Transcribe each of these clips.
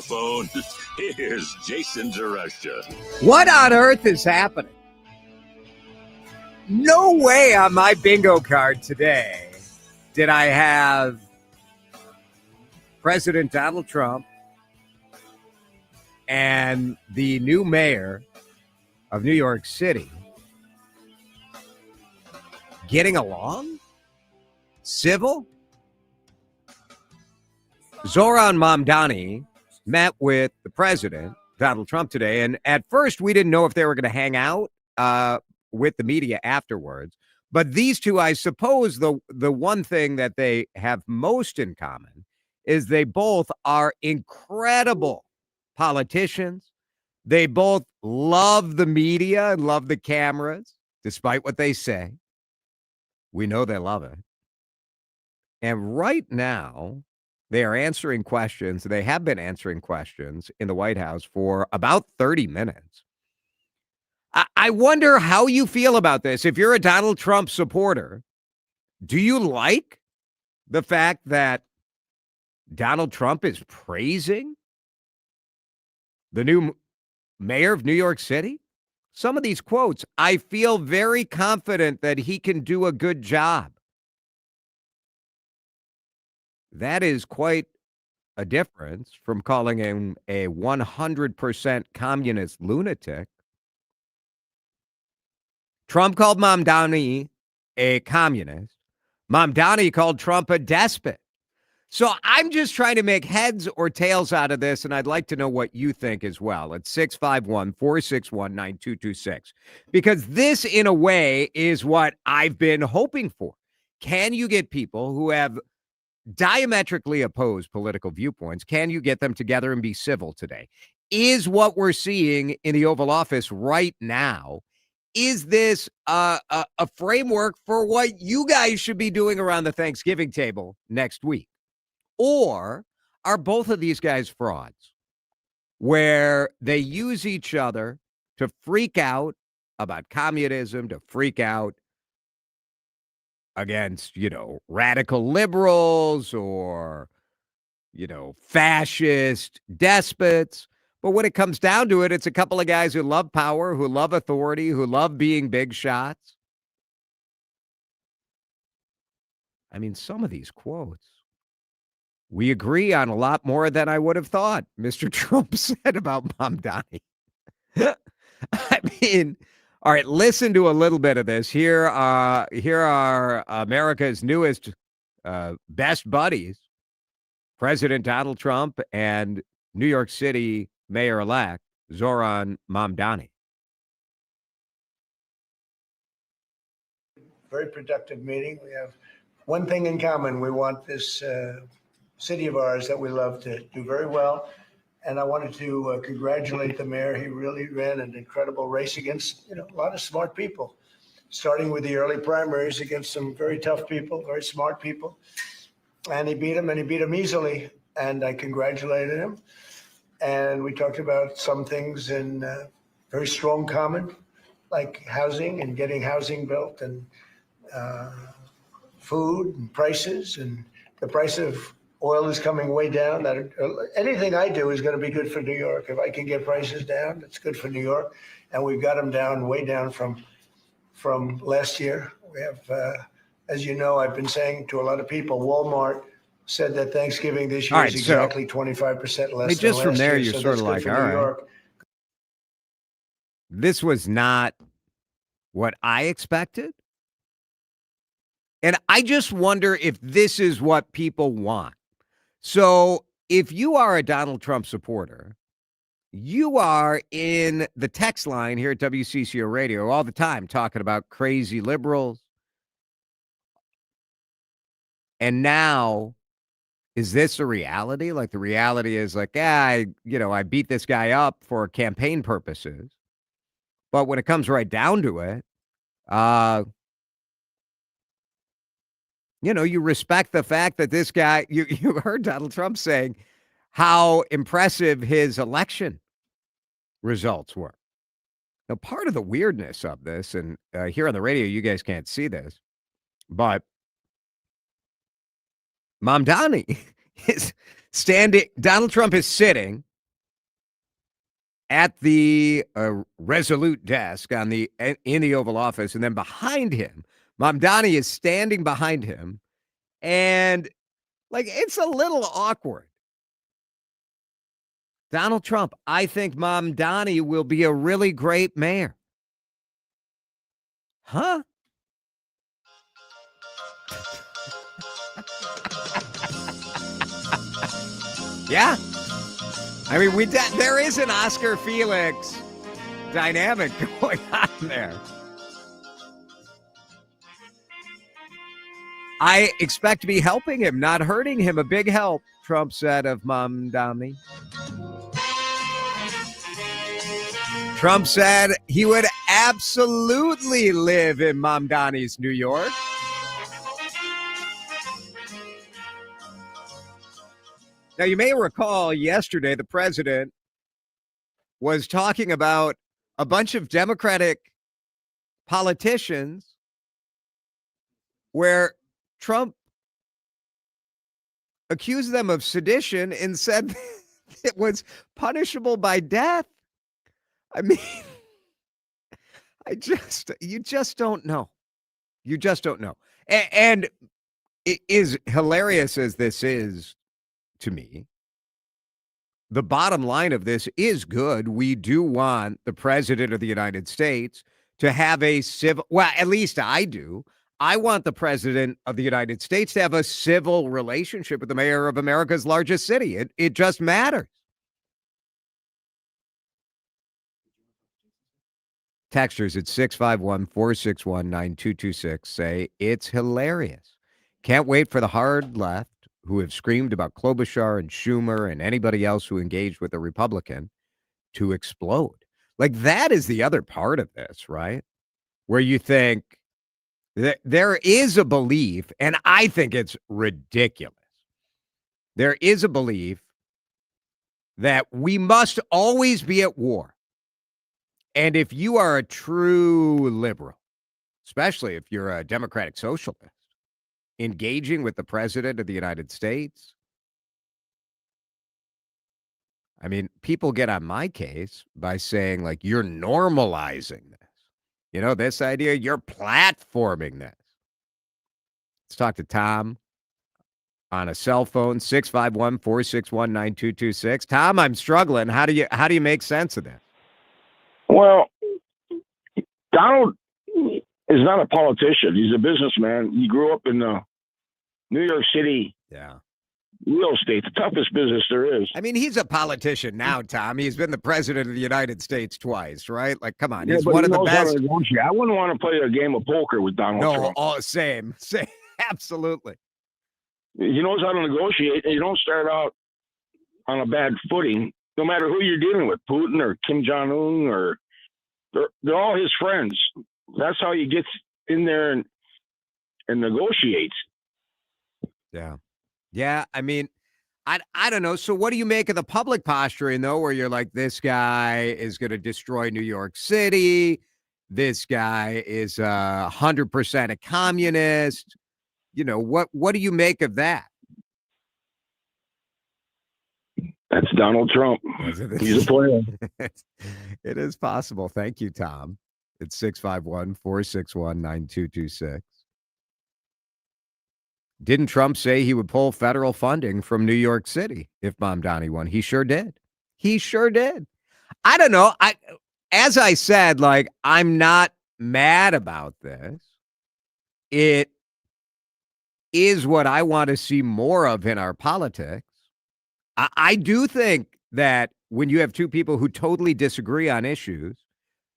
Phone. Here's Jason DeRusha. What on earth is happening? No way on my bingo card today did I have President Donald Trump and the new mayor of New York City getting along? Civil? Zoran Mamdani met with the president, Donald Trump, today. And at first, we didn't know if they were going to hang out with the media afterwards. But these two, I suppose, the one thing that they have most in common is they both are incredible politicians. They both love the media and love the cameras, despite what they say. We know they love it. And right now, they are answering questions. They have been answering questions in the White House for about 30 minutes. I wonder how you feel about this. If you're a Donald Trump supporter, do you like the fact that Donald Trump is praising the new mayor of New York City? Some of these quotes, I feel very confident that he can do a good job. That is quite a difference from calling him a 100% communist lunatic. Trump called Mamdani a communist. Mamdani called Trump a despot. So I'm just trying to make heads or tails out of this, and I'd like to know what you think as well at 651-461-9226. Because this, in a way, is what I've been hoping for. Can you get people who have diametrically opposed political viewpoints, can you get them together and be civil today? Is what we're seeing in the Oval Office right now, is this a framework for what you guys should be doing around the Thanksgiving table next week? Or are both of these guys frauds where they use each other to freak out about communism, to freak out against, radical liberals or, fascist despots. But when it comes down to it, it's a couple of guys who love power, who love authority, who love being big shots. I mean, some of these quotes, we agree on a lot more than I would have thought, Mr. Trump said about Mamdani. I mean, all right, listen to a little bit of this. Here are America's newest best buddies, President Donald Trump and New York City Mayor-elect Zoran Mamdani. Very productive meeting. We have one thing in common. We want this city of ours that we love to do very well. And I wanted to congratulate the mayor. He really ran an incredible race against, a lot of smart people, starting with the early primaries against some very tough people, very smart people. And he beat them easily. And I congratulated him. And we talked about some things in very strong common, like housing and getting housing built and food and prices. And the price of oil is coming way down. That anything I do is going to be good for New York. If I can get prices down, it's good for New York. And we've got them down, way down from last year. We have, as you know, I've been saying to a lot of people, Walmart said that Thanksgiving this year is exactly 25% less than just from last there, year. you're So sort of that's like, good for all New right. York. This was not what I expected. And I just wonder if this is what people want. So if you are a Donald Trump supporter, you are in the text line here at WCCO Radio all the time talking about crazy liberals. And now, is this a reality? Like the reality is like, I beat this guy up for campaign purposes. But when it comes right down to it, you respect the fact that this guy, you heard Donald Trump saying how impressive his election results were. Now, part of the weirdness of this, and here on the radio, you guys can't see this, but Mamdani is standing, Donald Trump is sitting at the Resolute desk in the Oval Office, and then behind him, Mamdani is standing behind him, and it's a little awkward. Donald Trump, I think Mamdani will be a really great mayor. Huh? Yeah. I mean, there is an Oscar Felix dynamic going on there. I expect to be helping him, not hurting him. A big help, Trump said of Mamdami. Trump said he would absolutely live in Mamdani's New York. Now, you may recall yesterday the president was talking about a bunch of Democratic politicians where Trump accused them of sedition and said it was punishable by death. I mean, you just don't know. You just don't know. And it is hilarious as this is to me. The bottom line of this is good. We do want the president of the United States to have a well, at least I do. I want the president of the United States to have a civil relationship with the mayor of America's largest city. It just matters. Texters at 651-461-9226 say it's hilarious. Can't wait for the hard left who have screamed about Klobuchar and Schumer and anybody else who engaged with a Republican to explode. That is the other part of this, right? Where you think that there is a belief, and I think it's ridiculous. There is a belief that we must always be at war. And if you are a true liberal, especially if you're a democratic socialist, engaging with the president of the United States, I mean, people get on my case by saying, you're normalizing this. This idea, you're platforming this. Let's talk to Tom on a cell phone, 651-461-9226. Tom, I'm struggling. How do you make sense of this? Well, Donald is not a politician. He's a businessman. He grew up in New York City. Yeah. Real estate, the toughest business there is. I mean, he's a politician now, Tom. He's been the president of the United States twice, right? Come on. He's one of the best. I wouldn't want to play a game of poker with Donald Trump. No, same. Absolutely. He knows how to negotiate. You don't start out on a bad footing, no matter who you're dealing with, Putin or Kim Jong-un, or they're all his friends. That's how he gets in there and negotiates. Yeah. Yeah, I mean, I don't know. So what do you make of the public posturing, though, where you're like, this guy is going to destroy New York City. This guy is 100% a communist. What do you make of that? That's Donald Trump. He's a player. It is possible. Thank you, Tom. It's 651-461-9226. Didn't Trump say he would pull federal funding from New York City if Mamdani won? He sure did. He sure did. I don't know. As I said, I'm not mad about this. It is what I want to see more of in our politics. I do think that when you have two people who totally disagree on issues,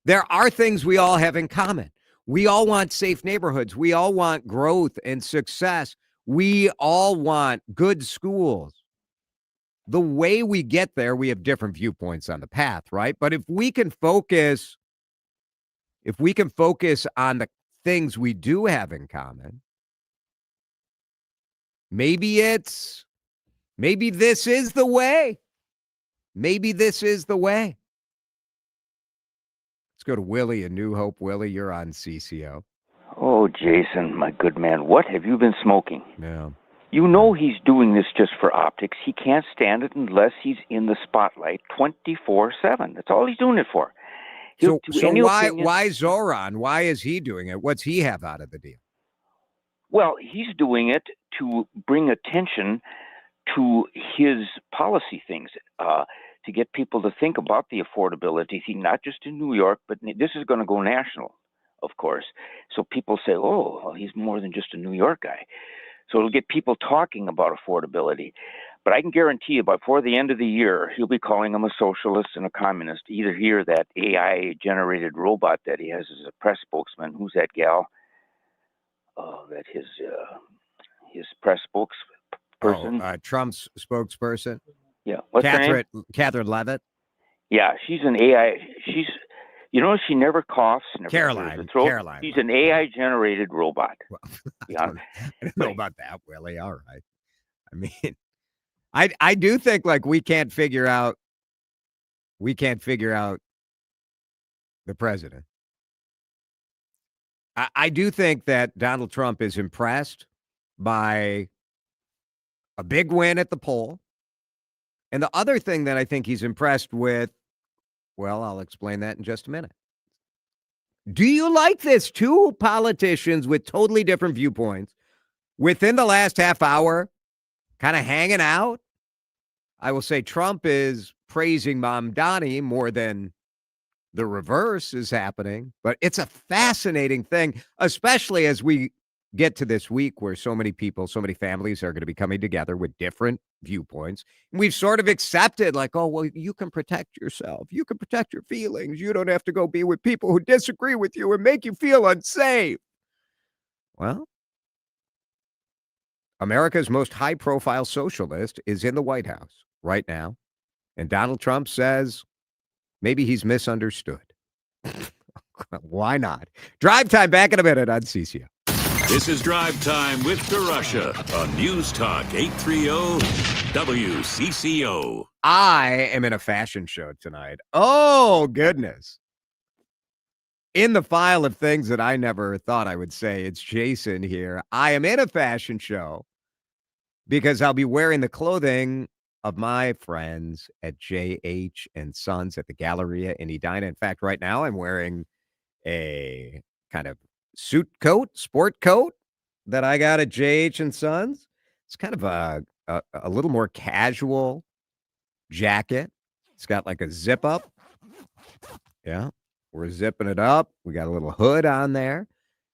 there are things we all have in common. We all want safe neighborhoods. We all want growth and success. We all want good schools. The way we get there, we have different viewpoints on the path, right? But if we can focus on the things we do have in common, maybe this is the way. Maybe this is the way. Let's go to Willie in New Hope. Willie, you're on CCO. Oh, Jason, my good man, what have you been smoking? Yeah. You know he's doing this just for optics. He can't stand it unless he's in the spotlight 24/7. That's all he's doing it for. So why Zoran? Why is he doing it? What's he have out of the deal? Well, he's doing it to bring attention to his policy things, to get people to think about the affordability thing, not just in New York, but this is going to go national, of course. So people say, oh, well, he's more than just a New York guy. So it'll get people talking about affordability. But I can guarantee you, before the end of the year, he'll be calling him a socialist and a communist. Either he or that AI-generated robot that he has as a press spokesman. Who's that gal? Oh, that his press spokesperson. Trump's spokesperson. Yeah, what's her name? Catherine Levitt. Yeah, she's an AI. She never coughs. Never Caroline. She's an AI-generated robot. Well, I don't know about that, Willie. All right. I mean, I do think like we can't figure out the president. I do think that Donald Trump is impressed by a big win at the poll. And the other thing that I think he's impressed with, well, I'll explain that in just a minute. Do you like this? Two politicians with totally different viewpoints within the last half hour kind of hanging out? I will say Trump is praising Mamdani more than the reverse is happening, but it's a fascinating thing, especially as we get to this week where so many people, so many families are going to be coming together with different viewpoints. And we've sort of accepted like, oh, well, you can protect yourself. You can protect your feelings. You don't have to go be with people who disagree with you and make you feel unsafe. Well, America's most high-profile socialist is in the White House right now. And Donald Trump says maybe he's misunderstood. Why not? Drive Time back in a minute on CCO. This is Drive Time with DeRusha on News Talk 830 WCCO. I am in a fashion show tonight. Oh, goodness. In the file of things that I never thought I would say, it's Jason here. I am in a fashion show because I'll be wearing the clothing of my friends at J.H. and Sons at the Galleria in Edina. In fact, right now I'm wearing a kind of sport coat that I got at J.H. and Sons. It's kind of a little more casual jacket. It's got like a zip up. Yeah, we're zipping it up. We got a little hood on there.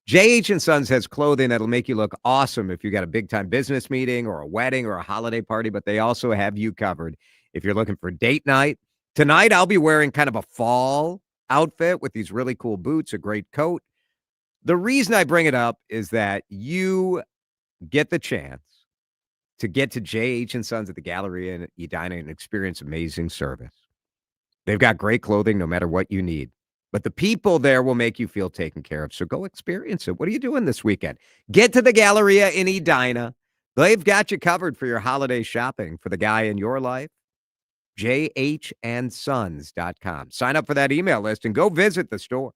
J.H. and Sons has clothing that'll make you look awesome if you got a big time business meeting or a wedding or a holiday party, but they also have you covered if you're looking for date night. Tonight, I'll be wearing kind of a fall outfit with these really cool boots, a great coat. The reason I bring it up is that you get the chance to get to J.H. and Sons at the Galleria in Edina and experience amazing service. They've got great clothing no matter what you need. But the people there will make you feel taken care of. So go experience it. What are you doing this weekend? Get to the Galleria in Edina. They've got you covered for your holiday shopping for the guy in your life. JHandsons.com. Sign up for that email list and go visit the store.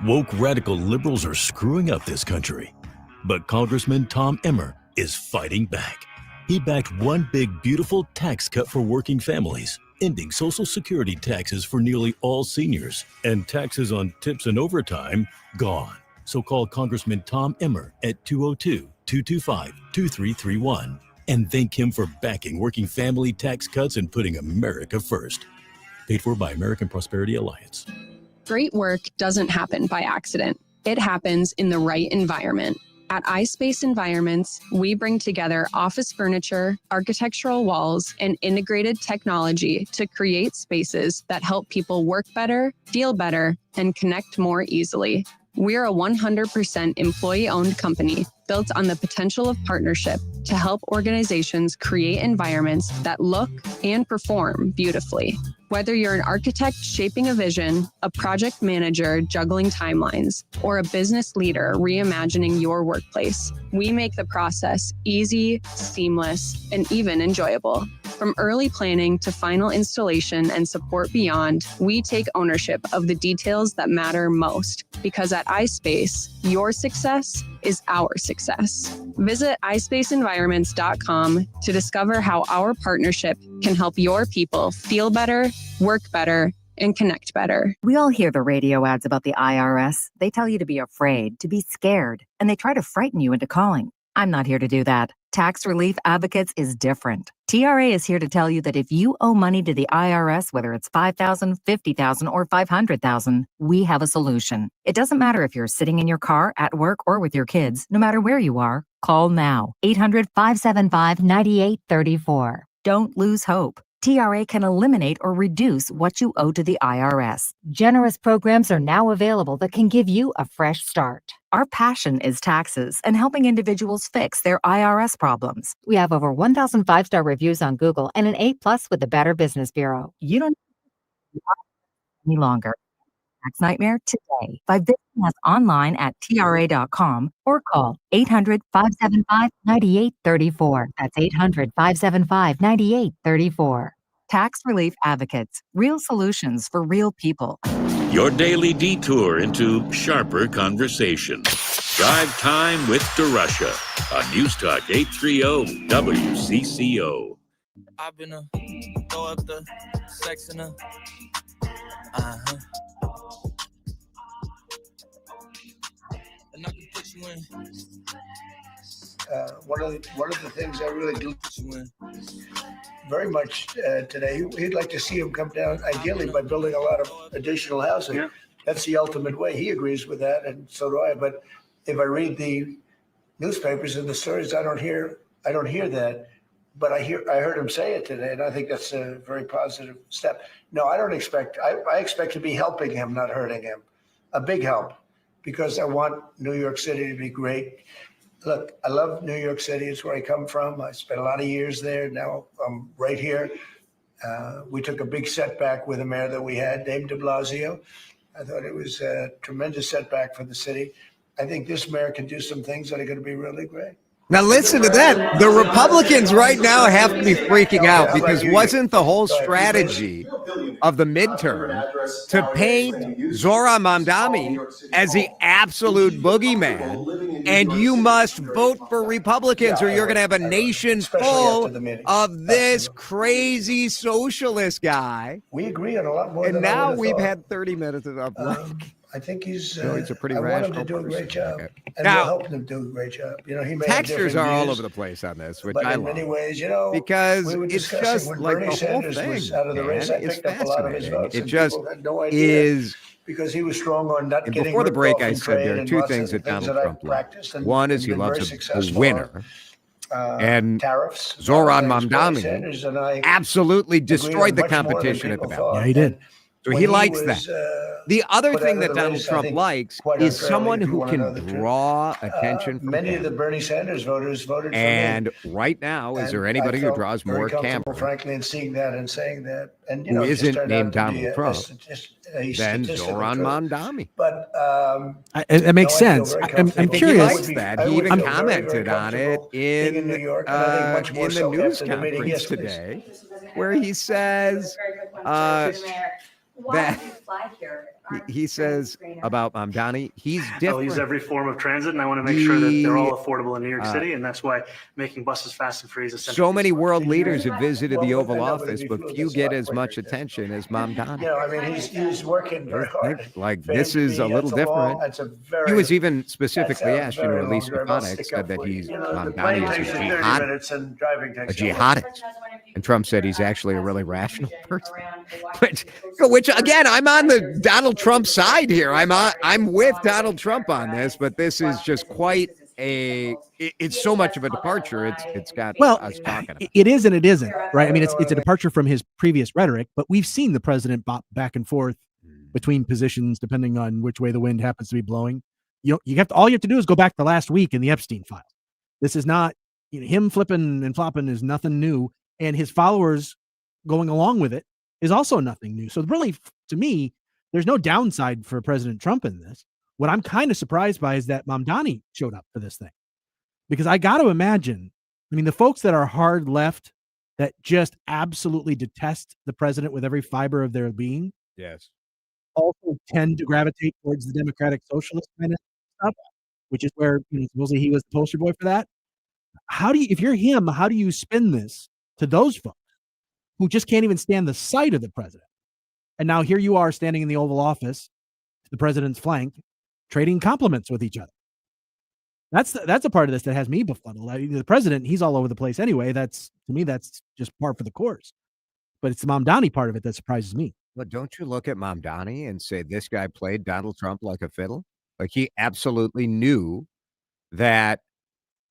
Woke radical liberals are screwing up this country. But Congressman Tom Emmer is fighting back. He backed one big, beautiful tax cut for working families, ending Social Security taxes for nearly all seniors, and taxes on tips and overtime gone. So call Congressman Tom Emmer at 202-225-2331 and thank him for backing working family tax cuts and putting America first. Paid for by American Prosperity Alliance. Great work doesn't happen by accident. It happens in the right environment. At iSpace Environments, we bring together office furniture, architectural walls, and integrated technology to create spaces that help people work better, feel better, and connect more easily. We're a 100% employee-owned company built on the potential of partnership to help organizations create environments that look and perform beautifully. Whether you're an architect shaping a vision, a project manager juggling timelines, or a business leader reimagining your workplace, we make the process easy, seamless, and even enjoyable. From early planning to final installation and support beyond, we take ownership of the details that matter most, because at iSpace, Your success is our success. Visit iSpaceEnvironments.com to discover how our partnership can help your people feel better, work better, and connect better. We all hear the radio ads about the IRS. They tell you to be afraid, to be scared, and they try to frighten you into calling. I'm not here to do that. Tax Relief Advocates is different. TRA is here to tell you that if you owe money to the IRS, whether it's $5,000, $50,000, or $500,000, we have a solution. It doesn't matter if you're sitting in your car, at work, or with your kids. No matter where you are, call now. 800-575-9834. Don't lose hope. TRA can eliminate or reduce what you owe to the IRS. Generous programs are now available that can give you a fresh start. Our passion is taxes and helping individuals fix their IRS problems. We have over 1,000 5-star reviews on Google and an A+ with the Better Business Bureau. You don't need to any longer. Tax nightmare today by visiting us online at TRA.com or call 800-575-9834. That's 800-575-9834. Tax Relief Advocates. Real solutions for real people. Your daily detour into sharper conversation. Drive Time with DeRusha on News Talk 830 WCCO. I've been throw up the sex in a and I can put you in. One of the things I really do very much today, he'd like to see him come down, ideally by building a lot of additional housing. Yeah. That's the ultimate way. He agrees with that, and so do I. But if I read the newspapers and the stories, I don't hear that. But I heard him say it today, and I think that's a very positive step. No, I don't expect. I expect to be helping him, not hurting him. A big help, because I want New York City to be great. Look, I love New York City. It's where I come from. I spent a lot of years there. Now I'm right here. We took a big setback with the mayor that we had, Dave de Blasio. I thought it was a tremendous setback for the city. I think this mayor can do some things that are going to be really great. Now listen to that. The Republicans right now have to be freaking out because wasn't the whole strategy of the midterm to paint Zoran Mamdami as the absolute boogeyman, and you must vote for Republicans or you're going to have a nation full of this crazy socialist guy. We agree on a lot more. And now we've had 30 minutes of I think he's a pretty I rational want him to do a great job. Okay. And Now, we'll help him do a great job. You know, he may textures are all over the place on this, which but I in love. many ways, you know, because we were it's discussing just when like Bernie the whole Sanders thing was out of the race. I is picked up a lot of his fascinating. votes. It and just people had no idea is. because he was strong on not And getting before the ripped break, off I in said trade there are and two lots of things that things Donald that Trump I've loves. practiced and One is he been loves very a successful winner. And tariffs. Zoran Bernie Mamdami Sanders and I absolutely agree on destroyed the much more than competition at the people ballot. thought. Yeah, he did. And So when he likes was, that. The other put thing out that of the Donald race, I Trump think, likes quite is unfairly, someone if you who wanna know can the draw attention from many him. of the Bernie Sanders voters voted And for me. right now, is And there I anybody who felt draws very more comfortable, camera frankly, in seeing that and saying that, and you who know, it just isn't turned named out to be Donald Trump a than statistical Zoran truth. Mamdami? But It makes no, I feel sense. very I'm comfortable. I think he curious. likes that. I He would even feel very, very commented on it comfortable being in New York, and I think much more in the so news after the meeting. conference Yes, please. today, where he says that he says about Mamdani, he's different. I'll use every form of transit, and I want to make sure that they're all affordable in New York City, and that's why making buses fast and free is essential. So many world leaders have visited the Oval I know, but Office, if but you few look, get that's as a lot much quicker. attention as Mamdani. You know, I mean, he's working very hard. Like, For him this to is be- a little that's long- different. that's a very- He was even that's specifically a asked, very at least long drive. I'll Stefanik stick up said that for you. he's You know, the plane Mamdani takes is a you 30 jihadist. minutes and driving A takes you jihadist. And Trump said he's actually a really rational person. Which again, I'm on the Donald Trump side here. I'm with Donald Trump on this, but this is just quite it's so much of a departure. It's got us talking about. It is and it isn't, right? I mean, it's a departure from his previous rhetoric, but we've seen the president bop back and forth between positions depending on which way the wind happens to be blowing. All you have to do is go back to last week in the Epstein file. This is not him flipping and flopping is nothing new, and his followers going along with it is also nothing new. So really, to me, there's no downside for President Trump in this. What I'm kind of surprised by is that Mamdani showed up for this thing, because I got to imagine, I mean, the folks that are hard left that just absolutely detest the president with every fiber of their being, Yes, also tend to gravitate towards the democratic socialist kind of stuff. which is where supposedly he was the poster boy for that. If you're him, how do you spin this to those folks who just can't even stand the sight of the president? And now here you are standing in the Oval Office, the president's flank, trading compliments with each other. That's a part of this that has me befuddled. The president, he's all over the place anyway. To me, that's just par for the course. But it's the Mamdani part of it that surprises me. But don't you look at Mamdani and say this guy played Donald Trump like a fiddle? Like he absolutely knew that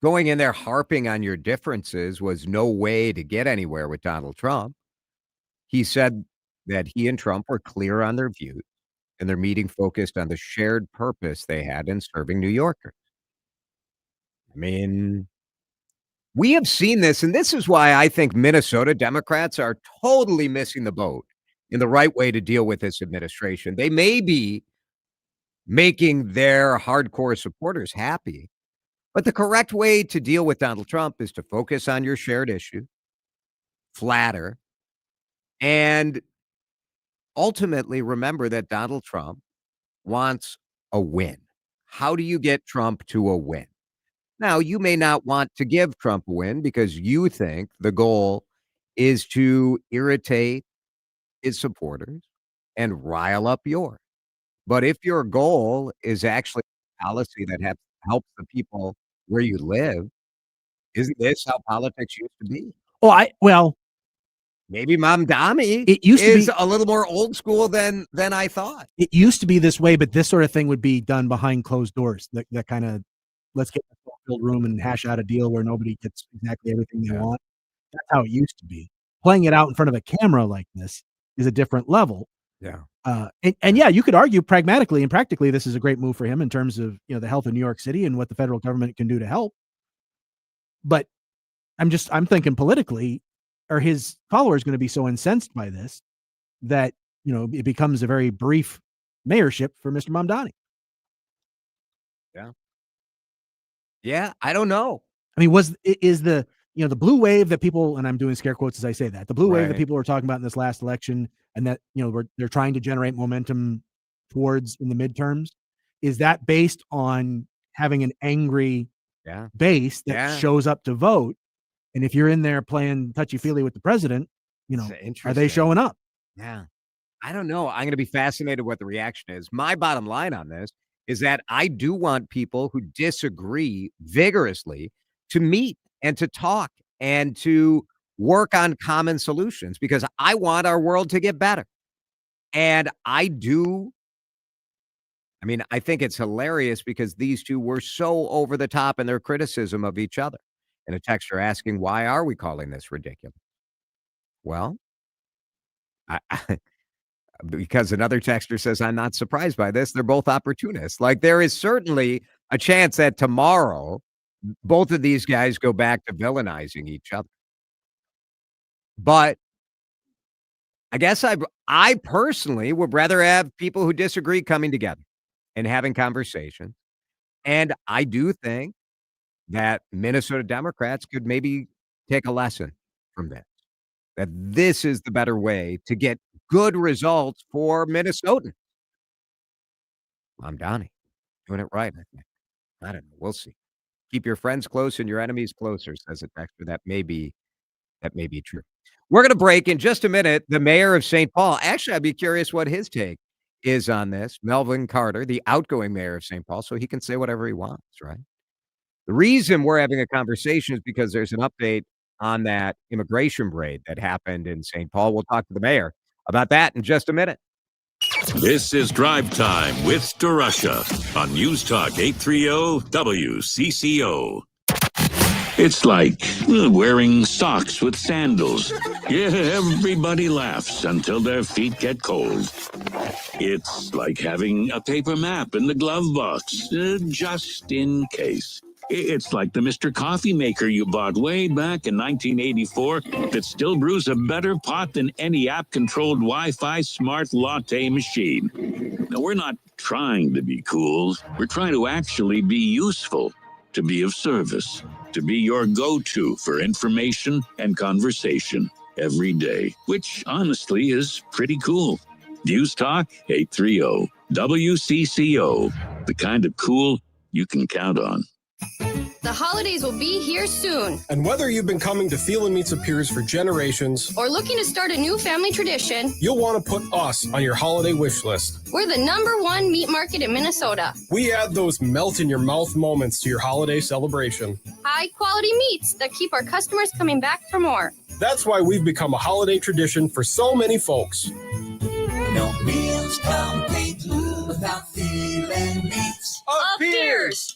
going in there harping on your differences was no way to get anywhere with Donald Trump. He said that he and Trump were clear on their views, and their meeting focused on the shared purpose they had in serving New Yorkers. I mean, we have seen this, and this is why I think Minnesota Democrats are totally missing the boat in the right way to deal with this administration. They may be making their hardcore supporters happy, but the correct way to deal with Donald Trump is to focus on your shared issue, flatter, and ultimately remember that Donald Trump wants a win. How do you get Trump to a win? Now, you may not want to give Trump a win because you think the goal is to irritate his supporters and rile up yours. But if your goal is actually a policy that helps the people where you live, isn't this how politics used to be? Maybe Mamdami is a little more old school than I thought. It used to be this way, but this sort of thing would be done behind closed doors. That kind of, let's get in a filled room and hash out a deal where nobody gets exactly everything they want. That's how it used to be. Playing it out in front of a camera like this is a different level. Yeah. And yeah, you could argue pragmatically and practically this is a great move for him in terms of the health of New York City and what the federal government can do to help. But I'm thinking politically, are his followers going to be so incensed by this that it becomes a very brief mayorship for Mr. Mamdani? Yeah, I don't know. I mean, is the blue wave that people, and I'm doing scare quotes as I say that, the blue wave that people were talking about in this last election, and that they're trying to generate momentum towards in the midterms, is that based on having an angry base that shows up to vote? And if you're in there playing touchy-feely with the president, are they showing up? Yeah. I don't know. I'm going to be fascinated what the reaction is. My bottom line on this is that I do want people who disagree vigorously to meet and to talk and to work on common solutions, because I want our world to get better. And I think it's hilarious because these two were so over the top in their criticism of each other. And a texter asking, why are we calling this ridiculous? Well, because another texter says, I'm not surprised by this. They're both opportunists. Like, there is certainly a chance that tomorrow both of these guys go back to villainizing each other. But I guess I personally would rather have people who disagree coming together and having conversations. And I do think that Minnesota Democrats could maybe take a lesson from this, that this is the better way to get good results for Minnesotans. Mamdani doing it right, I think. I don't know. We'll see. Keep your friends close and your enemies closer, says a texter. That may be true. We're going to break in just a minute. The mayor of St. Paul. Actually, I'd be curious what his take is on this. Melvin Carter, the outgoing mayor of St. Paul, so he can say whatever he wants, right? The reason we're having a conversation is because there's an update on that immigration raid that happened in St. Paul. We'll talk to the mayor about that in just a minute. This is Drive Time with DeRusha on News Talk 830 WCCO. It's like wearing socks with sandals. Yeah, everybody laughs until their feet get cold. It's like having a paper map in the glove box, just in case. It's like the Mr. Coffee maker you bought way back in 1984 that still brews a better pot than any app-controlled Wi-Fi smart latte machine. Now, we're not trying to be cool. We're trying to actually be useful, to be of service, to be your go-to for information and conversation every day, which honestly is pretty cool. News Talk 830 WCCO, the kind of cool you can count on. The holidays will be here soon. And whether you've been coming to Feel Meats and Peers for generations or looking to start a new family tradition, you'll want to put us on your holiday wish list. We're the #1 meat market in Minnesota. We add those melt-in-your-mouth moments to your holiday celebration. High-quality meats that keep our customers coming back for more. That's why we've become a holiday tradition for so many folks. No meals complete without Feeling Meats of Peers.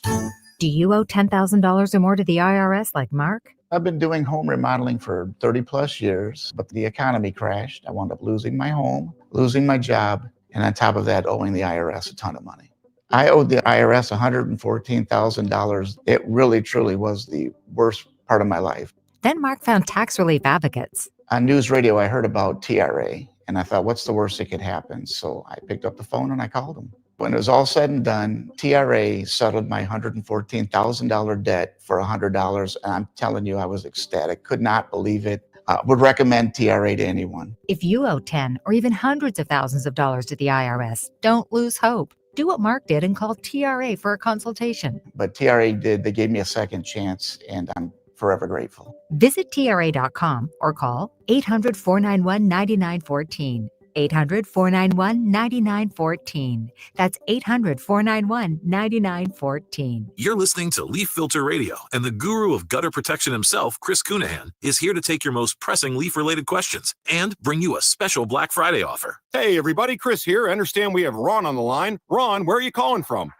Do you owe $10,000 or more to the IRS like Mark? I've been doing home remodeling for 30 plus years, but the economy crashed. I wound up losing my home, losing my job, and on top of that, owing the IRS a ton of money. I owed the IRS $114,000. It really, truly was the worst part of my life. Then Mark found tax relief advocates. On news radio, I heard about TRA, and I thought, what's the worst that could happen? So I picked up the phone and I called them. When it was all said and done, TRA settled my $114,000 debt for $100, and I'm telling you, I was ecstatic. Could not believe it. Would recommend TRA to anyone. If you owe 10 or even hundreds of thousands of dollars to the IRS, don't lose hope. Do what Mark did and call TRA for a consultation. But TRA did. They gave me a second chance, and I'm forever grateful. Visit TRA.com or call 800-491-9914. 800-491-9914. That's 800-491-9914. You're listening to Leaf Filter Radio, and the guru of gutter protection himself, Chris Cunahan, is here to take your most pressing leaf-related questions and bring you a special Black Friday offer. Hey, everybody, Chris here. I understand we have Ron on the line. Ron, where are you calling from?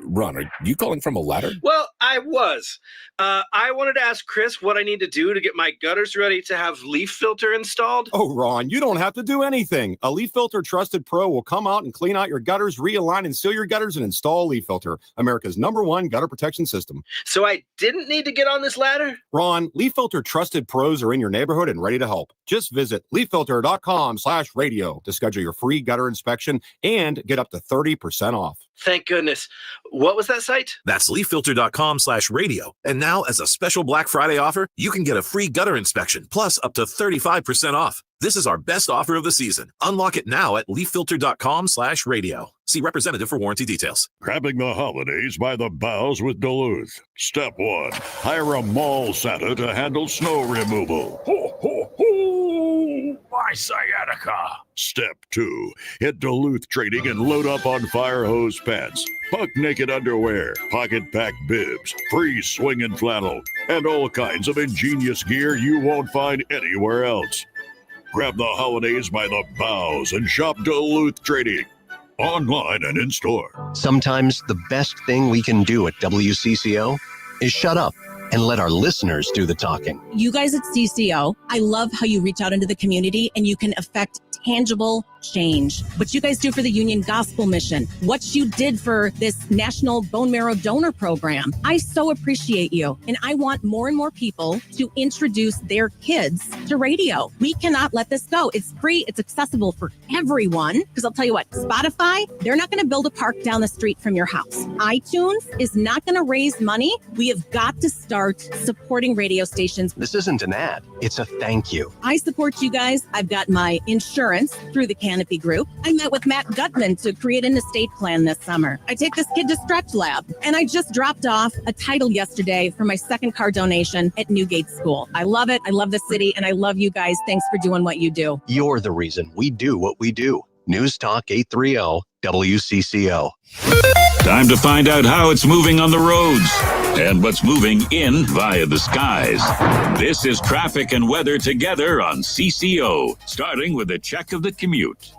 Ron, are you calling from a ladder? Well, I was. I wanted to ask Chris what I need to do to get my gutters ready to have leaf filter installed. Oh, Ron, you don't have to do anything. A Leaf Filter Trusted Pro will come out and clean out your gutters, realign and seal your gutters, and install Leaf Filter, America's #1 gutter protection system. So I didn't need to get on this ladder? Ron, Leaf Filter Trusted Pros are in your neighborhood and ready to help. Just visit leaffilter.com/radio to schedule your free gutter inspection and get up to 30% off. Thank goodness. What was that site? That's leaffilter.com/radio. And now, as a special Black Friday offer, you can get a free gutter inspection plus up to 35% off. This is our best offer of the season. Unlock it now at leaffilter.com/radio. See representative for warranty details. Grabbing the holidays by the boughs with Duluth. Step 1, hire a mall Santa to handle snow removal. Ho, ho, ho! My sciatica. Step 2, hit Duluth Trading and load up on fire hose pants, buck naked underwear, pocket pack bibs, free swinging flannel, and all kinds of ingenious gear you won't find anywhere else. Grab the holidays by the boughs and shop Duluth Trading. Online and in store. Sometimes the best thing we can do at WCCO is shut up and let our listeners do the talking. You guys at CCO, I love how you reach out into the community and you can affect tangible change. What you guys do for the Union Gospel Mission, what you did for this National Bone Marrow Donor Program. I so appreciate you. And I want more and more people to introduce their kids to radio. We cannot let this go. It's free. It's accessible for everyone. Because I'll tell you what, Spotify, they're not going to build a park down the street from your house. iTunes is not going to raise money. We have got to start supporting radio stations. This isn't an ad. It's a thank you. I support you guys. I've got my insurance through the Canopy Group. I met with Matt Gutman to create an estate plan this summer. I take this kid to Stretch Lab, and I just dropped off a title yesterday for my second car donation at Newgate School. I love it. I love the city, and I love you guys. Thanks for doing what you do. You're the reason we do what we do. News Talk 830 WCCO. Time to find out how it's moving on the roads and what's moving in via the skies. This is traffic and weather together on CCO, starting with a check of the commute.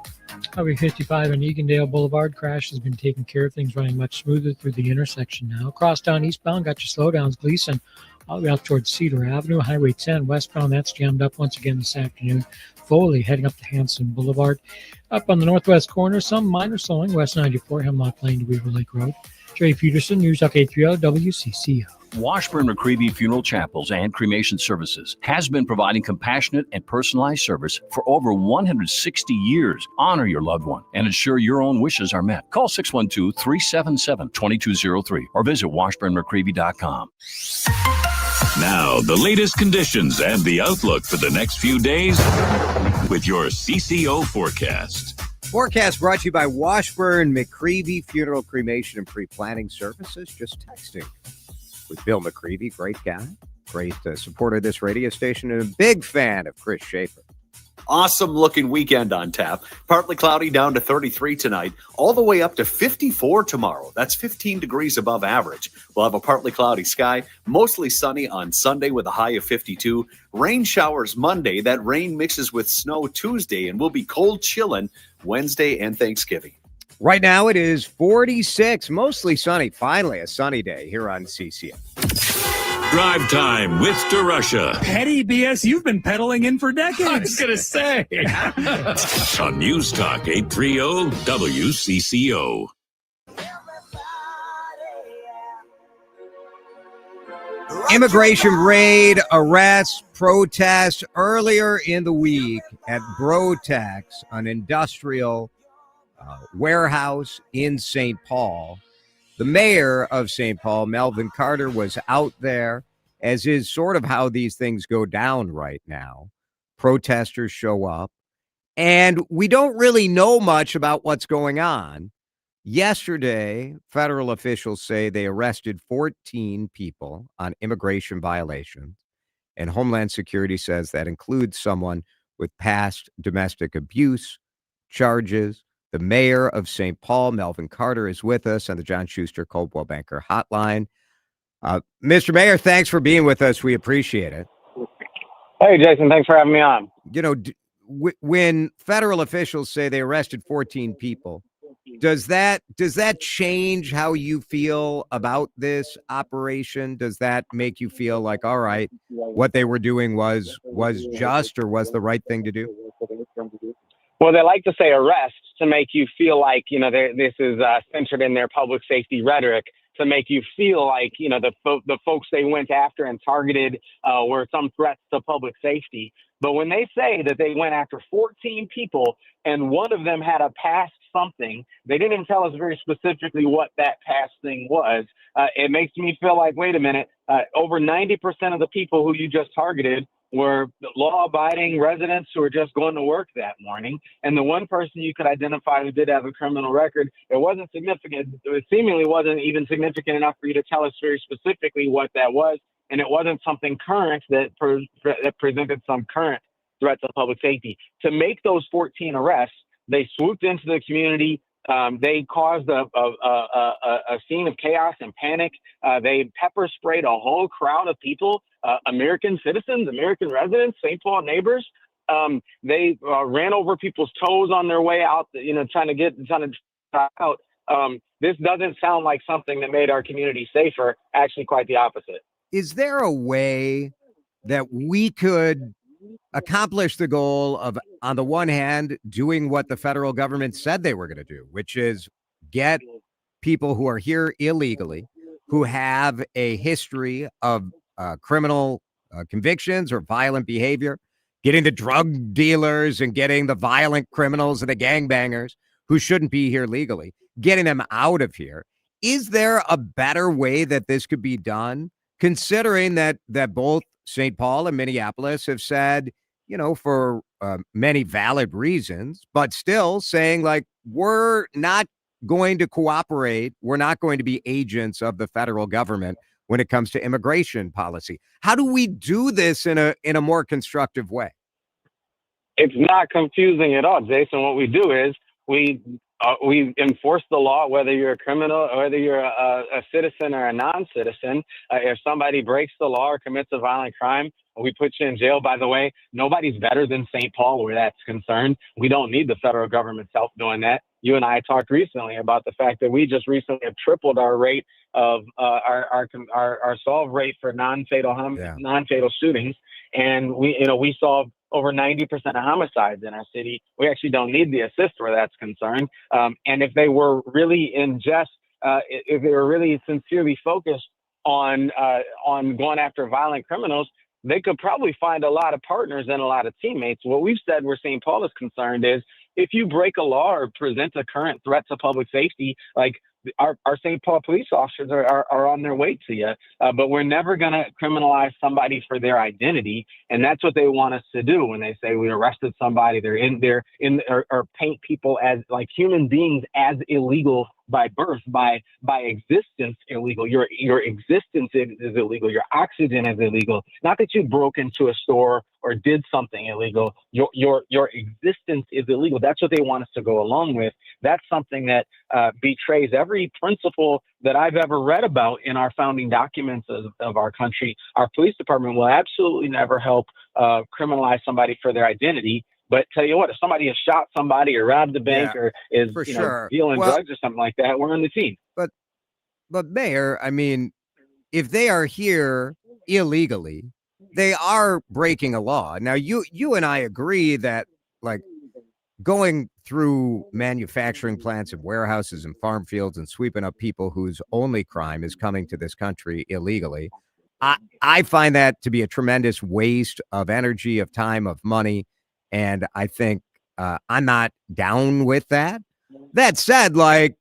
Highway 55 and Eagondale Boulevard crash has been taken care of. Things running much smoother through the intersection now. Crosstown eastbound, got your slowdowns. Gleason all the way out towards Cedar Avenue. Highway 10 westbound, that's jammed up once again this afternoon. Foley heading up to Hanson Boulevard. Up on the northwest corner, some minor slowing. West 94, Hemlock Lane to Weaver Lake Road. Jerry Peterson, News Talk 830 WCCO. Washburn-McCreevy Funeral Chapels and Cremation Services has been providing compassionate and personalized service for over 160 years. Honor your loved one and ensure your own wishes are met. Call 612-377-2203 or visit washburnmccreevy.com. Now, the latest conditions and the outlook for the next few days with your CCO forecast. Forecast brought to you by Washburn McCreevy Funeral, Cremation, and Pre-Planning Services. Just texting with Bill McCreevy. Great guy. Great supporter of this radio station and a big fan of Chris Schaefer. Awesome looking weekend on tap. Partly cloudy down to 33 tonight, all the way up to 54 tomorrow. That's 15 degrees above average. We'll have a partly cloudy sky, mostly sunny on Sunday with a high of 52. Rain showers Monday. That rain mixes with snow Tuesday and will be cold chilling Wednesday and Thanksgiving. Right now it is 46, mostly sunny. Finally a sunny day here on CCO. Drive Time with DeRusha. Petty BS you've been peddling in for decades. I was going to say. On News Talk 830 WCCO. Immigration raid, arrests, protests earlier in the week at Brotex, an industrial warehouse in St. Paul. The mayor of St. Paul, Melvin Carter, was out there, as is sort of how these things go down right now. Protesters show up, and we don't really know much about what's going on. Yesterday, federal officials say they arrested 14 people on immigration violations, and Homeland Security says that includes someone with past domestic abuse charges. The mayor of St. Paul, Melvin Carter, is with us on the John Schuster Coldwell Banker Hotline. Mr. Mayor, thanks for being with us. We appreciate it. Hey, Jason, thanks for having me on. You know, when federal officials say they arrested 14 people, does that change how you feel about this operation? Does that make you feel like, all right, what they were doing was just or was the right thing to do? Well, they like to say arrest to make you feel like, this is centered in their public safety rhetoric, to make you feel like, the folks they went after and targeted were some threats to public safety. But when they say that they went after 14 people and one of them had a past something, they didn't even tell us very specifically what that past thing was. It makes me feel like, wait a minute, over 90% of the people who you just targeted were law-abiding residents who were just going to work that morning. And the one person you could identify who did have a criminal record, it wasn't significant. It seemingly wasn't even significant enough for you to tell us very specifically what that was. And it wasn't something current that presented some current threat to public safety. To make those 14 arrests, they swooped into the community. They caused a scene of chaos and panic. They pepper sprayed a whole crowd of people, American citizens, American residents, St. Paul neighbors. They ran over people's toes on their way out, trying to out. This doesn't sound like something that made our community safer. Actually, quite the opposite. Is there a way that we could accomplish the goal of, on the one hand, doing what the federal government said they were going to do, which is get people who are here illegally, who have a history of criminal convictions or violent behavior, getting the drug dealers and getting the violent criminals and the gangbangers who shouldn't be here legally, getting them out of here? Is there a better way that this could be done, considering that both St. Paul and Minneapolis have said, for many valid reasons, but still saying, like, we're not going to cooperate. We're not going to be agents of the federal government when it comes to immigration policy. How do we do this in a more constructive way? It's not confusing at all, Jason. What we do is we enforce the law, whether you're a criminal or whether you're a citizen or a non-citizen. If somebody breaks the law or commits a violent crime, we put you in jail. By the way, nobody's better than St. Paul where that's concerned. We don't need the federal government's help doing that. You and I talked recently about the fact that we just recently have tripled our rate of our solve rate for non-fatal shootings, and we solved over 90% of homicides in our city. We actually don't need the assist where that's concerned. And if they were really if they were really sincerely focused on going after violent criminals, they could probably find a lot of partners and a lot of teammates. What we've said where St. Paul is concerned is if you break a law or present a current threat to public safety, like our St. Paul police officers are on their way to you, but we're never going to criminalize somebody for their identity. And that's what they want us to do when they say we arrested somebody. Or paint people as like human beings as illegal by birth, by existence illegal. Your existence is illegal. Your oxygen is illegal. Not that you broke into a store or did something illegal. Your existence is illegal. That's what they want us to go along with. That's something that betrays every principle that I've ever read about in our founding documents of our country. Our police department will absolutely never help criminalize somebody for their identity. But tell you what, if somebody has shot somebody or robbed the bank or is dealing drugs or something like that, we're on the team. But Mayor, I mean, if they are here illegally, they are breaking a law. Now, you and I agree that like going through manufacturing plants and warehouses and farm fields and sweeping up people whose only crime is coming to this country illegally, I find that to be a tremendous waste of energy, of time, of money. And I think I'm not down with that. That said, like,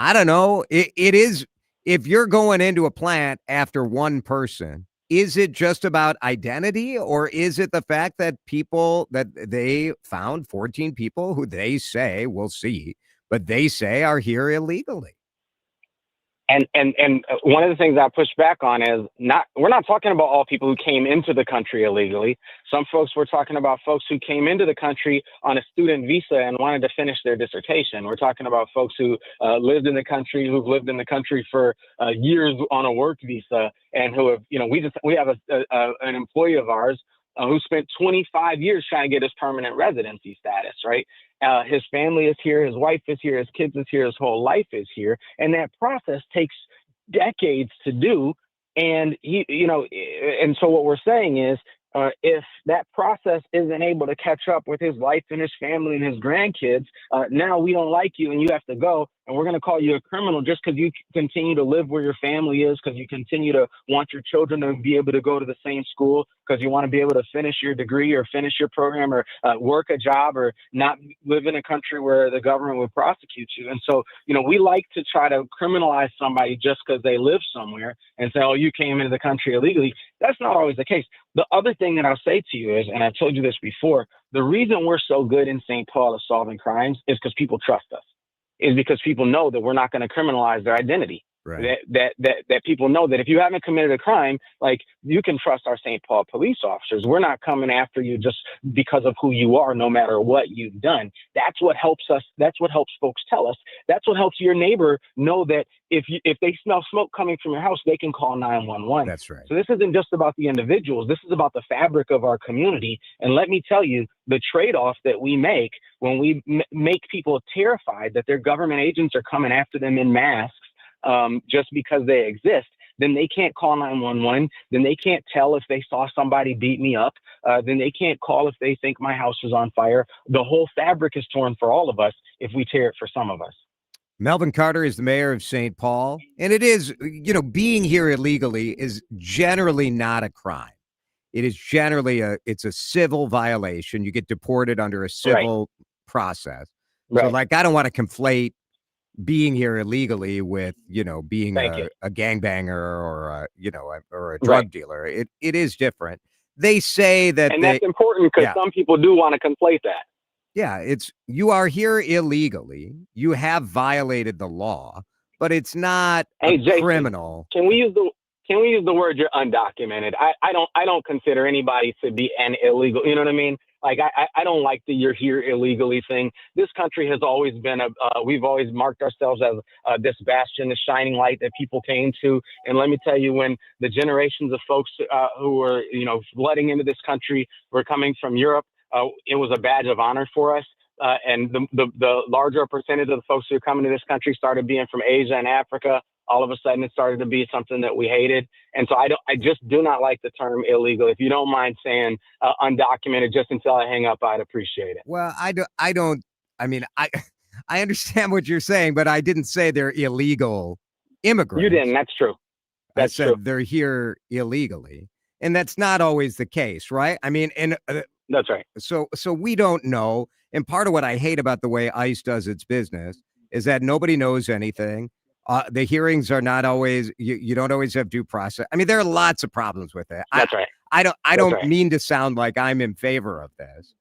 I don't know, it is, if you're going into a plant after one person, is it just about identity, or is it the fact that they found 14 people who they say, we'll see, but they say are here illegally? And one of the things I push back on is we're not talking about all people who came into the country illegally. Some folks, we're talking about folks who came into the country on a student visa and wanted to finish their dissertation. We're talking about folks who who've lived in the country for years on a work visa, and who have, we have an employee of ours who spent 25 years trying to get his permanent residency status, right? His family is here, his wife is here, his kids is here, his whole life is here. And that process takes decades to do. And and so what we're saying is, if that process isn't able to catch up with his life and his family and his grandkids, now we don't like you and you have to go, and we're going to call you a criminal just because you continue to live where your family is, because you continue to want your children to be able to go to the same school, because you want to be able to finish your degree or finish your program or work a job or not live in a country where the government would prosecute you. And so, we like to try to criminalize somebody just because they live somewhere and say, oh, you came into the country illegally. That's not always the case. The other thing that I'll say to you is, and I've told you this before, the reason we're so good in St. Paul at solving crimes is because people trust us, is because people know that we're not going to criminalize their identity. Right. That people know that if you haven't committed a crime, like, you can trust our St. Paul police officers. We're not coming after you just because of who you are, no matter what you've done. That's what helps us. That's what helps folks tell us. That's what helps your neighbor know that if they smell smoke coming from your house, they can call 911. That's right. So this isn't just about the individuals. This is about the fabric of our community. And let me tell you, the trade-off that we make when we make people terrified that their government agents are coming after them in masks, just because they exist, then they can't call 911. Then they can't tell if they saw somebody beat me up. Then they can't call if they think my house is on fire. The whole fabric is torn for all of us if we tear it for some of us. Melvin Carter is the mayor of St. Paul, and it is, being here illegally is generally not a crime. It is generally it's a civil violation. You get deported under a civil process. Right. So, like, I don't want to conflate being here illegally with, being a gangbanger or a drug dealer. It is different. They say that, and that's important because some people do want to conflate that. Yeah, you are here illegally. You have violated the law, but it's not Jason, criminal. Can we use the word you're undocumented? I don't consider anybody to be an illegal. You know what I mean? Like, I don't like the "you're here illegally" thing. This country has always been we've always marked ourselves as this bastion, this shining light that people came to. And let me tell you, when the generations of folks who were, flooding into this country were coming from Europe, it was a badge of honor for us. And the larger percentage of the folks who are coming to this country started being from Asia and Africa. All of a sudden, it started to be something that we hated. And so I just do not like the term illegal. If you don't mind saying undocumented just until I hang up, I'd appreciate it. Well, I understand what you're saying, but I didn't say they're illegal immigrants. You didn't. That's true. That's true. They're here illegally. And that's not always the case, right? I mean, and that's right. So we don't know. And part of what I hate about the way ICE does its business is that nobody knows anything. The hearings are not always, you don't always have due process. I mean, there are lots of problems with it. That's right. I That's don't right. mean to sound like I'm in favor of this.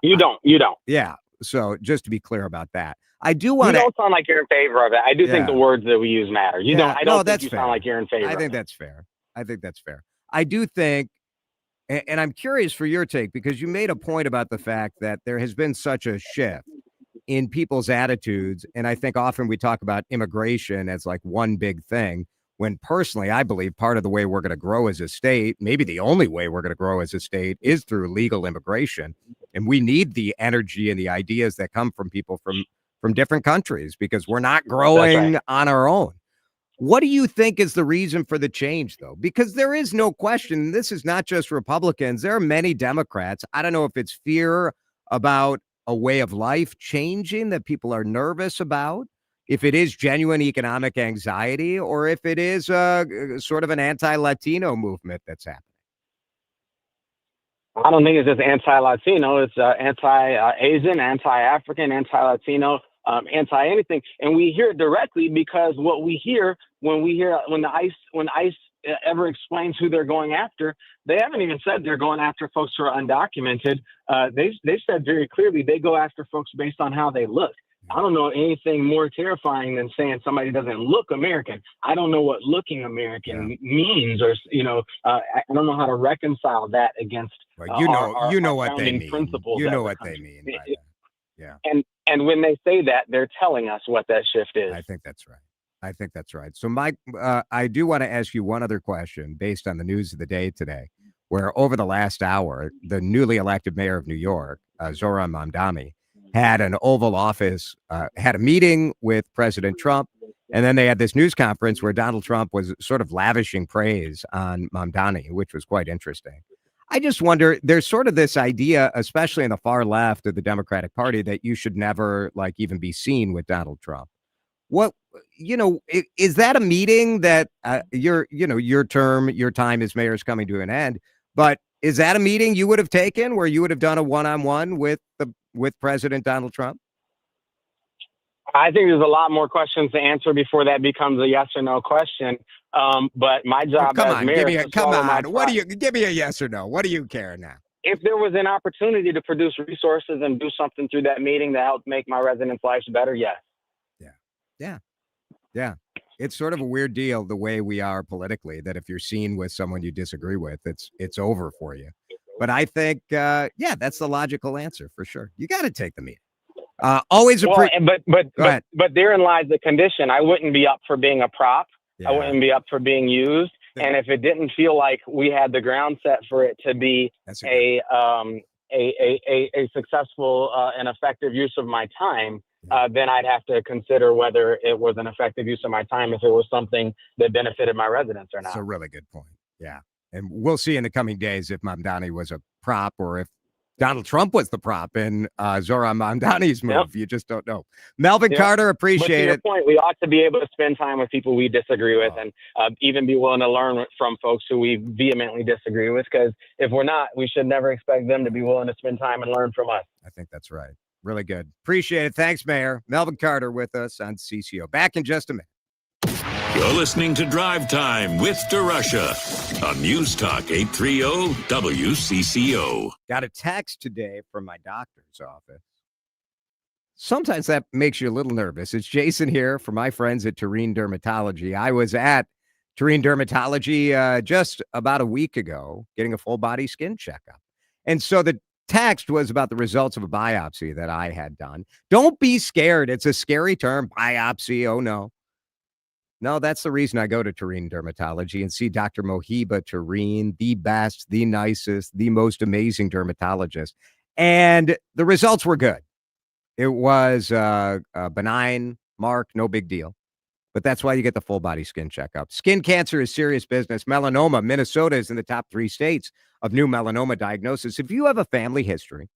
You don't. Yeah. So just to be clear about that, I do You want to. don't sound like you're in favor of it. I do think Yeah. the words that we use matter. You don't. I No, don't think that's you fair. sound like you're in favor. I think that's fair. I do think, and I'm curious for your take, because you made a point about the fact that there has been such a shift in people's attitudes. And I think often we talk about immigration as like one big thing, when personally, I believe part of the way we're going to grow as a state, maybe the only way we're going to grow as a state, is through legal immigration. And we need the energy and the ideas that come from people from different countries, because we're not growing on our own. What do you think is the reason for the change, though? Because there is no question, this is not just Republicans. There are many Democrats. I don't know if it's fear about a way of life changing that people are nervous about, if it is genuine economic anxiety, or if it is sort of an anti-Latino movement that's happening. I don't think it's just anti-Latino. It's anti-Asian, anti-African, anti-Latino, anti-anything. And we hear it directly because what we hear when ICE ever explains who they're going after, they haven't even said they're going after folks who are undocumented. They said very clearly they go after folks based on how they look. I don't know anything more terrifying than saying somebody doesn't look American. I don't know what looking American means, or I don't know how to reconcile that against. You know what they mean. Principles. You know what they mean. By that. Yeah. And when they say that, they're telling us what that shift is. I think that's right. So, Mike, I do want to ask you one other question based on the news of the day today, where over the last hour, the newly elected mayor of New York, Zohran Mamdani, had an Oval Office, had a meeting with President Trump, and then they had this news conference where Donald Trump was sort of lavishing praise on Mamdani, which was quite interesting. I just wonder, there's sort of this idea, especially in the far left of the Democratic Party, that you should never even be seen with Donald Trump. What, is that a meeting that your time as mayor is coming to an end, but is that a meeting you would have taken where you would have done a one-on-one with President Donald Trump? I think there's a lot more questions to answer before that becomes a yes or no question. But my job as mayor is to follow my trust. Give me a yes or no. What do you care now? If there was an opportunity to produce resources and do something through that meeting to help make my residents' lives better, yes. Yeah. It's sort of a weird deal the way we are politically, that if you're seen with someone you disagree with, it's over for you. But I think, that's the logical answer for sure. You got to take the meeting. But therein lies the condition. I wouldn't be up for being a prop. I wouldn't be up for being used. And if it didn't feel like we had the ground set for it to be a successful and effective use of my time, then I'd have to consider whether it was an effective use of my time, if it was something that benefited my residents or not. That's a really good point. Yeah. And we'll see in the coming days if Mamdani was a prop or if Donald Trump was the prop in Zohran Mamdani's move. Yep. You just don't know. Melvin Carter, appreciate it. To your point, we ought to be able to spend time with people we disagree with and even be willing to learn from folks who we vehemently disagree with, because if we're not, we should never expect them to be willing to spend time and learn from us. I think that's right. Really good. Appreciate it. Thanks, Mayor. Melvin Carter with us on CCO. Back in just a minute. You're listening to Drive Time with DeRusha on News Talk 830 WCCO. Got a text today from my doctor's office. Sometimes that makes you a little nervous. It's Jason here from my friends at Terrene Dermatology. I was at Terrene Dermatology just about a week ago getting a full body skin checkup. And so the text was about the results of a biopsy that I had done. Don't be scared. It's a scary term, biopsy. Oh, no. No, that's the reason I go to Terrene Dermatology and see Dr. Mohiba Terrene, the best, the nicest, the most amazing dermatologist. And the results were good. It was a benign mark, no big deal. But that's why you get the full body skin checkup. Skin cancer is serious business. Melanoma, Minnesota is in the top 3 states of new melanoma diagnosis. If you have a family history,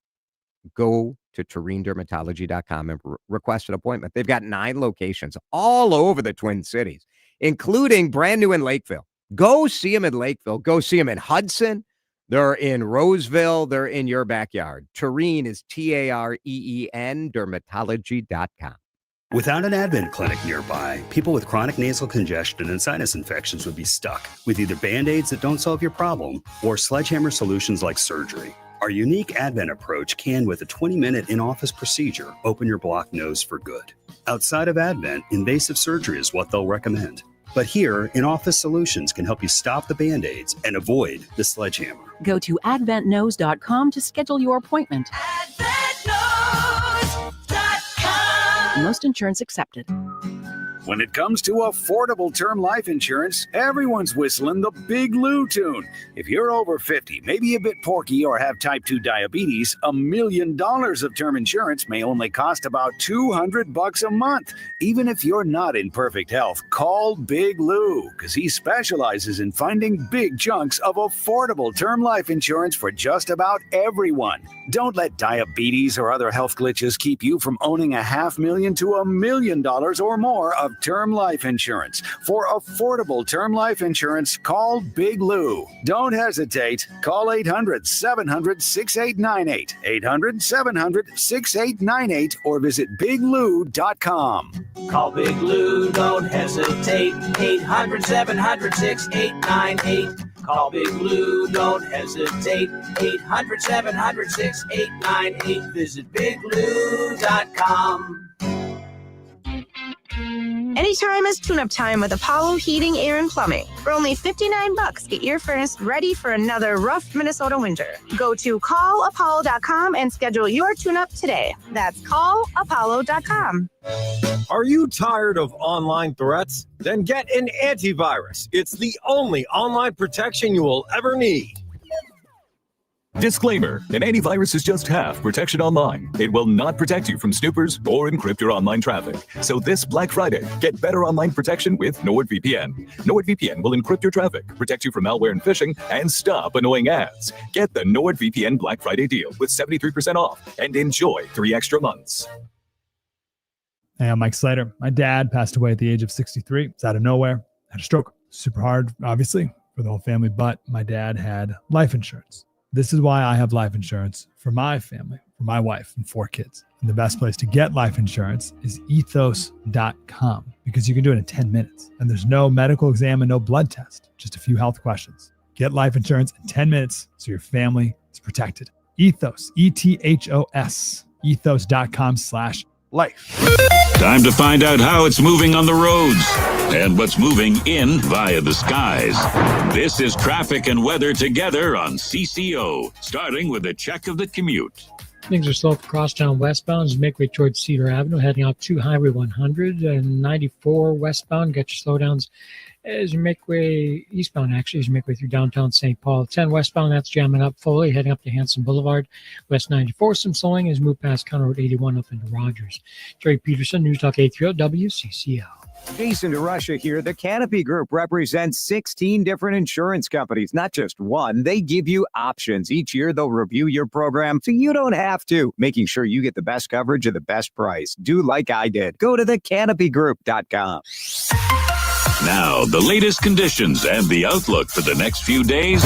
go to TerreneDermatology.com and request an appointment. They've got 9 locations all over the Twin Cities, including brand new in Lakeville. Go see them in Lakeville. Go see them in Hudson. They're in Roseville. They're in your backyard. Terrene is Tareen, dermatology.com. Without an Advent clinic nearby, people with chronic nasal congestion and sinus infections would be stuck with either Band-Aids that don't solve your problem or sledgehammer solutions like surgery. Our unique Advent approach can, with a 20-minute in-office procedure, open your blocked nose for good. Outside of Advent, invasive surgery is what they'll recommend. But here, in-office solutions can help you stop the Band-Aids and avoid the sledgehammer. Go to adventnose.com to schedule your appointment. Most insurance accepted. When it comes to affordable term life insurance, everyone's whistling the Big Lou tune. If you're over 50, maybe a bit porky, or have type 2 diabetes, $1 million of term insurance may only cost about $200 a month. Even if you're not in perfect health, call Big Lou, because he specializes in finding big chunks of affordable term life insurance for just about everyone. Don't let diabetes or other health glitches keep you from owning $500,000 to $1 million or more of term life insurance. For affordable term life insurance, call Big Lou. Don't hesitate. Call 800-700-6898, 800-700-6898, or visit biglou.com. Call Big Lou, don't hesitate. 800-700-6898. Call Big Lou, don't hesitate. 800-700-6898. Visit biglou.com. Anytime is tune-up time with Apollo Heating, Air, and Plumbing. For only $59, get your furnace ready for another rough Minnesota winter. Go to callapollo.com and schedule your tune-up today. That's callapollo.com. Are you tired of online threats? Then get an antivirus. It's the only online protection you will ever need. Disclaimer: an antivirus is just half protection online. It will not protect you from snoopers or encrypt your online traffic. So this Black Friday, get better online protection with NordVPN. NordVPN will encrypt your traffic, protect you from malware and phishing, and stop annoying ads. Get the NordVPN Black Friday deal with 73% off and enjoy 3 extra months. Hey, I'm Mike Slater. My dad passed away at the age of 63. It's out of nowhere. Had a stroke. Super hard, obviously, for the whole family, but my dad had life insurance. This is why I have life insurance for my family, for my wife and 4 kids. And the best place to get life insurance is ethos.com, because you can do it in 10 minutes. And there's no medical exam and no blood test, just a few health questions. Get life insurance in 10 minutes so your family is protected. Ethos, ETHOS, ethos.com/life. Time to find out how it's moving on the roads and what's moving in via the skies. This is traffic and weather together on CCO, starting with a check of the commute. Things are slow for crosstown westbound as you make way towards Cedar Avenue, heading out to Highway 100 and 94 westbound. Get your slowdowns as you make way eastbound, actually, as you make way through downtown St. Paul. 10 westbound, that's jamming up fully, heading up to Hanson Boulevard. West 94, some slowing as you move past County Road 81 up into Rogers. Jerry Peterson, News Talk 830 WCCO. Jason DeRusha here. The Canopy Group represents 16 different insurance companies, not just one. They give you options. Each year, they'll review your program so you don't have to, making sure you get the best coverage at the best price. Do like I did. Go to thecanopygroup.com. Now, the latest conditions and the outlook for the next few days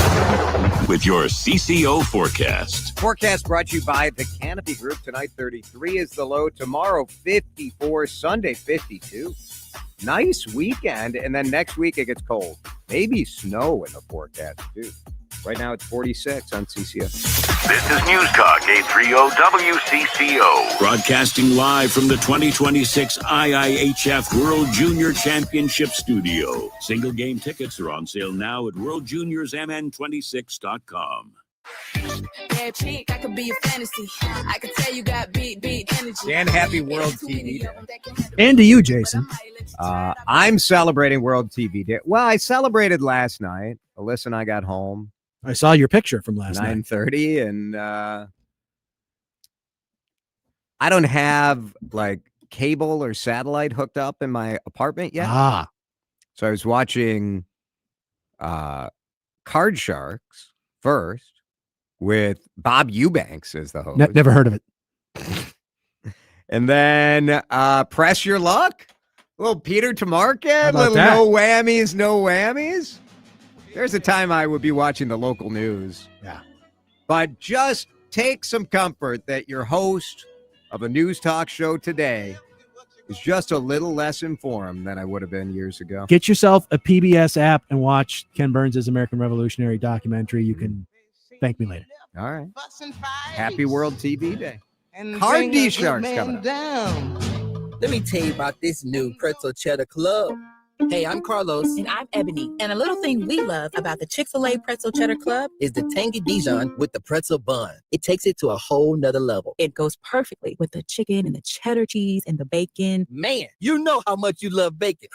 with your CCO forecast. Forecast brought to you by the Canopy Group. Tonight, 33 is the low. Tomorrow, 54. Sunday, 52. Nice weekend, and then next week it gets cold. Maybe snow in the forecast, too. Right now it's 46 on CCO. This is News Talk 830 WCCO. Broadcasting live from the 2026 IIHF World Junior Championship Studio. Single game tickets are on sale now at worldjuniorsmn26.com. Yeah, chick, I could be a fantasy. I could tell you got beat energy. And happy World TV Day. And to you, Jason. I'm celebrating World TV Day. Well, I celebrated last night. Alyssa and I got home. I saw your picture from last night. 9:30, and I don't have like cable or satellite hooked up in my apartment yet. So I was watching Card Sharks first with Bob Eubanks as the host. Never heard of it. And then Press Your Luck. Little Peter Tamarkin. Little that? no whammies. There's a time I would be watching the local news. Yeah. But just take some comfort that your host of a news talk show today is just a little less informed than I would have been years ago. Get yourself a PBS app and watch Ken Burns' American Revolutionary documentary. You can thank me later. All right. Happy World TV Day. And Hard bring a DeSharks good coming man up. down. Let me tell you about this new pretzel cheddar club. Hey, I'm Carlos. And I'm Ebony. And a little thing we love about the Chick-fil-A Pretzel Cheddar Club Is the tangy Dijon with the pretzel bun. It takes it to a whole nother level. it goes perfectly with the chicken and the cheddar cheese and the bacon. Man, you know how much you love bacon.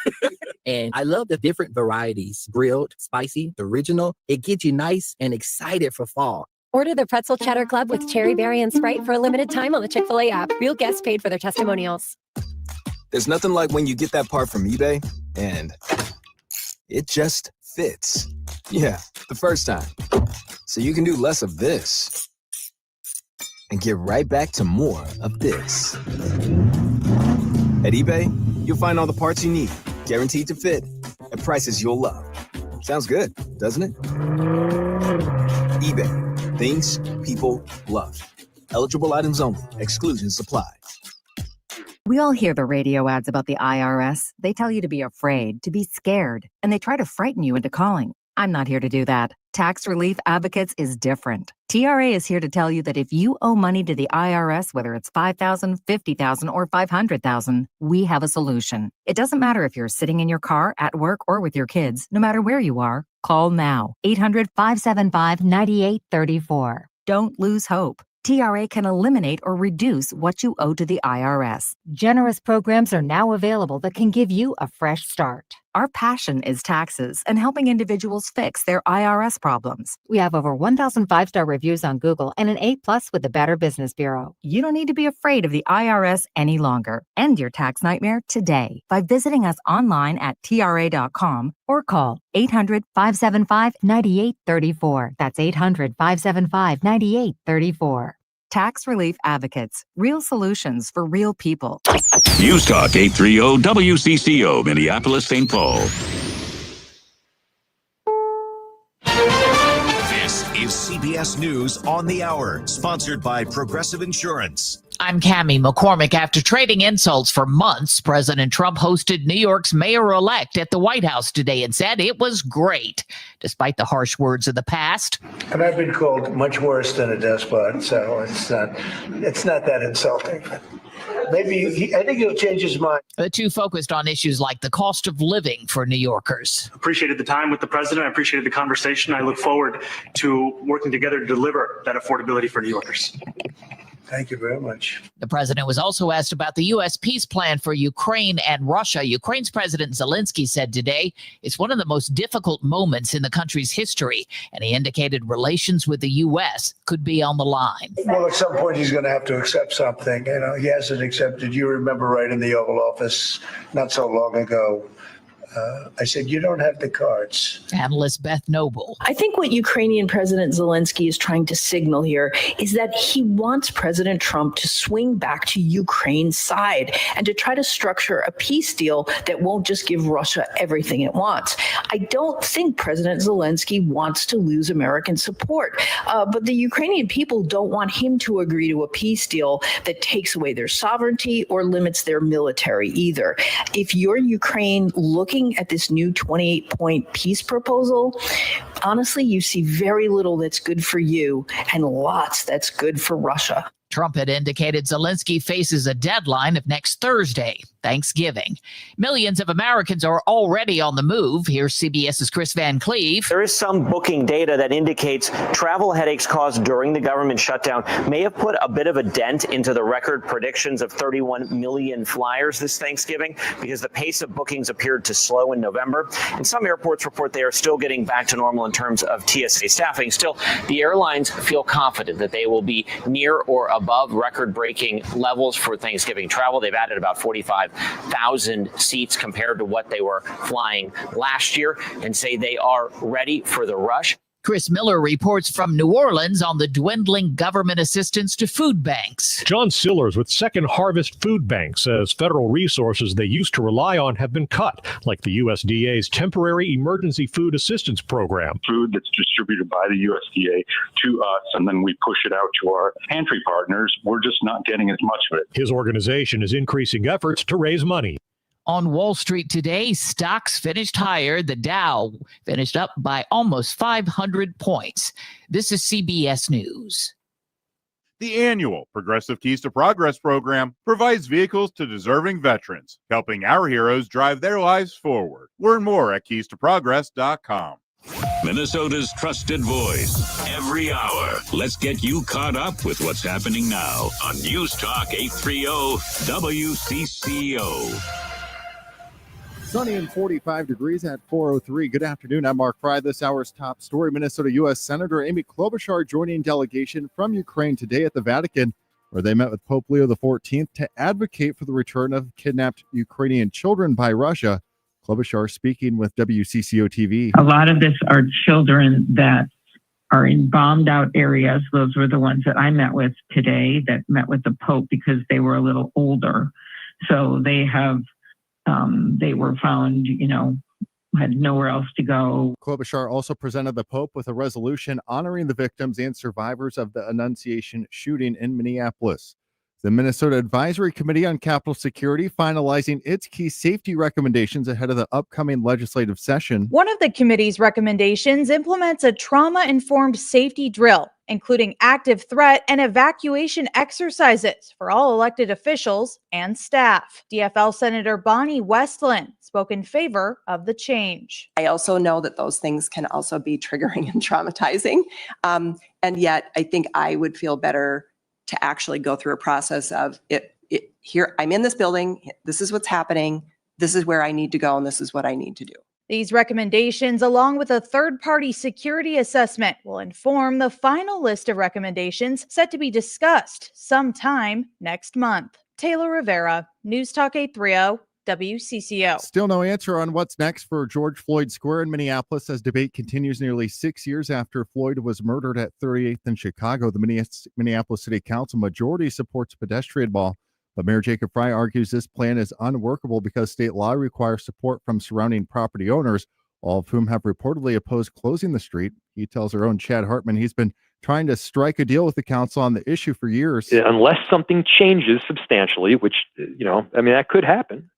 And I love the different varieties. Grilled, spicy, original. It gets you nice and excited for fall. Order the Pretzel Cheddar Club with Cherry Berry and Sprite for a limited time on the Chick-fil-A app. Real guests paid for their testimonials. There's nothing like when you get that part from eBay and it just fits. Yeah, the first time. So you can do less of this and get right back to more of this. At eBay, you'll find all the parts you need, guaranteed to fit, at prices you'll love. Sounds good, doesn't it? eBay, things people love. Eligible items only. Exclusions apply. We all hear the radio ads about the IRS. They tell you to be afraid, to be scared, and they try to frighten you into calling. I'm not here to do that. Tax Relief Advocates is different. TRA is here to tell you that if you owe money to the IRS, whether it's $5,000, $50,000, or $500,000, we have a solution. It doesn't matter if you're sitting in your car, at work, or with your kids. No matter where you are, call now. 800-575-9834. Don't lose hope. TRA can eliminate or reduce what you owe to the IRS. Generous programs are now available that can give you a fresh start. Our passion is taxes and helping individuals fix their IRS problems. We have over 1,000 five-star reviews on Google and an A+ with the Better Business Bureau. You don't need to be afraid of the IRS any longer. End your tax nightmare today by visiting us online at TRA.com or call 800-575-9834. That's 800-575-9834. Tax Relief Advocates. Real solutions for real people. News Talk 830 WCCO, Minneapolis, St. Paul. This is CBS News on the Hour, sponsored by Progressive Insurance. I'm Cammie McCormick. After trading insults for months, President Trump hosted New York's mayor-elect at the White House today and said it was great, despite the harsh words of the past. And I've been called much worse than a despot, so it's not that insulting. Maybe I think he'll change his mind. The two focused on issues like the cost of living for New Yorkers. Appreciated the time with the president. I appreciated the conversation. I look forward to working together to deliver that affordability for New Yorkers. Thank you very much. The president was also asked about the U.S. peace plan for Ukraine and Russia. Ukraine's President Zelensky said today it's one of the most difficult moments in the country's history, and he indicated relations with the U.S. could be on the line. Well, at some point, he's going to have to accept something. You know, he hasn't accepted. You remember right in the Oval Office not so long ago, I said, you don't have the cards. Analyst Beth Noble. I think what Ukrainian President Zelensky is trying to signal here is that he wants President Trump to swing back to Ukraine's side and to try to structure a peace deal that won't just give Russia everything it wants. I don't think President Zelensky wants to lose American support, but the Ukrainian people don't want him to agree to a peace deal that takes away their sovereignty or limits their military either. If you're Ukraine looking at this new 28-point peace proposal, honestly, you see very little that's good for you and lots that's good for Russia. Trump had indicated Zelensky faces a deadline of next Thursday, Thanksgiving. Millions of Americans are already on the move. Here's CBS's Chris Van Cleve. There is some booking data that indicates travel headaches caused during the government shutdown may have put a bit of a dent into the record predictions of 31 million flyers this Thanksgiving because the pace of bookings appeared to slow in November. And some airports report they are still getting back to normal in terms of TSA staffing. Still, the airlines feel confident that they will be near or above record-breaking levels for Thanksgiving travel. They've added about 45,000 seats compared to what they were flying last year and say they are ready for the rush. Chris Miller reports from New Orleans on the dwindling government assistance to food banks. John Sillers with Second Harvest Food Bank says federal resources they used to rely on have been cut, like the USDA's Temporary Emergency Food Assistance Program. Food that's distributed by the USDA to us, and then we push it out to our pantry partners. We're just not getting as much of it. His organization is increasing efforts to raise money. On Wall Street today, stocks finished higher. The Dow finished up by almost 500 points. This is CBS News. The annual Progressive Keys to Progress program provides vehicles to deserving veterans, helping our heroes drive their lives forward. Learn more at keystoprogress.com. Minnesota's trusted voice every hour. Let's get you caught up with what's happening now on News Talk 830 WCCO. Sunny and 45 degrees at 4:03. Good afternoon. I'm Mark Fry. This hour's top story. Minnesota U.S. Senator Amy Klobuchar joining delegation from Ukraine today at the Vatican, where they met with Pope Leo XIV to advocate for the return of kidnapped Ukrainian children by Russia. Klobuchar speaking with WCCO TV. A lot of this are children that are in bombed out areas. Those were the ones that I met with today that met with the Pope because they were a little older. So they have they were found, had nowhere else to go. Klobuchar also presented the Pope with a resolution honoring the victims and survivors of the Annunciation shooting in Minneapolis. The Minnesota Advisory Committee on Capitol Security finalizing its key safety recommendations ahead of the upcoming legislative session. One of the committee's recommendations implements a trauma-informed safety drill, including active threat and evacuation exercises for all elected officials and staff. DFL Senator Bonnie Westland spoke in favor of the change. I also know that those things can also be triggering and traumatizing. And yet I think I would feel better to actually go through a process of here, I'm in this building, this is what's happening, this is where I need to go, and this is what I need to do. These recommendations, along with a third-party security assessment, will inform the final list of recommendations set to be discussed sometime next month. Taylor Rivera, News Talk 830, WCCO. Still no answer on what's next for George Floyd Square in Minneapolis as debate continues nearly 6 years after Floyd was murdered at 38th and Chicago. The Minneapolis City Council majority supports a pedestrian wall, but Mayor Jacob Fry argues this plan is unworkable because state law requires support from surrounding property owners, all of whom have reportedly opposed closing the street. He tells our own Chad Hartman he's been trying to strike a deal with the council on the issue for years. Unless something changes substantially, which, that could happen.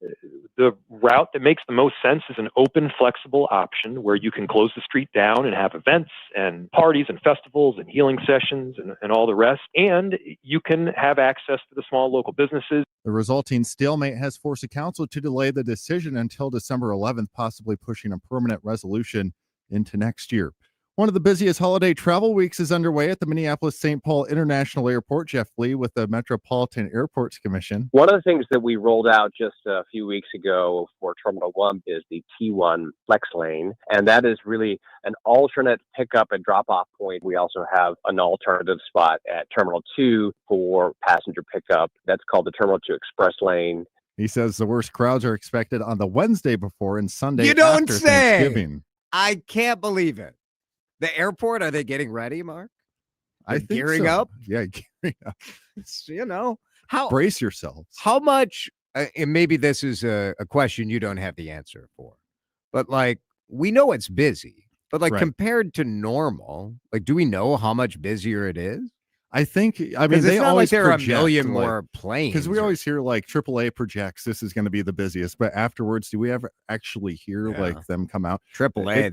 The route that makes the most sense is an open, flexible option where you can close the street down and have events and parties and festivals and healing sessions and all the rest. And you can have access to the small local businesses. The resulting stalemate has forced the council to delay the decision until December 11th, possibly pushing a permanent resolution into next year. One of the busiest holiday travel weeks is underway at the Minneapolis-St. Paul International Airport. Jeff Lee with the Metropolitan Airports Commission. One of the things that we rolled out just a few weeks ago for Terminal 1 is the T1 Flex Lane, and that is really an alternate pickup and drop-off point. We also have an alternative spot at Terminal 2 for passenger pickup. That's called the Terminal 2 Express Lane. He says the worst crowds are expected on the Wednesday before and Sunday You don't after say. Thanksgiving. I can't believe it. The airport, are they getting ready, Mark? I think gearing so. up? Yeah, gearing up. How brace yourselves. How much, and maybe this is a question you don't have the answer for, but we know it's busy, but Right. compared to normal, do we know how much busier it is? I think, It's they not always there are a project, million more planes. because we always hear AAA projects this is going to be the busiest, but afterwards, do we ever actually hear them come out? AAA,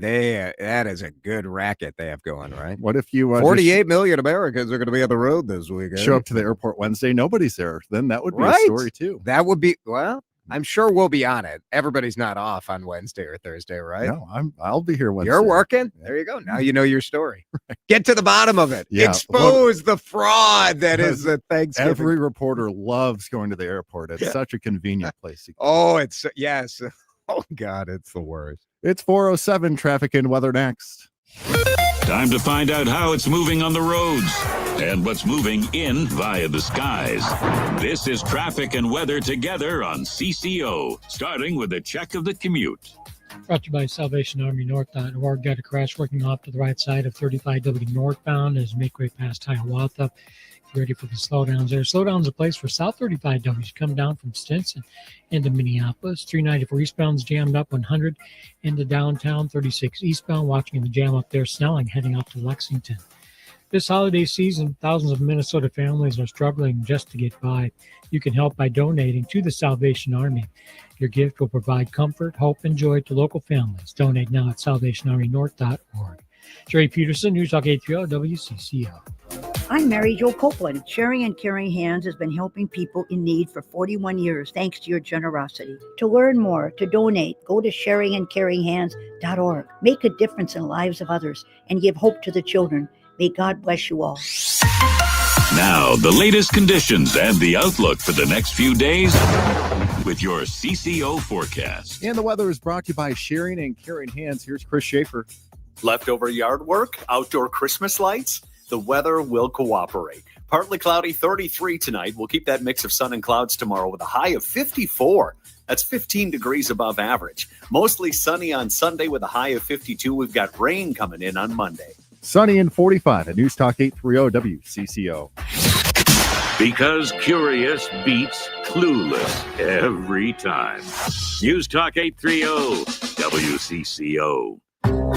that is a good racket they have going, right? What if you 48 million Americans are going to be on the road this weekend? show up to the airport Wednesday, nobody's there? Then that would be a Right? story too. That would be, well, I'm sure we'll be on it. Everybody's not off on Wednesday or Thursday, right? No, I'll be here Wednesday. You're working? There you go. Now you know your story. Get to the bottom of it. Yeah. Expose the fraud that is the Thanksgiving. Every reporter loves going to the airport. It's such a convenient place. Oh, yes. Oh, God, it's the worst. It's 4:07, traffic and weather next. Time to find out how it's moving on the roads and what's moving in via the skies. This is traffic and weather together on CCO, starting with a check of the commute. Brought to you by SalvationArmyNorth.org. Got a crash working off to the right side of 35W northbound as you make way past Hiawatha. Get ready for the slowdowns there. Slowdowns a place for South 35W. You come down from Stinson into Minneapolis. 394 eastbound's jammed up 100 into downtown. 36 eastbound watching the jam up there. Snelling heading up to Lexington. This holiday season, thousands of Minnesota families are struggling just to get by. You can help by donating to the Salvation Army. Your gift will provide comfort, hope, and joy to local families. Donate now at salvationarmynorth.org. Jerry Peterson, News Talk 830 WCCO. I'm Mary Jo Copeland. Sharing and Caring Hands has been helping people in need for 41 years, thanks to your generosity. To learn more, to donate, go to sharingandcaringhands.org. Make a difference in the lives of others and give hope to the children. May God bless you all. Now, the latest conditions and the outlook for the next few days with your CCO forecast. And the weather is brought to you by Sharing and Caring Hands. Here's Chris Schaefer. Leftover yard work, outdoor Christmas lights, the weather will cooperate. Partly cloudy, 33 tonight. We'll keep that mix of sun and clouds tomorrow with a high of 54. That's 15 degrees above average. Mostly sunny on Sunday with a high of 52. We've got rain coming in on Monday. Sunny and 45 at News Talk 830 WCCO. Because curious beats clueless every time. News Talk 830 WCCO.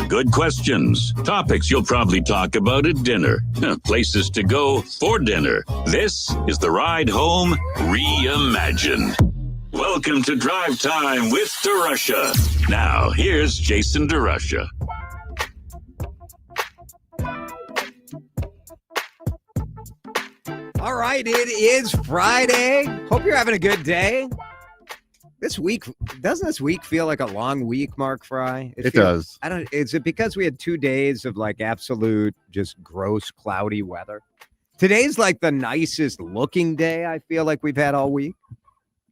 Good questions. Topics you'll probably talk about at dinner. Places to go for dinner. This is the Ride Home Reimagined. Welcome to Drive Time with DeRusha. Now, here's Jason DeRusha. All right, it is Friday. Hope you're having a good day. Doesn't this week feel like a long week, Mark Fry? It does. Is it because we had 2 days of like absolute just gross cloudy weather? Today's like the nicest looking day I feel like we've had all week.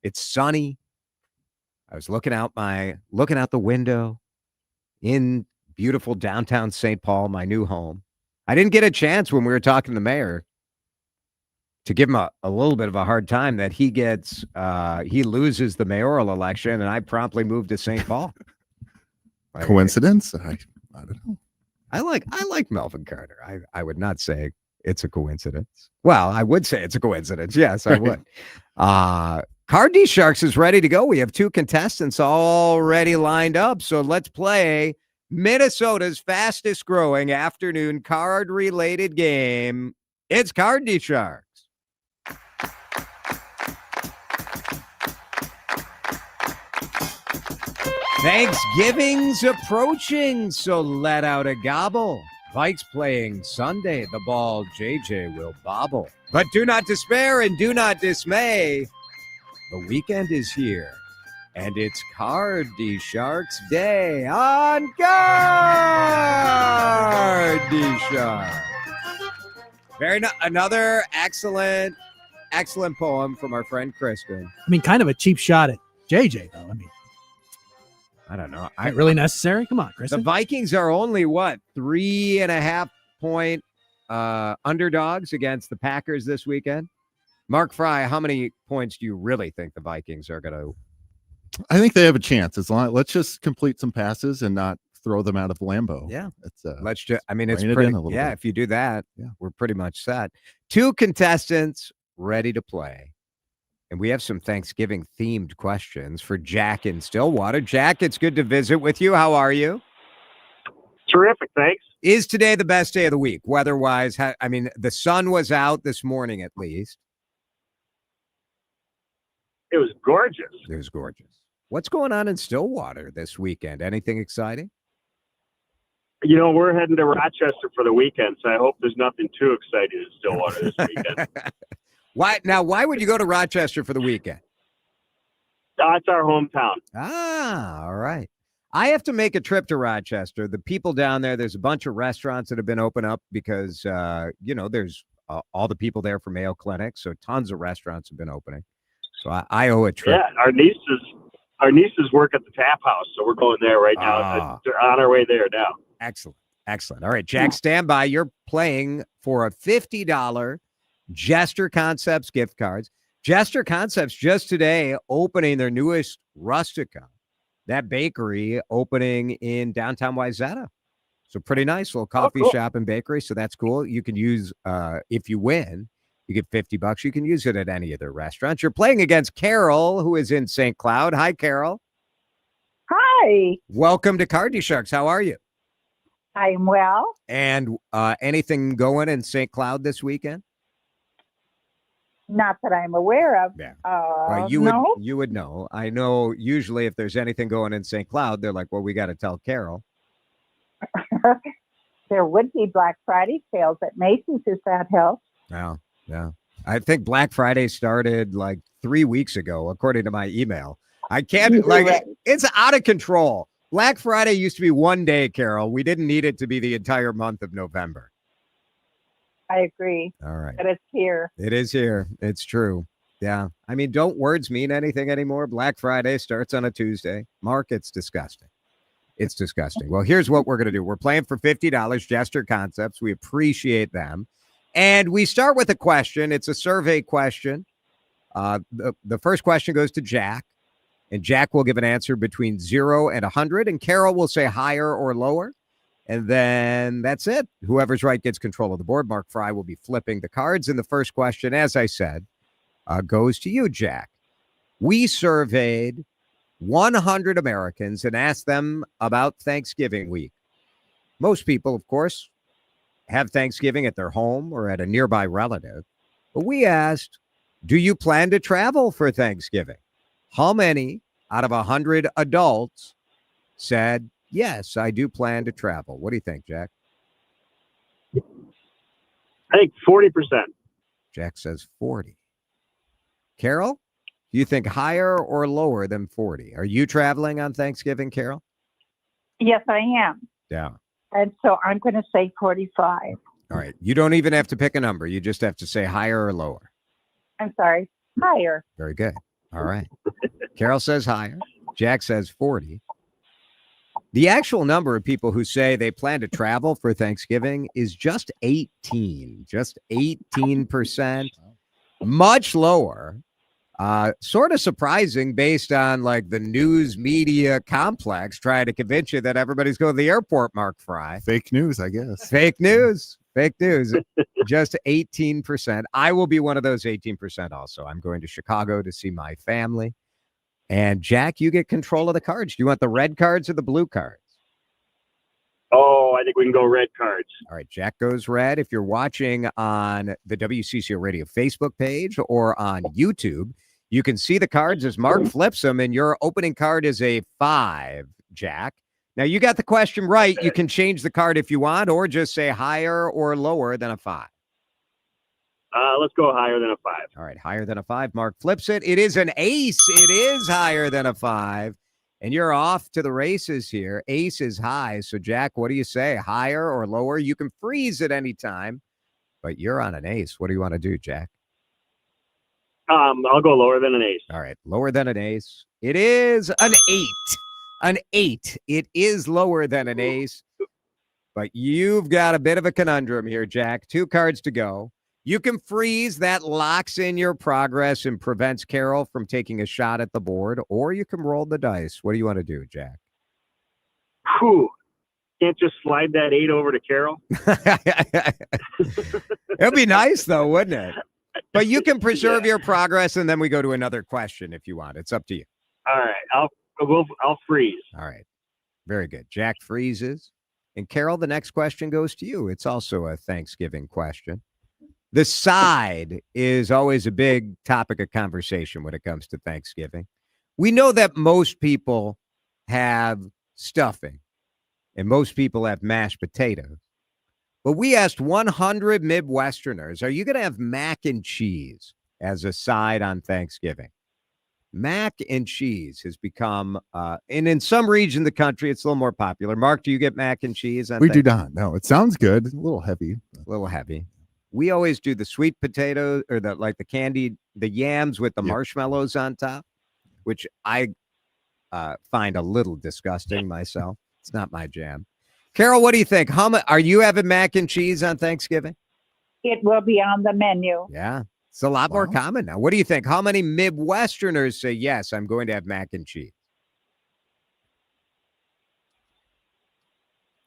It's sunny. I was looking out the window in beautiful downtown St. Paul, my new home. I didn't get a chance when we were talking to the mayor to give him a little bit of a hard time that he loses the mayoral election, and I promptly moved to St. Paul. Coincidence? I don't know. I like Melvin Carter. I would not say it's a coincidence. Well, I would say it's a coincidence. Yes, I would. Card DeSharks is ready to go. We have 2 contestants already lined up, so let's play Minnesota's fastest growing afternoon card-related game. It's Card DeSharks. Thanksgiving's approaching, so let out a gobble. Vikes playing Sunday, the ball JJ will bobble. But do not despair and do not dismay. The weekend is here, and it's Card DeSharks Day on Card DeSharks. Another excellent poem from our friend Kristen. I mean, kind of a cheap shot at JJ, though. I mean, I don't know. Really necessary? Come on, Kristen. The Vikings are only, 3.5 point underdogs against the Packers this weekend? Mark Fry, how many points do you really think the Vikings are going to? I think they have a chance. Let's just complete some passes and not throw them out of Lambeau. Yeah. It's pretty, if you do that, we're pretty much set. 2 contestants ready to play. And we have some Thanksgiving-themed questions for Jack in Stillwater. Jack, it's good to visit with you. How are you? Terrific, thanks. Is today the best day of the week, weather-wise? The sun was out this morning at least. It was gorgeous. It was gorgeous. What's going on in Stillwater this weekend? Anything exciting? We're heading to Rochester for the weekend, so I hope there's nothing too exciting in Stillwater this weekend. Why would you go to Rochester for the weekend? It's our hometown. All right. I have to make a trip to Rochester. The people down there's a bunch of restaurants that have been opened up because, there's all the people there for Mayo Clinic. So tons of restaurants have been opening. So I owe a trip. Yeah, our nieces work at the Tap House, so we're going there right now. They're on our way there now. Excellent. All right, Jack, stand by. You're playing for a $50 Jester Concepts gift cards. Jester Concepts just today opening their newest Rustica. that bakery opening in downtown Wayzata. So pretty nice little coffee shop and bakery. So that's cool. You can use, if you win, you get $50. You can use it at any of their restaurants. You're playing against Carol, who is in St. Cloud. Hi, Carol. Hi. Welcome to DeSharks. How are you? I am well. And anything going in St. Cloud this weekend? Not that I'm aware of. Yeah. No. You would know. I know usually if there's anything going in St. Cloud, they're like, well, we got to tell Carol. There would be Black Friday sales at Macy's if that helps. Yeah. I think Black Friday started like 3 weeks ago, according to my email. I can't, it's out of control. Black Friday used to be one day, Carol. We didn't need it to be the entire month of November. I agree. All right. But it's here. It is here. It's true. Yeah. I mean, don't words mean anything anymore? Black Friday starts on a Tuesday. Mark, it's disgusting. It's disgusting. Well, here's what we're going to do. We're playing for $50, Jester Concepts. We appreciate them. And we start with a question. It's a survey question. The first question goes to Jack. And Jack will give an answer between 0 and 100. And Carol will say higher or lower. And then that's it. Whoever's right gets control of the board. Mark Fry will be flipping the cards. And the first question, as I said, goes to you, Jack. We surveyed 100 Americans and asked them about Thanksgiving week. Most people, of course, have Thanksgiving at their home or at a nearby relative. But we asked, do you plan to travel for Thanksgiving? How many out of 100 adults said, yes, I do plan to travel? What do you think, Jack? I think 40%. Jack says 40. Carol, do you think higher or lower than 40? Are you traveling on Thanksgiving, Carol? Yes, I am. Yeah. And so I'm going to say 45. All right. You don't even have to pick a number. You just have to say higher or lower. I'm sorry, higher. Very good. All right. Carol says higher. Jack says 40. The actual number of people who say they plan to travel for Thanksgiving is just 18. Just 18%. Much lower. Sort of surprising based on like the news media complex trying to convince you that everybody's going to the airport, Mark Fry. Fake news, I guess. Fake news. Fake news. Just 18%. I will be one of those 18% also. I'm going to Chicago to see my family. And Jack, you get control of the cards. Do you want the red cards or the blue cards? Oh, I think we can go red cards. All right, Jack goes red. If you're watching on the WCCO Radio Facebook page or on YouTube, you can see the cards as Mark flips them, and your opening card is a 5, Jack. Now, you got the question right. You can change the card if you want, or just say higher or lower than a 5. Let's go higher than a 5. All right, higher than a 5. Mark flips it. It is an ace. It is higher than a 5. And you're off to the races here. Ace is high. So, Jack, what do you say? Higher or lower? You can freeze at any time, but you're on an ace. What do you want to do, Jack? I'll go lower than an ace. All right, lower than an ace. It is an 8. An 8. It is lower than an ace, but you've got a bit of a conundrum here, Jack. 2 cards to go. You can freeze. That locks in your progress and prevents Carol from taking a shot at the board, or you can roll the dice. What do you want to do, Jack? Whew. Can't just slide that 8 over to Carol? It'd be nice, though, wouldn't it? But you can preserve your progress, and then we go to another question if you want. It's up to you. All right. I'll freeze. All right. Very good. Jack freezes. And Carol, the next question goes to you. It's also a Thanksgiving question. The side is always a big topic of conversation when it comes to Thanksgiving. We know that most people have stuffing and most people have mashed potatoes. But we asked 100 Midwesterners, are you going to have mac and cheese as a side on Thanksgiving? Mac and cheese has become, and in some region of the country, it's a little more popular. Mark, do you get mac and cheese? We do not. No, it sounds good. A little heavy. A little heavy. We always do the sweet potatoes or the candied, the yams with the marshmallows on top, which I find a little disgusting myself. It's not my jam. Carol, what do you think? Are you having mac and cheese on Thanksgiving? It will be on the menu. Yeah, it's a lot more common now. What do you think? How many Midwesterners say, yes, I'm going to have mac and cheese?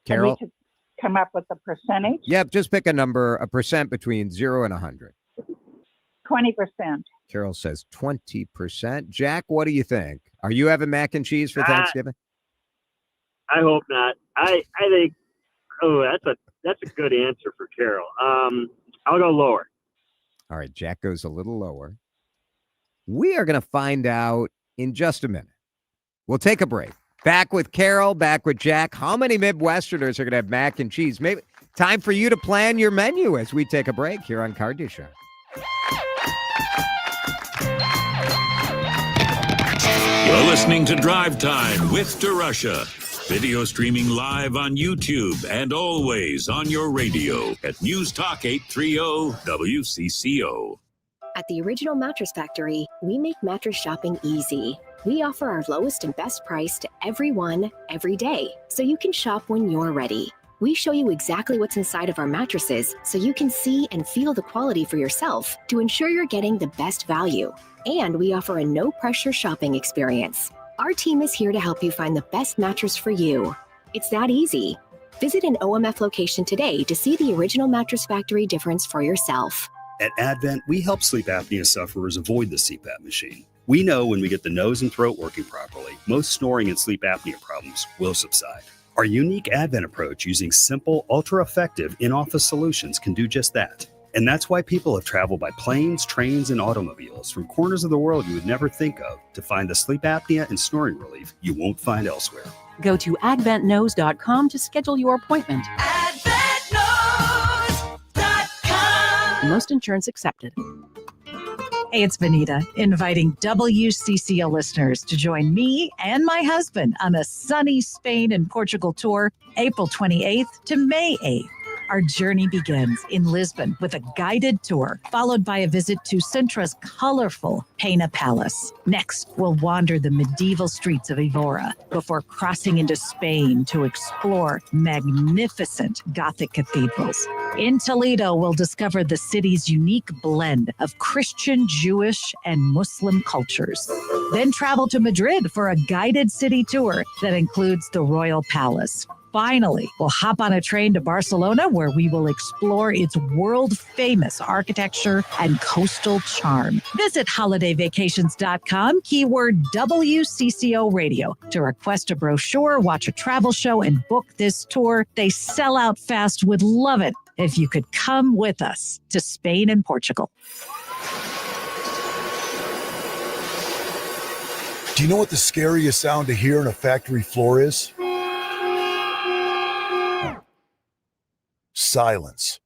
Carol? And we could come up with a percentage. Yep, just pick a number, a percent between 0 and 100. 20%. Carol says 20%. Jack, what do you think? Are you having mac and cheese for Thanksgiving? I hope not. I think. Oh, that's a good answer for Carol. I'll go lower. All right, Jack goes a little lower. We are going to find out in just a minute. We'll take a break. Back with Carol, back with Jack. How many Midwesterners are going to have mac and cheese? Maybe time for you to plan your menu as we take a break here on Car DeSharks. You're listening to Drive Time with DeRusha. Video streaming live on YouTube and always on your radio at News Talk 830 WCCO. At the Original Mattress Factory, we make mattress shopping easy. We offer our lowest and best price to everyone, every day, so you can shop when you're ready. We show you exactly what's inside of our mattresses so you can see and feel the quality for yourself to ensure you're getting the best value. And we offer a no-pressure shopping experience. Our team is here to help you find the best mattress for you. It's that easy. Visit an OMF location today to see the Original Mattress Factory difference for yourself. At Advent, we help sleep apnea sufferers avoid the CPAP machine. We know when we get the nose and throat working properly, most snoring and sleep apnea problems will subside. Our unique Advent approach using simple, ultra-effective in-office solutions can do just that. And that's why people have traveled by planes, trains, and automobiles from corners of the world you would never think of to find the sleep apnea and snoring relief you won't find elsewhere. Go to adventknows.com to schedule your appointment. AdventKnows.com. Most insurance accepted. Hey, it's Benita, inviting WCCO listeners to join me and my husband on a sunny Spain and Portugal tour, April 28th to May 8th. Our journey begins in Lisbon with a guided tour, followed by a visit to Sintra's colorful Pena Palace. Next, we'll wander the medieval streets of Evora before crossing into Spain to explore magnificent Gothic cathedrals. In Toledo, we'll discover the city's unique blend of Christian, Jewish, and Muslim cultures. Then travel to Madrid for a guided city tour that includes the Royal Palace. Finally, we'll hop on a train to Barcelona, where we will explore its world-famous architecture and coastal charm. Visit holidayvacations.com, keyword WCCO Radio, to request a brochure, watch a travel show, and book this tour. They sell out fast. Would love it if you could come with us to Spain and Portugal. Do you know what the scariest sound to hear on a factory floor is? Silence.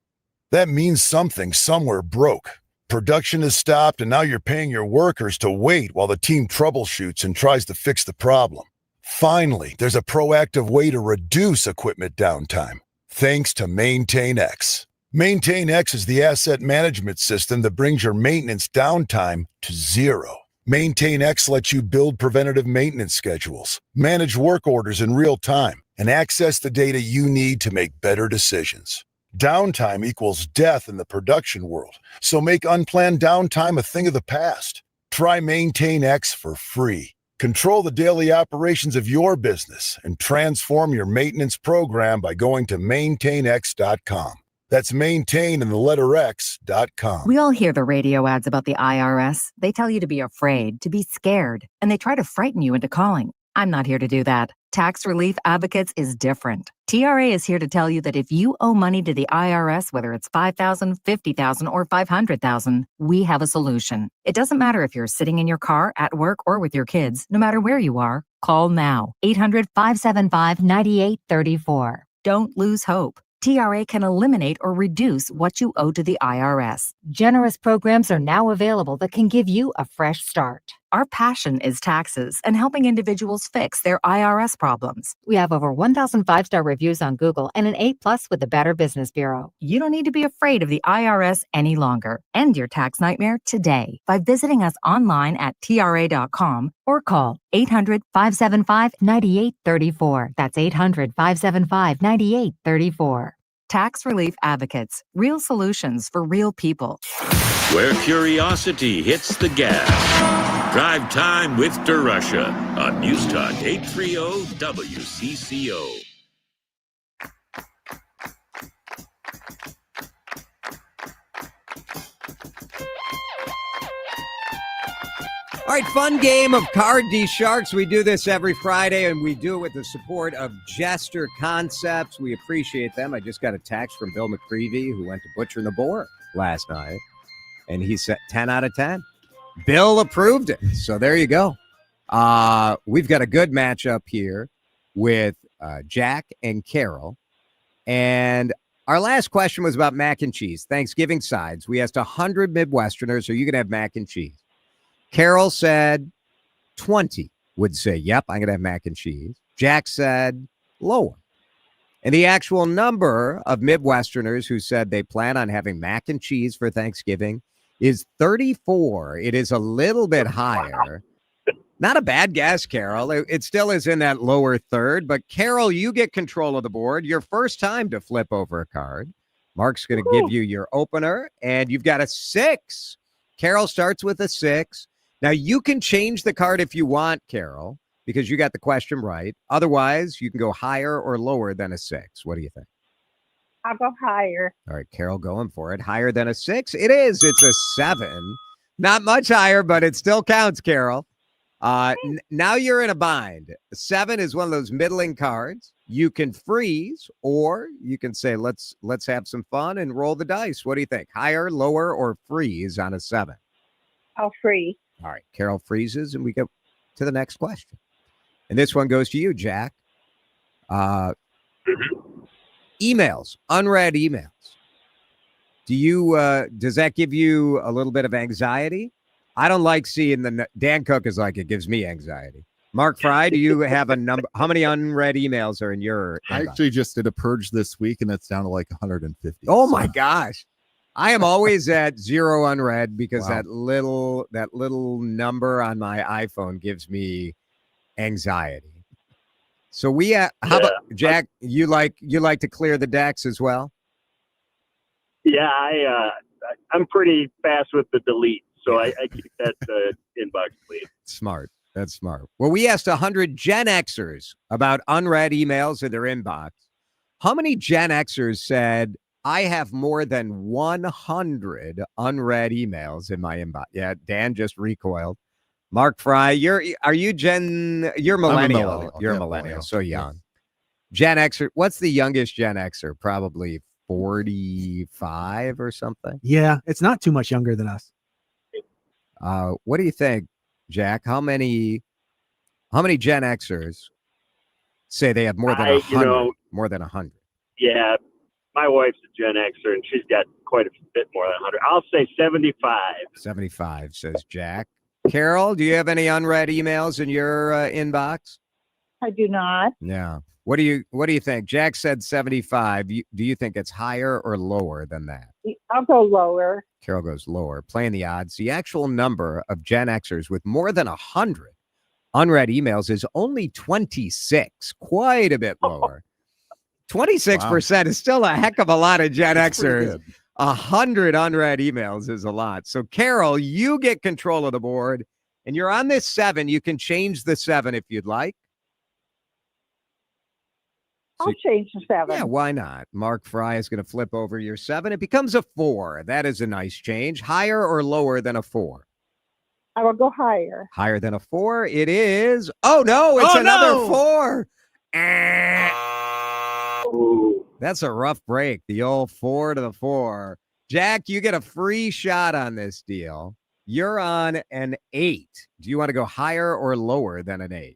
That means something somewhere broke. Production has stopped, and now you're paying your workers to wait while the team troubleshoots and tries to fix the problem. Finally, there's a proactive way to reduce equipment downtime, thanks to MaintainX. MaintainX is the asset management system that brings your maintenance downtime to zero. MaintainX lets you build preventative maintenance schedules, manage work orders in real time, and access the data you need to make better decisions. Downtime equals death in the production world, so make unplanned downtime a thing of the past. Try MaintainX for free. Control the daily operations of your business and transform your maintenance program by going to maintainx.com. That's maintain and the letter X.com. We all hear the radio ads about the IRS. They tell you to be afraid, to be scared, and they try to frighten you into calling. I'm not here to do that. Tax Relief Advocates is different. TRA is here to tell you that if you owe money to the IRS, whether it's $5,000, $50,000, or $500,000, we have a solution. It doesn't matter if you're sitting in your car, at work, or with your kids. No matter where you are, call now. 800-575-9834. Don't lose hope. TRA can eliminate or reduce what you owe to the IRS. Generous programs are now available that can give you a fresh start. Our passion is taxes and helping individuals fix their IRS problems. We have over 1,000 5-star reviews on Google and an A+ with the Better Business Bureau. You don't need to be afraid of the IRS any longer. End your tax nightmare today by visiting us online at TRA.com or call 800-575-9834. That's 800-575-9834. Tax Relief Advocates. Real solutions for real people. Where curiosity hits the gas. Drive Time with DeRusha on News Talk 830 WCCO. All right, fun game of card DeSharks. We do this every Friday, and we do it with the support of Jester Concepts. We appreciate them. I just got a text from Bill McCreevy, who went to Butcher and the Boar last night, and he said 10 out of 10. Bill approved it, so there you go. We've got a good matchup here with Jack and Carol, and our last question was about mac and cheese, Thanksgiving sides. We asked 100 Midwesterners, are you going to have mac and cheese? Carol said 20 would say, yep, I'm going to have mac and cheese. Jack said lower. And the actual number of Midwesterners who said they plan on having mac and cheese for Thanksgiving is 34. It is a little bit higher. Not a bad guess, Carol. It still is in that lower third. But, Carol, you get control of the board. Your first time to flip over a card. Mark's going to give you your opener, and you've got a 6. Carol starts with a 6. Now, you can change the card if you want, Carol, because you got the question right. Otherwise, you can go higher or lower than a 6. What do you think? I'll go higher. All right, Carol going for it. Higher than a 6? It is. It's a 7. Not much higher, but it still counts, Carol. Now you're in a bind. 7 is one of those middling cards. You can freeze, or you can say, let's have some fun and roll the dice. What do you think? Higher, lower, or freeze on a 7? I'll freeze. All right, Carol freezes, and we go to the next question. And this one goes to you, Jack. Emails, unread emails. Does that give you a little bit of anxiety? I don't like seeing Dan Cook is like, it gives me anxiety. Mark Fry, do you have a number? How many unread emails are in your inbox? I actually just did a purge this week, and it's down to like 150. Oh my gosh. I am always at 0 unread because that little number on my iPhone gives me anxiety. So how about Jack? You like to clear the decks as well? Yeah, I'm pretty fast with the delete, so I keep that inbox clean. Smart. That's smart. Well, we asked 100 Gen Xers about unread emails in their inbox. How many Gen Xers said, I have more than 100 unread emails in my inbox? Yeah, Dan just recoiled. Mark Fry, you're millennial. You're a millennial, so young. Gen Xer, what's the youngest Gen Xer? Probably 45 or something. Yeah, it's not too much younger than us. What do you think, Jack? How many Gen Xers say they have more than 100? More than 100. Yeah, my wife's a Gen Xer, and she's got quite a bit more than 100. I'll say 75. 75, says Jack. Carol, do you have any unread emails in your inbox? I do not. Yeah. What do you think? Jack said 75. Do you think it's higher or lower than that? I'll go lower. Carol goes lower. Playing the odds. The actual number of Gen Xers with more than 100 unread emails is only 26. Quite a bit lower. 26% is still a heck of a lot of Gen Xers. 100 unread emails is a lot. So, Carol, you get control of the board, and you're on this 7. You can change the 7 if you'd like. I'll change the 7. Yeah, why not? Mark Fry is going to flip over your 7. It becomes a 4. That is a nice change. Higher or lower than a 4? I will go higher. Higher than a 4? It is. Oh, no, it's another 4. That's a rough break. The old 4 to the 4. Jack, you get a free shot on this deal. You're on an 8. Do you want to go higher or lower than an 8?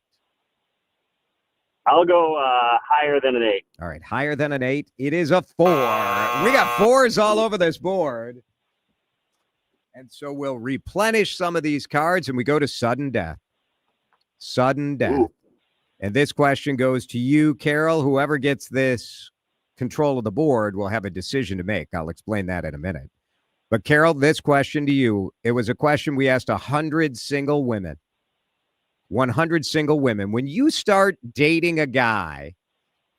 I'll go higher than an 8. All right, higher than an 8. It is a 4. We got 4s all over this board. And so we'll replenish some of these cards, and we go to sudden death. Sudden death. Ooh. And this question goes to you, Carol. Whoever gets this control of the board will have a decision to make. I'll explain that in a minute. But, Carol, this question to you. It was a question we asked 100 single women. 100 single women. When you start dating a guy,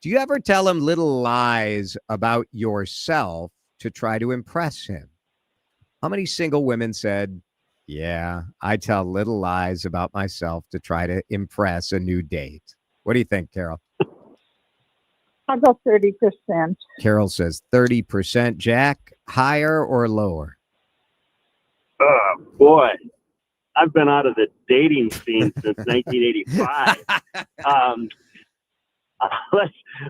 do you ever tell him little lies about yourself to try to impress him? How many single women said, yeah, I tell little lies about myself to try to impress a new date? What do you think, Carol? I'll go 30%. Carol says 30%. Jack, higher or lower? Oh, boy. I've been out of the dating scene since 1985.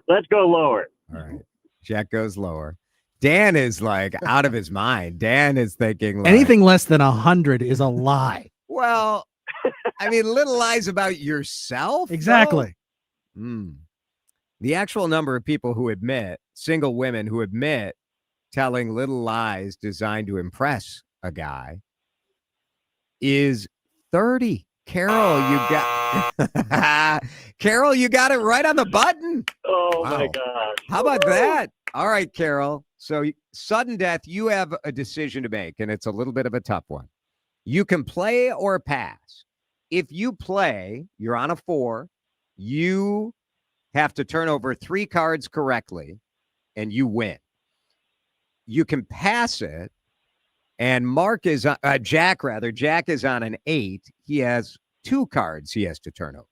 Let's go lower. All right. Jack goes lower. Dan is like out of his mind. Dan is thinking like, Anything less than 100 is a lie. well, I mean, little lies about yourself. Exactly. The actual number of people who admit, single women who admit telling little lies designed to impress a guy is 30. Carol, you got Carol, you got it right on the button. Oh Wow. my gosh. How about that? All right, Carol. So sudden death, you have a decision to make, and it's a little bit of a tough one. You can play or pass. If you play, you're on a 4. You have to turn over 3 cards correctly, and you win. You can pass it, and Jack is on an 8. He has 2 cards he has to turn over.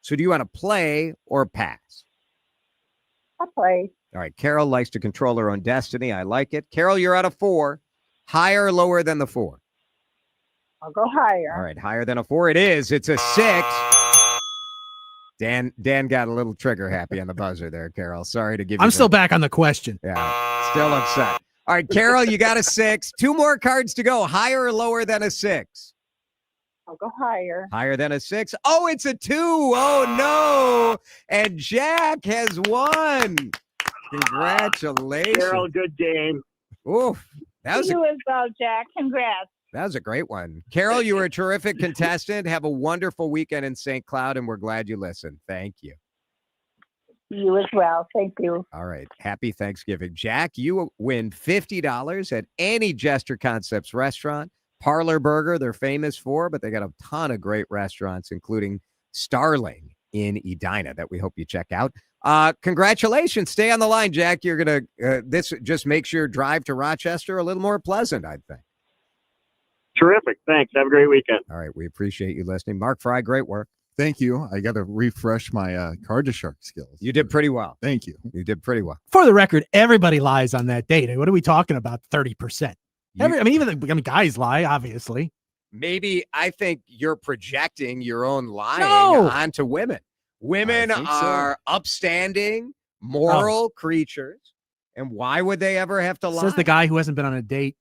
So do you want to play or pass? I'll play. All right. Carol likes to control her own destiny. I like it. Carol, you're at a 4. Higher or lower than the 4? I'll go higher. All right. Higher than a 4 it is. It's a 6. Dan got a little trigger happy on the buzzer there, Carol. Sorry to give you I'm still back on the question. Yeah. Still upset. All right, Carol, you got a 6. 2 more cards to go. Higher or lower than a 6? I'll go higher. Higher than a 6. Oh, it's a 2. Oh, no. And Jack has won. Congratulations. Carol, good game. Oof. That was You as well, Jack. Congrats. That was a great one. Carol, you were a terrific contestant. Have a wonderful weekend in St. Cloud, and we're glad you listened. Thank you. You as well. Thank you. All right. Happy Thanksgiving. Jack, you win $50 at any Jester Concepts restaurant. Parlor Burger, they're famous for, but they got a ton of great restaurants, including Starling in Edina that we hope you check out. Congratulations. Stay on the line, Jack. You're going to, this just makes your drive to Rochester a little more pleasant, I think. Terrific. Thanks. Have a great weekend. All right. We appreciate you listening. Mark Fry, great work. Thank you. I got to refresh my card DeSharks skills. You did pretty well. Thank you. You did pretty well. For the record, everybody lies on that date. What are we talking about? 30%. Even guys lie, obviously. Maybe I think you're projecting your own lying onto women. Women are upstanding, moral creatures. And why would they ever have to lie? Says the guy who hasn't been on a date,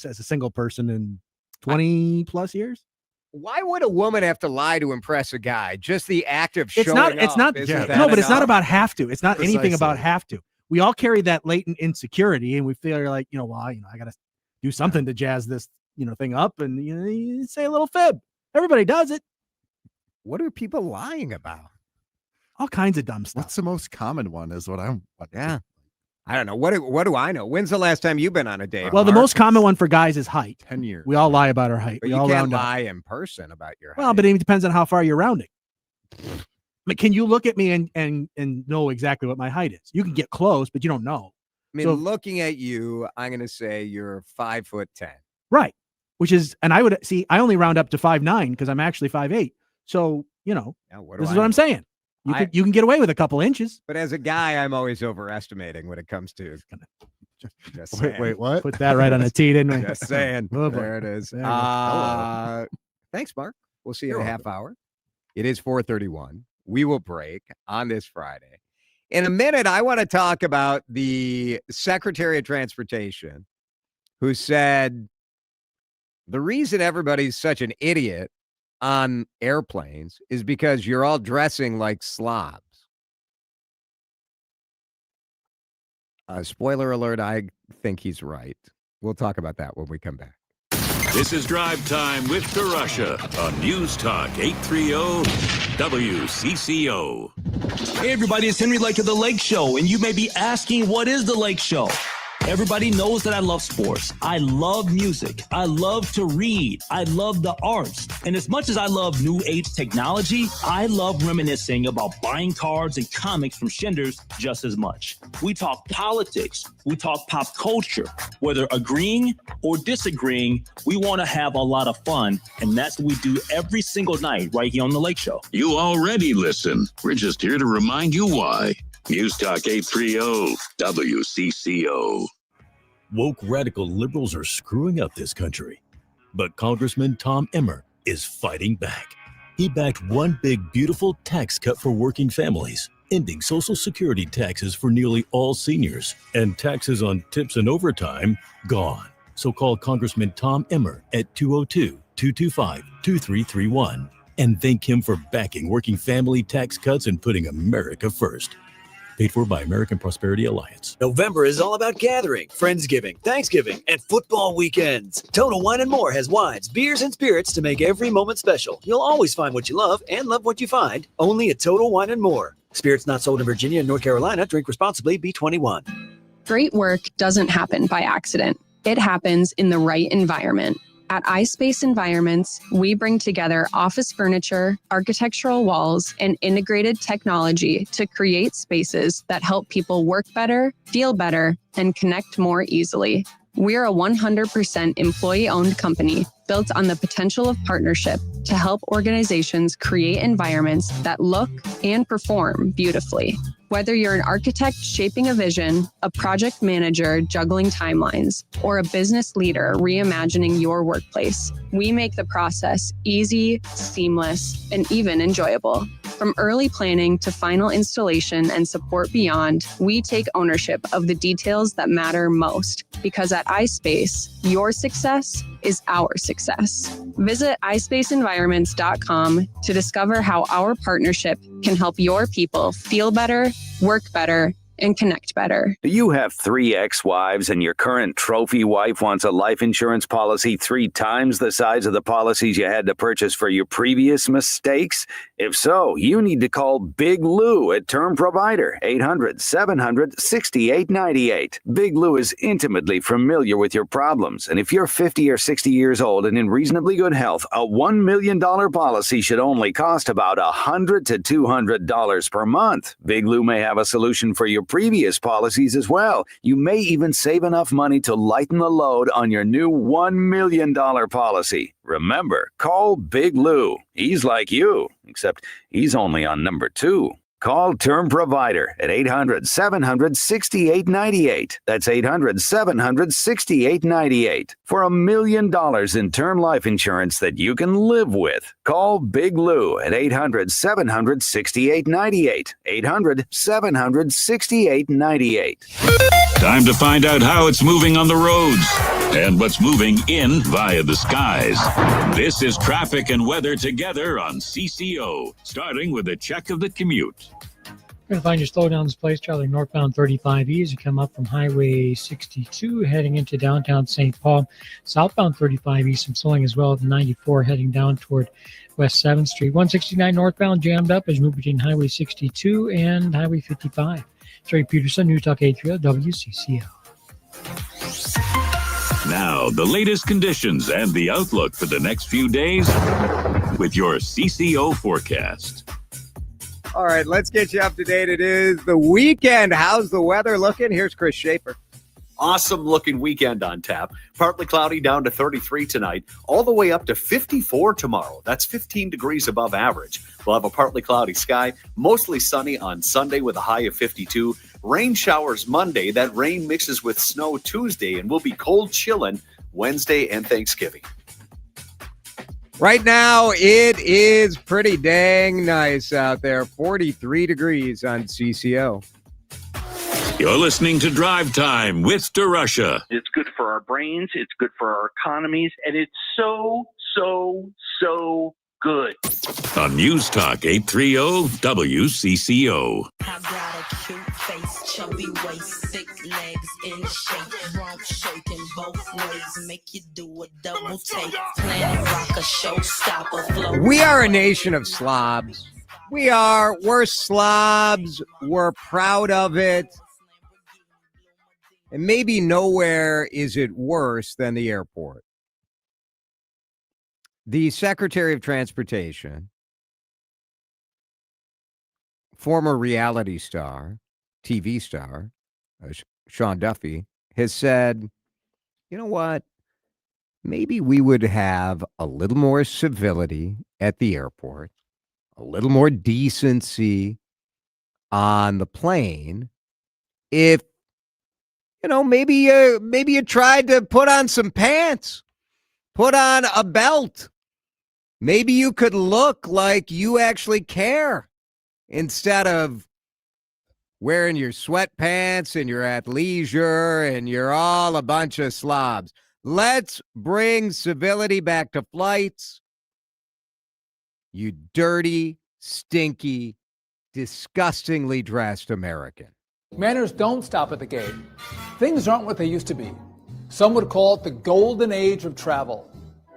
as a single person in 20 plus years. Why would a woman have to lie to impress a guy? Just the act of showing but up. it's not about have to. It's not anything about have to. We all carry that latent insecurity, and we feel like, I got to do something to jazz this, thing up, and you say a little fib. Everybody does it. What are people lying about? All kinds of dumb stuff. What's the most common one is what I'm. Yeah. I don't know. What do I know? When's the last time you've been on a date? Well, the most common one for guys is height. 10 years. We all lie about our height. But We you all can't round up. lie in person about your height. Well, but it depends on how far you're rounding. But can you look at me and know exactly what my height is? You can get close, but you don't know. I mean, looking at you, I'm going to say you're 5'10". Right. Which is, and I only round up to 5'9" because I'm actually 5'8". So, this is what I'm saying. You can get away with a couple inches. But as a guy, I'm always overestimating when it comes to. Just saying. Wait, what? Put that right on a tee, didn't we? Just saying. Oh, boy. There it is. There it Thanks, Mark. We'll see you in a half hour. It is 4:31. We will break on this Friday. In a minute, I want to talk about the Secretary of Transportation who said the reason everybody's such an idiot on airplanes is because you're all dressing like slobs. Spoiler alert, I think he's right. We'll talk about that when we come back. This is Drive Time with DeRusha on News Talk 830 WCCO. Hey everybody, it's Henry Lake of The Lake Show, and you may be asking, what is The Lake Show? Everybody knows that I love sports. I love music. I love to read. I love the arts. And as much as I love new age technology, I love reminiscing about buying cards and comics from Schindler's just as much. We talk politics. We talk pop culture. Whether agreeing or disagreeing, we want to have a lot of fun. And that's what we do every single night right here on The Lake Show. You already listen. We're just here to remind you why. News Talk 830 WCCO. Woke radical liberals are screwing up this country. But Congressman Tom Emmer is fighting back. He backed one big, beautiful tax cut for working families, ending Social Security taxes for nearly all seniors, and taxes on tips and overtime gone. So call Congressman Tom Emmer at 202-225-2331 and thank him for backing working family tax cuts and putting America first. Paid for by American Prosperity Alliance. November is all about gathering, Friendsgiving, Thanksgiving, and football weekends. Total Wine & More has wines, beers, and spirits to make every moment special. You'll always find what you love and love what you find. Only at Total Wine & More. Spirits not sold in Virginia and North Carolina. Drink responsibly. B21. Great work doesn't happen by accident. It happens in the right environment. At iSpace Environments, we bring together office furniture, architectural walls, and integrated technology to create spaces that help people work better, feel better, and connect more easily. We're a 100% employee-owned company built on the potential of partnership to help organizations create environments that look and perform beautifully. Whether you're an architect shaping a vision, a project manager juggling timelines, or a business leader reimagining your workplace, we make the process easy, seamless, and even enjoyable. From early planning to final installation and support beyond, we take ownership of the details that matter most. Because at iSpace, your success is our success. Visit iSpaceEnvironments.com to discover how our partnership can help your people feel better, work better, and connect better. Do you have 3 ex-wives and your current trophy wife wants a life insurance policy 3 times the size of the policies you had to purchase for your previous mistakes? If so, you need to call Big Lou at Term Provider, 800-700-6898. Big Lou is intimately familiar with your problems, and if you're 50 or 60 years old and in reasonably good health, a $1 million policy should only cost about $100 to $200 per month. Big Lou may have a solution for your previous policies as well. You may even save enough money to lighten the load on your new $1 million policy. Remember, call Big Lou. He's like you, except he's only on number 2. Call Term Provider at 800-700-6898. That's 800-700-6898 for $1 million in term life insurance that you can live with. Call Big Lou at 800-700-6898. 800-700-6898. Time to find out how it's moving on the roads and what's moving in via the skies. This is traffic and weather together on CCO, starting with a check of the commute. You're going to find your slowdowns place, traveling northbound 35E as you come up from Highway 62, heading into downtown St. Paul. Southbound 35E, some slowing as well at 94, heading down toward West 7th Street. 169 northbound jammed up as you move between Highway 62 and Highway 55. Jerry Peterson, News Talk 830 WCCO. Now, the latest conditions and the outlook for the next few days with your CCO forecast. All right, let's get you up to date. It is the weekend. How's the weather looking? Here's Chris Schaefer. Awesome looking weekend on tap. Partly cloudy down to 33 tonight, all the way up to 54 tomorrow. That's 15 degrees above average. We'll have a partly cloudy sky, mostly sunny on Sunday with a high of 52. Rain showers Monday. That rain mixes with snow Tuesday and will be cold chilling Wednesday and Thanksgiving. Right now, it is pretty dang nice out there. 43 degrees on CCO. You're listening to Drive Time with DeRusha. It's good for our brains. It's good for our economies. And it's so good. On News Talk 830 WCCO. I got a cute face, chubby waist, thick legs in shape, rump shaking both ways, make you do a double take, Planet Rock a showstopper flow. We are a nation of slobs. We're slobs. We're proud of it. And maybe nowhere is it worse than the airport. The Secretary of Transportation, former reality star, TV star, Sean Duffy, has said, you know what? Maybe we would have a little more civility at the airport, a little more decency on the plane if, maybe you tried to put on some pants, put on a belt. Maybe you could look like you actually care instead of wearing your sweatpants and you're at leisure and you're all a bunch of slobs. Let's bring civility back to flights. You dirty, stinky, disgustingly dressed American. Manners don't stop at the gate. Things aren't what they used to be. Some would call it the golden age of travel.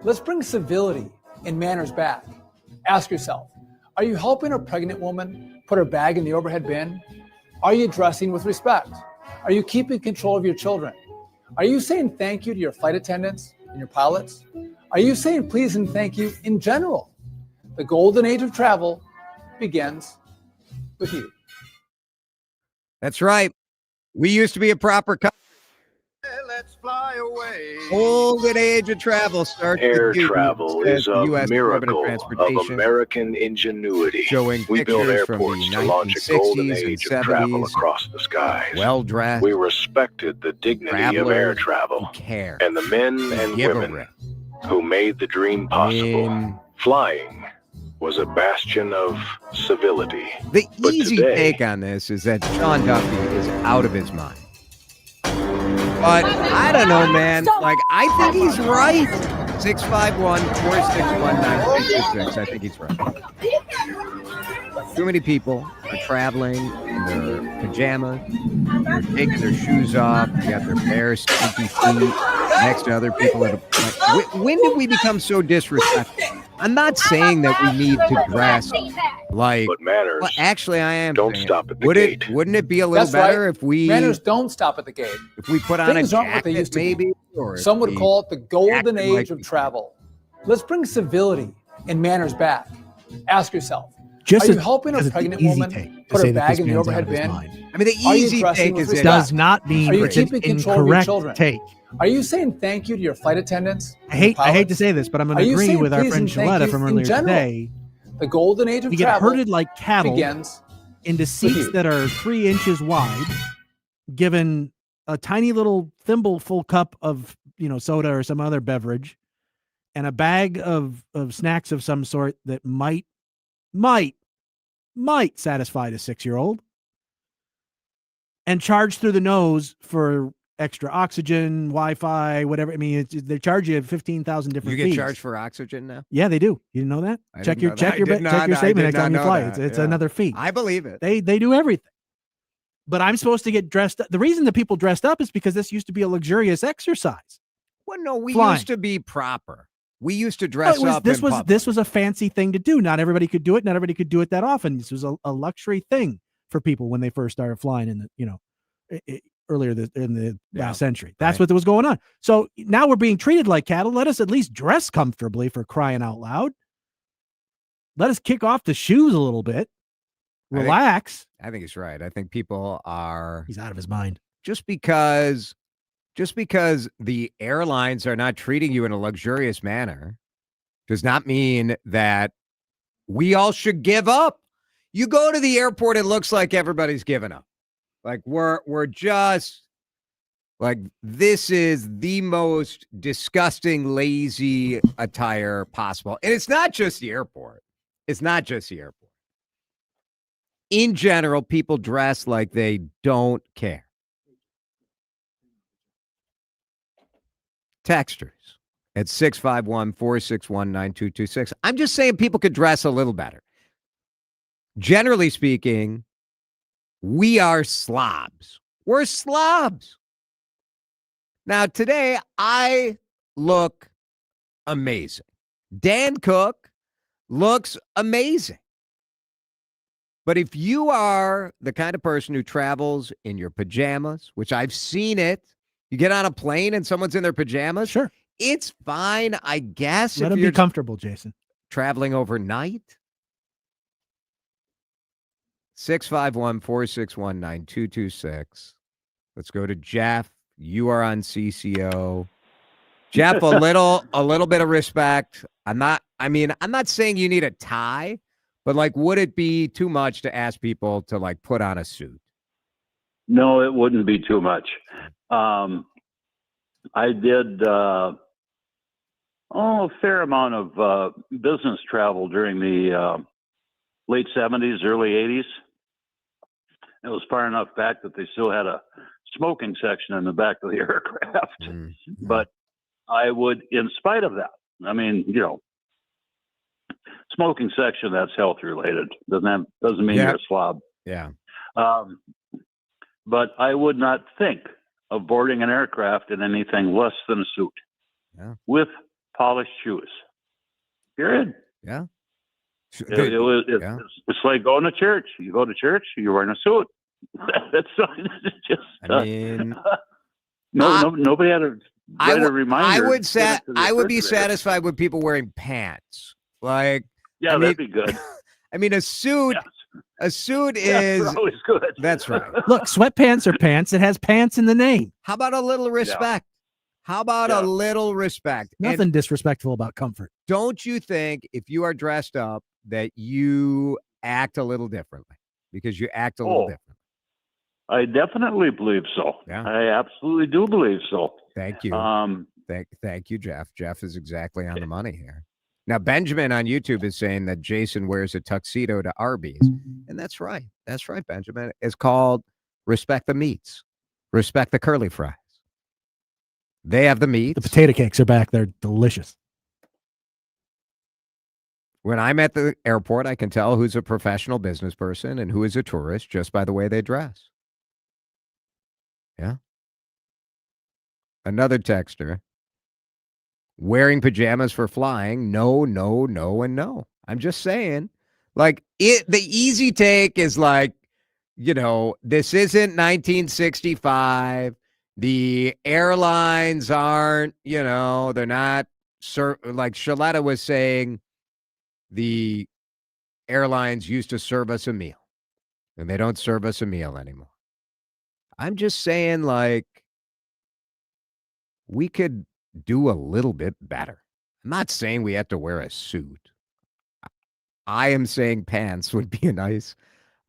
Let's bring civility and manners back. Ask yourself, are you helping a pregnant woman put her bag in the overhead bin? Are you dressing with respect? Are you keeping control of your children? Are you saying thank you to your flight attendants and your pilots? Are you saying please and thank you in general? The golden age of travel begins with you. That's right. We used to be a proper country. Let's fly away. Golden age of travel starts. Air with you, travel says is a US miracle Transportation, of American ingenuity. showing We build pictures from airports the to launch a golden 1960s and age of travel 70s. across the skies. Well-dressed. We respected the dignity of travelers air travel who care and the men and give a women rip. who made the dream possible. Flying was a bastion of civility. The But easy today, take on this is that Sean Duffy is out of his mind. But I don't know, man. Like, I think he's right. 651-461-9326. I think he's right. Too many people are traveling in their pajamas. They're taking their shoes off. They got their bare, stinky feet next to other people. When did we become so disrespectful? I'm not saying that we need to dress like. But manners well, actually, I am. don't saying, stop at the wouldn't gate. it be a little That's better right. if we Manners don't stop at the gate. if we put on Things a aren't what they jacket, used to maybe? be. Or if Some would we call it the golden acted age like of we- travel. Let's bring civility and manners back. Ask yourself, Just are you as- helping a because it's the pregnant easy woman take to put say her that bag this in the man's overhead out of his bin? mind. I mean, the Are you easy dressing take with is respect? Does not mean Are you it's keeping an control of your incorrect children? take. Are you saying thank you to your flight attendants? I hate to say this, but I'm going Are to you agree saying with our please friend and thank Shaletta you from in earlier general? today. The golden age of We get travel herded like cattle begins into seats you. that are 3 inches wide, given a tiny little thimbleful cup of soda or some other beverage, and a bag of snacks of some sort that might satisfy a 6-year-old, and charge through the nose for extra oxygen, Wi-Fi, whatever. I mean, they charge you 15,000 different You get fees. charged for oxygen now? Yeah, they do. You didn't know that? I Check didn't your know that. check I your did check not- your I statement did next time not you know fly. that. It's Yeah. another fee. I believe it. They do everything. But I'm supposed to get dressed up. The reason that people dressed up is because this used to be a luxurious exercise. Well, no, we Flying. used to be proper. We used to dress up. This in was public. this was a fancy thing to do. Not everybody could do it. Not everybody could do it that often. This was a luxury thing for people when they first started flying in the earlier in the last century. That's what was going on. So now we're being treated like cattle. Let us at least dress comfortably, for crying out loud. Let us kick off the shoes a little bit. Relax. I think he's right. I think people are. He's out of his mind. Just because the airlines are not treating you in a luxurious manner does not mean that we all should give up. You go to the airport, it looks like everybody's given up. Like we're just like, this is the most disgusting, lazy attire possible. And it's not just the airport. It's not just the airport. In general, people dress like they don't care. Texters at 651-461-9226. I'm just saying people could dress a little better. Generally speaking, we are slobs. We're slobs. Now, today, I look amazing. Dan Cook looks amazing. But if you are the kind of person who travels in your pajamas, which I've seen it, you get on a plane and someone's in their pajamas. Sure. It's fine, I guess. Let if them you're be comfortable, Jason. traveling overnight. 651-461-9226. Let's go to Jeff. You are on CCO. Jeff, a little bit of respect. I'm not saying you need a tie, but like, would it be too much to ask people to like put on a suit? No, it wouldn't be too much. I did Oh, a fair amount of business travel during the late 70s, early 80s. It was far enough back that they still had a smoking section in the back of the aircraft. But I would, in spite of that, I mean, smoking section, that's health related. Doesn't mean you're a slob. Yeah. But I would not think of boarding an aircraft in anything less than a suit with polished shoes. Period. Yeah. It's like going to church. You go to church, you're wearing a suit. That's just. Nobody had a reminder. I would be satisfied with people wearing pants. Like, that'd be good. I mean, a suit. Yes. A suit is always good. That's right. Look, sweatpants are pants. It has pants in the name. How about a little respect? How about a little respect? Nothing disrespectful about comfort. Don't you think if you are dressed up that you act a little differently because you act a little different? I definitely believe so. Yeah. I absolutely do believe so. Thank you. Thank you, Jeff. Jeff is exactly on the money here. Now, Benjamin on YouTube is saying that Jason wears a tuxedo to Arby's. And that's right. That's right, Benjamin. It's called respect the meats. Respect the curly fries. They have the meats. The potato cakes are back. They're delicious. When I'm at the airport, I can tell who's a professional business person and who is a tourist just by the way they dress. Yeah. Another texter. Wearing pajamas for flying. No, no, no, and no. I'm just saying. Like, the easy take is like, this isn't 1965. The airlines aren't, they're not, like Shaletta was saying, the airlines used to serve us a meal, and they don't serve us a meal anymore. I'm just saying, like, we could do a little bit better. I'm not saying we have to wear a suit. I am saying pants would be a nice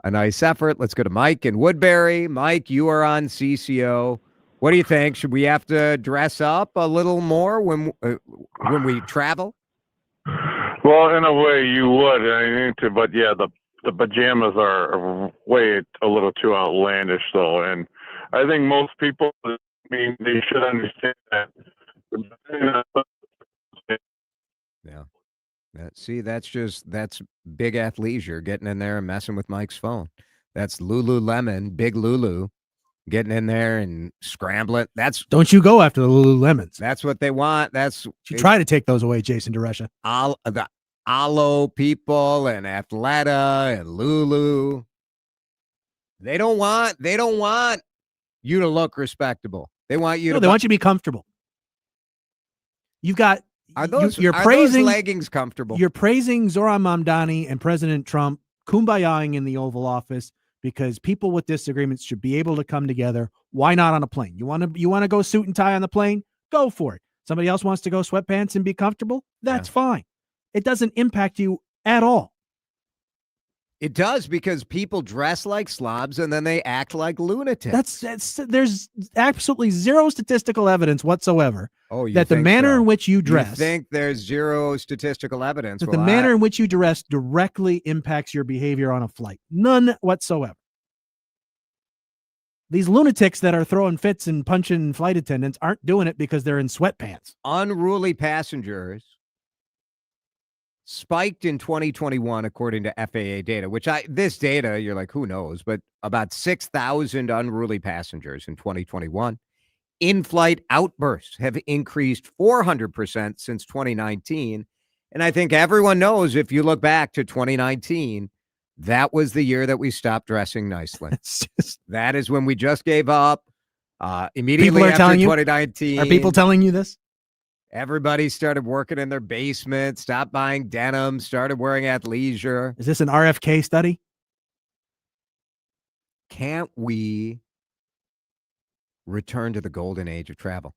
effort. Let's go to Mike in Woodbury. Mike, you are on CCO. What do you think? Should we have to dress up a little more when we travel? Well, in a way, you would. But yeah, the pajamas are way a little too outlandish, though, and I think most people, they should understand that. Yeah. See, that's big athleisure getting in there and messing with Mike's phone. That's Lululemon, big Lulu, getting in there and scrambling. Don't you go after the Lululemons. That's what they want. You try to take those away, Jason DeRusha. The Alo people and Athleta and Lulu. They don't want you to look respectable. They want you They want you to be comfortable. You've got you're praising those leggings comfortable. You're praising Zoran Mamdani and President Trump kumbayaing in the Oval Office because people with disagreements should be able to come together. Why not on a plane? You want to go suit and tie on the plane? Go for it. Somebody else wants to go sweatpants and be comfortable? That's fine. It doesn't impact you at all. It does, because people dress like slobs and then they act like lunatics. There's absolutely zero statistical evidence whatsoever that the manner in which you dress. You think there's zero statistical evidence that the manner in which you dress directly impacts your behavior on a flight. None whatsoever. These lunatics that are throwing fits and punching flight attendants aren't doing it because they're in sweatpants. Unruly passengers spiked in 2021, according to FAA data, this data, you're like, who knows? But about 6,000 unruly passengers in 2021. In-flight outbursts have increased 400% since 2019. And I think everyone knows, if you look back to 2019, that was the year that we stopped dressing nicely. That is when we just gave up immediately after 2019. Are people telling you this? Everybody started working in their basement, stopped buying denim, started wearing athleisure. Is this an RFK study? Can't we return to the golden age of travel?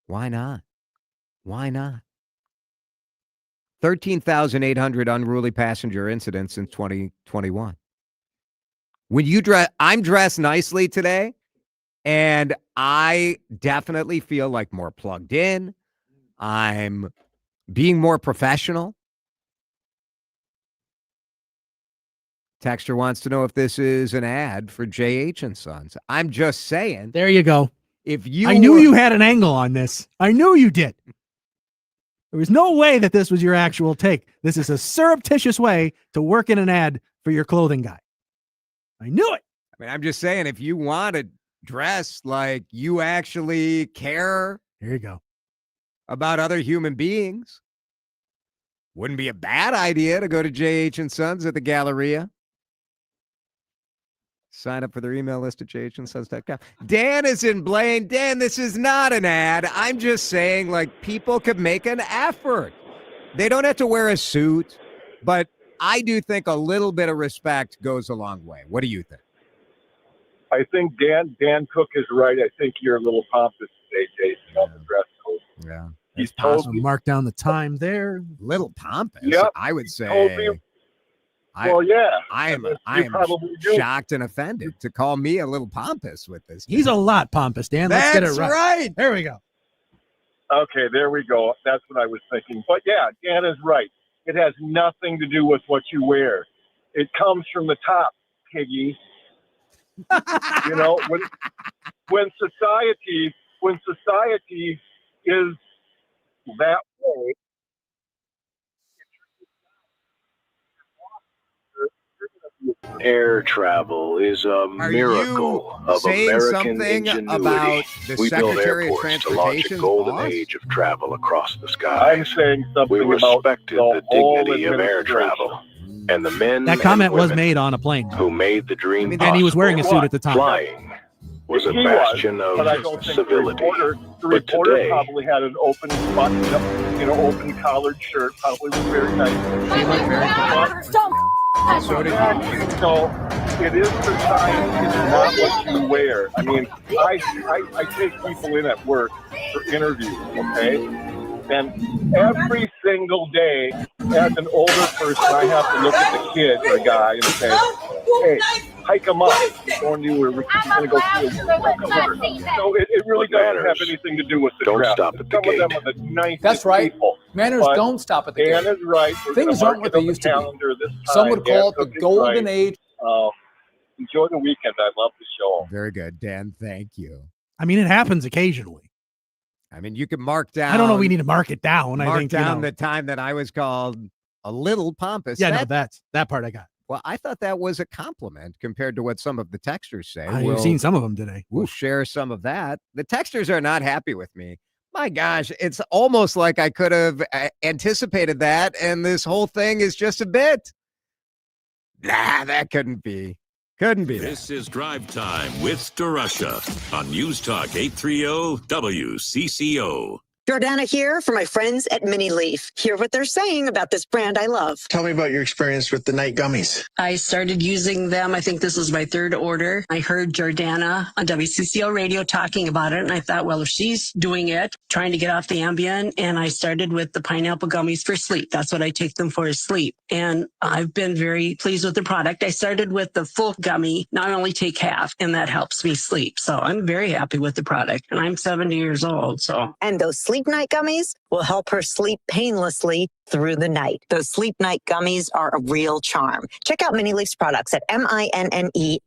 Why not? Why not? 13,800 unruly passenger incidents in 2021. When you I'm dressed nicely today, and I definitely feel like more plugged in. I'm being more professional. Texter wants to know if this is an ad for J.H. and Sons. I'm just saying. There you go. If you I knew you had an angle on this. I knew you did. There was no way that this was your actual take. This is a surreptitious way to work in an ad for your clothing guy. I knew it. I mean, I'm just saying, if you want to dress like you actually care, here you go, about other human beings, wouldn't be a bad idea to go to J.H. and Sons at the Galleria. Sign up for their email list at jhandsons.com. Dan is in Blaine. Dan, this is not an ad. I'm just saying, like, people could make an effort. They don't have to wear a suit, but I do think a little bit of respect goes a long way. What do you think? I think Dan Cook is right. I think you're a little pompous today, Jason, on the dress code. Yeah. He's told me. Mark down the time there. Little pompous. Yep. I would say. I am probably do. shocked and offended to call me a little pompous with this. He's a lot pompous, Dan. Let's get it That's right. right. There we go. Okay, there we go. That's what I was thinking. But yeah, Dan is right. It has nothing to do with what you wear. It comes from the top, piggy. You know, when society is that way, Air travel is a miracle of American ingenuity. About the We built Secretary of airports to launch a Transportation's golden boss? age of travel across the sky. I'm saying something We about respected the the whole dignity of air administration. travel and the men That and comment was women made on a plane. who made the dream And he was wearing a suit at the time. Flying was a He bastion but I of don't think civility. the But reporter today, probably had an open button up, open collared shirt. Probably was very nice. So did So it is the sign. It's not what you wear. I mean, I take people in at work for interviews, okay? And every single day, as an older person, I have to look at the kid or the guy and say, hey, hike them up. We're going to go see a So it really doesn't have anything to do with the don't dress. stop at the Some of them gate. are the nicest That's right. people. Manners But don't stop at the Dan gate. is right. We're Things gonna aren't what mark it they on the used to be. calendar this Some time. would call it Dan the Cook is golden right. age. Enjoy the weekend. I love the show. Very good, Dan. Thank you. I mean, it happens occasionally. I mean, you can mark down. I don't know. We need to mark it down. Mark I think down the time that I was called a little pompous. Yeah, no, that part I got. Well, I thought that was a compliment compared to what some of the texters say. You've seen some of them today. We'll share some of that. The texters are not happy with me. My gosh, it's almost like I could have anticipated that, and this whole thing is just a bit. Nah, that couldn't be. Couldn't be. This is Drive Time with DeRusha on News Talk 830 WCCO. Jordana here for my friends at Mini Leaf. Hear what they're saying about this brand I love. Tell me about your experience with the night gummies. I started using them. I think this is my third order. I heard Jordana on WCCO Radio talking about it, and I thought, well, if she's doing it, trying to get off the Ambien, and I started with the pineapple gummies for sleep. That's what I take them for, is sleep. And I've been very pleased with the product. I started with the full gummy. Now I only take half, and that helps me sleep. So I'm very happy with the product, and I'm 70 years old. So. And those Sleep Night gummies will help her sleep painlessly through the night. Those Sleep Night gummies are a real charm. Check out Mini Leaf's products at MINNELEAF.com.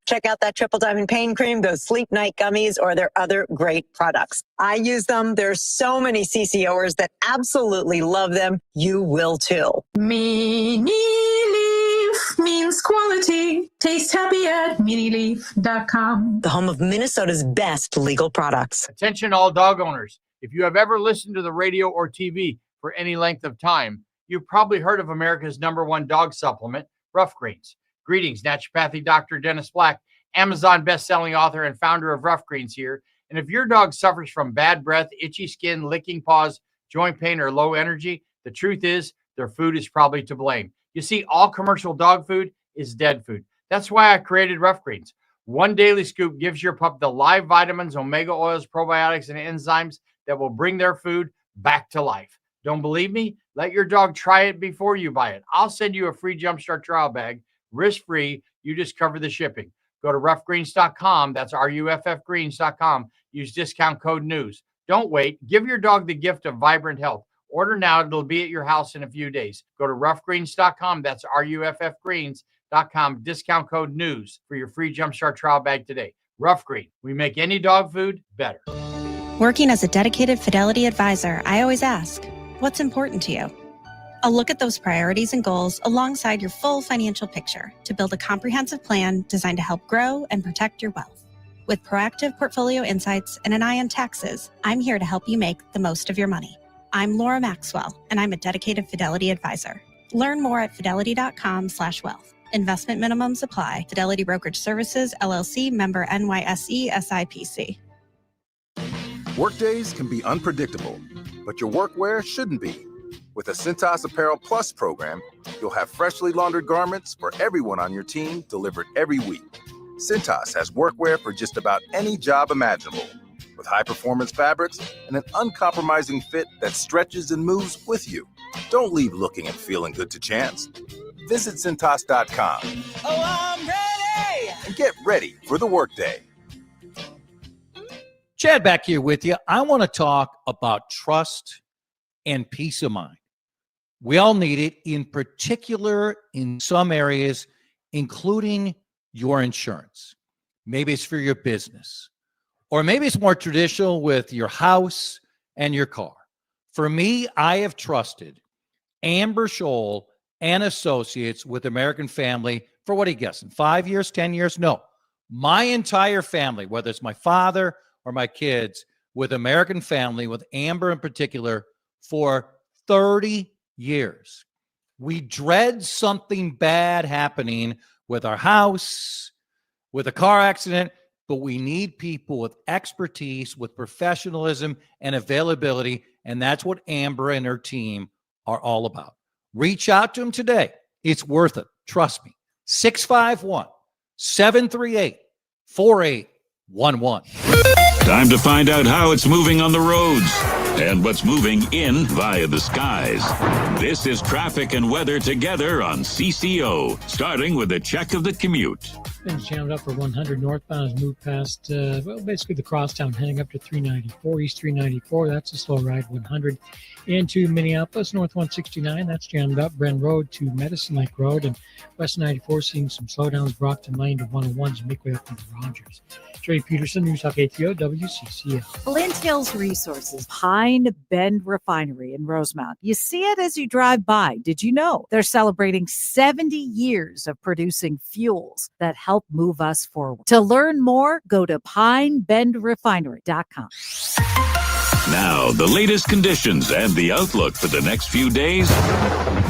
Check out that Triple Diamond Pain Cream, those Sleep Night gummies, or their other great products. I use them. There's so many CCOers that absolutely love them. You will too. Mini Leaf means quality. Taste happy at minileaf.com. The home of Minnesota's best legal products. Attention all dog owners. If you have ever listened to the radio or TV for any length of time, you've probably heard of America's #1 dog supplement, Rough Greens. Greetings, naturopathic Dr. Dennis Black, Amazon best-selling author and founder of Rough Greens here. And if your dog suffers from bad breath, itchy skin, licking paws, joint pain, or low energy, the truth is their food is probably to blame. You see, all commercial dog food is dead food. That's why I created Rough Greens. One daily scoop gives your pup the live vitamins, omega oils, probiotics, and enzymes that will bring their food back to life. Don't believe me? Let your dog try it before you buy it. I'll send you a free Jumpstart trial bag, risk-free. You just cover the shipping. Go to roughgreens.com. That's RUFF greens.com. Use discount code NEWS. Don't wait. Give your dog the gift of vibrant health. Order now. It'll be at your house in a few days. Go to roughgreens.com. That's RUFFgreens.com. Discount code NEWS for your free Jumpstart trial bag today. Rough Green. We make any dog food better. Working as a dedicated Fidelity advisor, I always ask, what's important to you? I'll look at those priorities and goals alongside your full financial picture to build a comprehensive plan designed to help grow and protect your wealth. With proactive portfolio insights and an eye on taxes, I'm here to help you make the most of your money. I'm Laura Maxwell, and I'm a dedicated Fidelity advisor. Learn more at fidelity.com/wealth. Investment minimums apply. Fidelity Brokerage Services, LLC, member NYSE, SIPC. Workdays can be unpredictable, but your workwear shouldn't be. With a Cintas Apparel Plus program, you'll have freshly laundered garments for everyone on your team delivered every week. Cintas has workwear for just about any job imaginable, with high-performance fabrics and an uncompromising fit that stretches and moves with you. Don't leave looking and feeling good to chance. Visit Cintas.com. Oh, I'm ready! And get ready for the workday. Chad back here with you. I want to talk about trust and peace of mind. We all need it, in particular in some areas, including your insurance. Maybe it's for your business, or maybe it's more traditional with your house and your car. For me, I have trusted Amber Scholl and Associates with American Family for, what are you guessing, 5 years, 10 years? No, my entire family, whether it's my father or my kids, with American Family, with Amber in particular, for 30 years. We dread something bad happening with our house, with a car accident, but we need people with expertise, with professionalism and availability, and that's what Amber and her team are all about. Reach out to them today. It's worth it. Trust me. 651-738-4811. Time to find out how it's moving on the roads and what's moving in via the skies. This is traffic and weather together on CCO, starting with a check of the commute. Been jammed up for 100 northbound has moved past, basically the crosstown, heading up to 394, East 394. That's a slow ride, 100 into Minneapolis, North 169. That's jammed up. Bren Road to Medicine Lake Road, and West 94 seeing some slowdowns. Brockton Lane to 101s, make way up into Rogers. Jerry Peterson, News Talk 830 WCCO. Flint Hills Resources, Pine Bend Refinery in Rosemount. You see it as you drive by. Did you know they're celebrating 70 years of producing fuels that help move us forward? To learn more, go to pinebendrefinery.com. Now, the latest conditions and the outlook for the next few days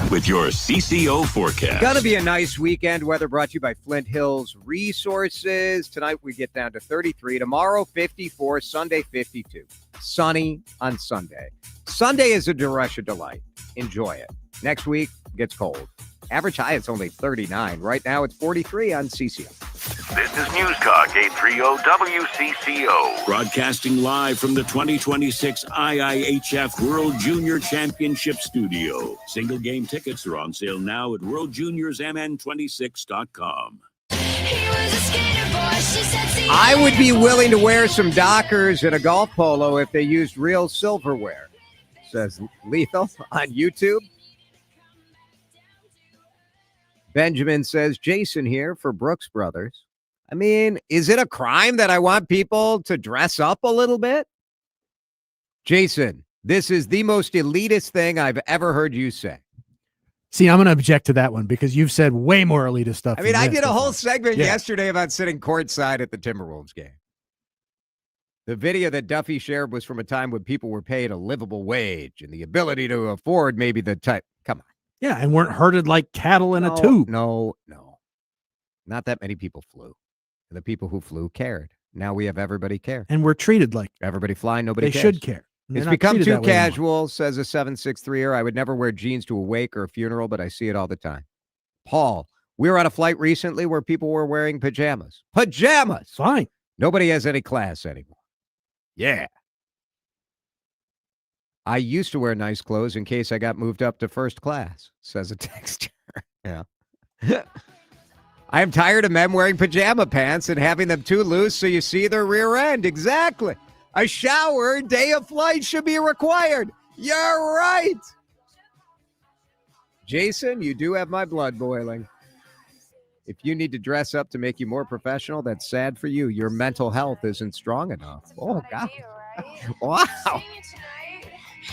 with your CCO forecast. Gonna be a nice weekend. Weather brought to you by Flint Hills Resources. Tonight we get down to 33. Tomorrow, 54. Sunday, 52. Sunny on Sunday. Sunday is a DeRusha delight. Enjoy it. Next week, gets cold. Average high, it's only 39. Right now, it's 43 on CCO. This is News Talk 830 WCCO. Broadcasting live from the 2026 IIHF World Junior Championship Studio. Single game tickets are on sale now at worldjuniors.mn26.com. I would be willing to wear some Dockers and a golf polo if they used real silverware, says Lethal on YouTube. Benjamin says, Jason here for Brooks Brothers. I mean, is it a crime that I want people to dress up a little bit? Jason, this is the most elitist thing I've ever heard you say. See, I'm going to object to that one because you've said way more elitist stuff. I mean, I did a whole segment yesterday about sitting courtside at the Timberwolves game. The video that Duffy shared was from a time when people were paid a livable wage and the ability to afford maybe the type. Come on. Yeah, and weren't herded like cattle in a tube. No. Not that many people flew. And the people who flew cared. Now we have everybody care. And we're treated like everybody flying, nobody they cares. Should care. It's become too casual, says a 763er. I would never wear jeans to a wake or a funeral, but I see it all the time. Paul, we were on a flight recently where people were wearing pajamas. Pajamas! Fine. Nobody has any class anymore. Yeah. I used to wear nice clothes in case I got moved up to first class, says a texter. Yeah. I am tired of men wearing pajama pants and having them too loose so you see their rear end. Exactly. A shower day of flight should be required. You're right. Jason, you do have my blood boiling. If you need to dress up to make you more professional, that's sad for you. Your mental health isn't strong enough. Oh, God. Wow.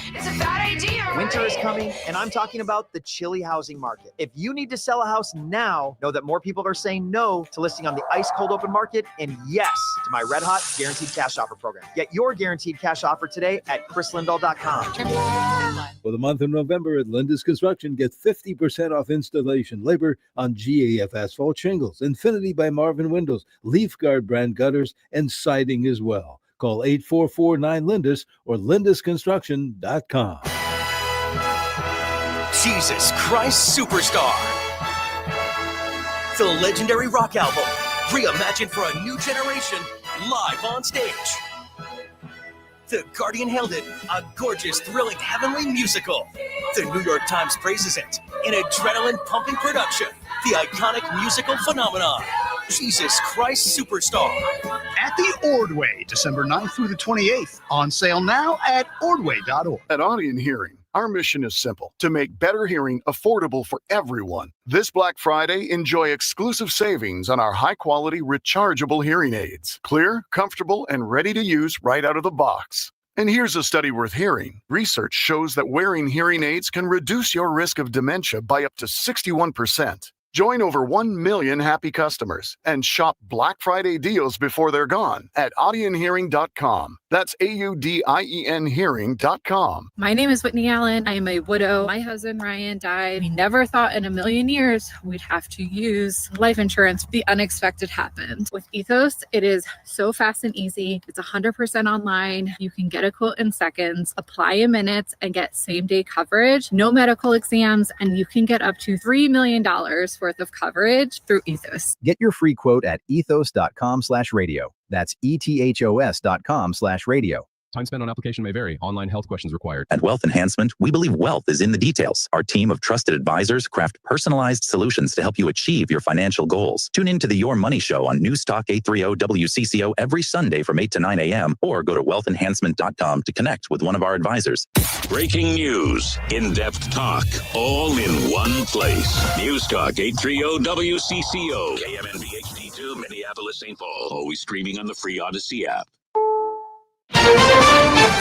It's a bad idea. Winter is coming, and I'm talking about the chilly housing market. If you need to sell a house now, know that more people are saying no to listing on the ice cold open market and yes to my red hot guaranteed cash offer program. Get your guaranteed cash offer today at chrislindahl.com. For the month of November at Linda's Construction, get 50% off installation labor on GAF asphalt shingles, Infinity by Marvin Windows, Leaf Guard brand gutters, and siding as well. Call 844-9-LINDAS or lindasconstruction.com. Jesus Christ Superstar. The legendary rock album, reimagined for a new generation, live on stage. The Guardian hailed it a gorgeous, thrilling, heavenly musical. The New York Times praises it an adrenaline-pumping production, the iconic musical phenomenon. Jesus Christ Superstar. At the Ordway, December 9th through the 28th. On sale now at ordway.org. At Audion Hearing, our mission is simple: to make better hearing affordable for everyone. This Black Friday, enjoy exclusive savings on our high-quality rechargeable hearing aids. Clear, comfortable, and ready to use right out of the box. And here's a study worth hearing. Research shows that wearing hearing aids can reduce your risk of dementia by up to 61%. Join over 1 million happy customers and shop Black Friday deals before they're gone at audionhearing.com. That's AUDIEN hearing.com. My name is Whitney Allen. I am a widow. My husband, Ryan, died. We never thought in a million years we'd have to use life insurance. The unexpected happened. With Ethos, it is so fast and easy. It's 100% online. You can get a quote in seconds, apply in minutes, and get same-day coverage. No medical exams, and you can get up to $3 million worth of coverage through Ethos. Get your free quote at ethos.com/radio. That's ethos.com/radio. Time spent on application may vary. Online health questions required. At Wealth Enhancement, we believe wealth is in the details. Our team of trusted advisors craft personalized solutions to help you achieve your financial goals. Tune in to the Your Money Show on News Talk 830 WCCO every Sunday from 8 to 9 a.m. or go to wealthenhancement.com to connect with one of our advisors. Breaking news, in-depth talk, all in one place. News Talk 830 WCCO. KMNB HD2, Minneapolis, St. Paul. Always streaming on the free Odyssey app.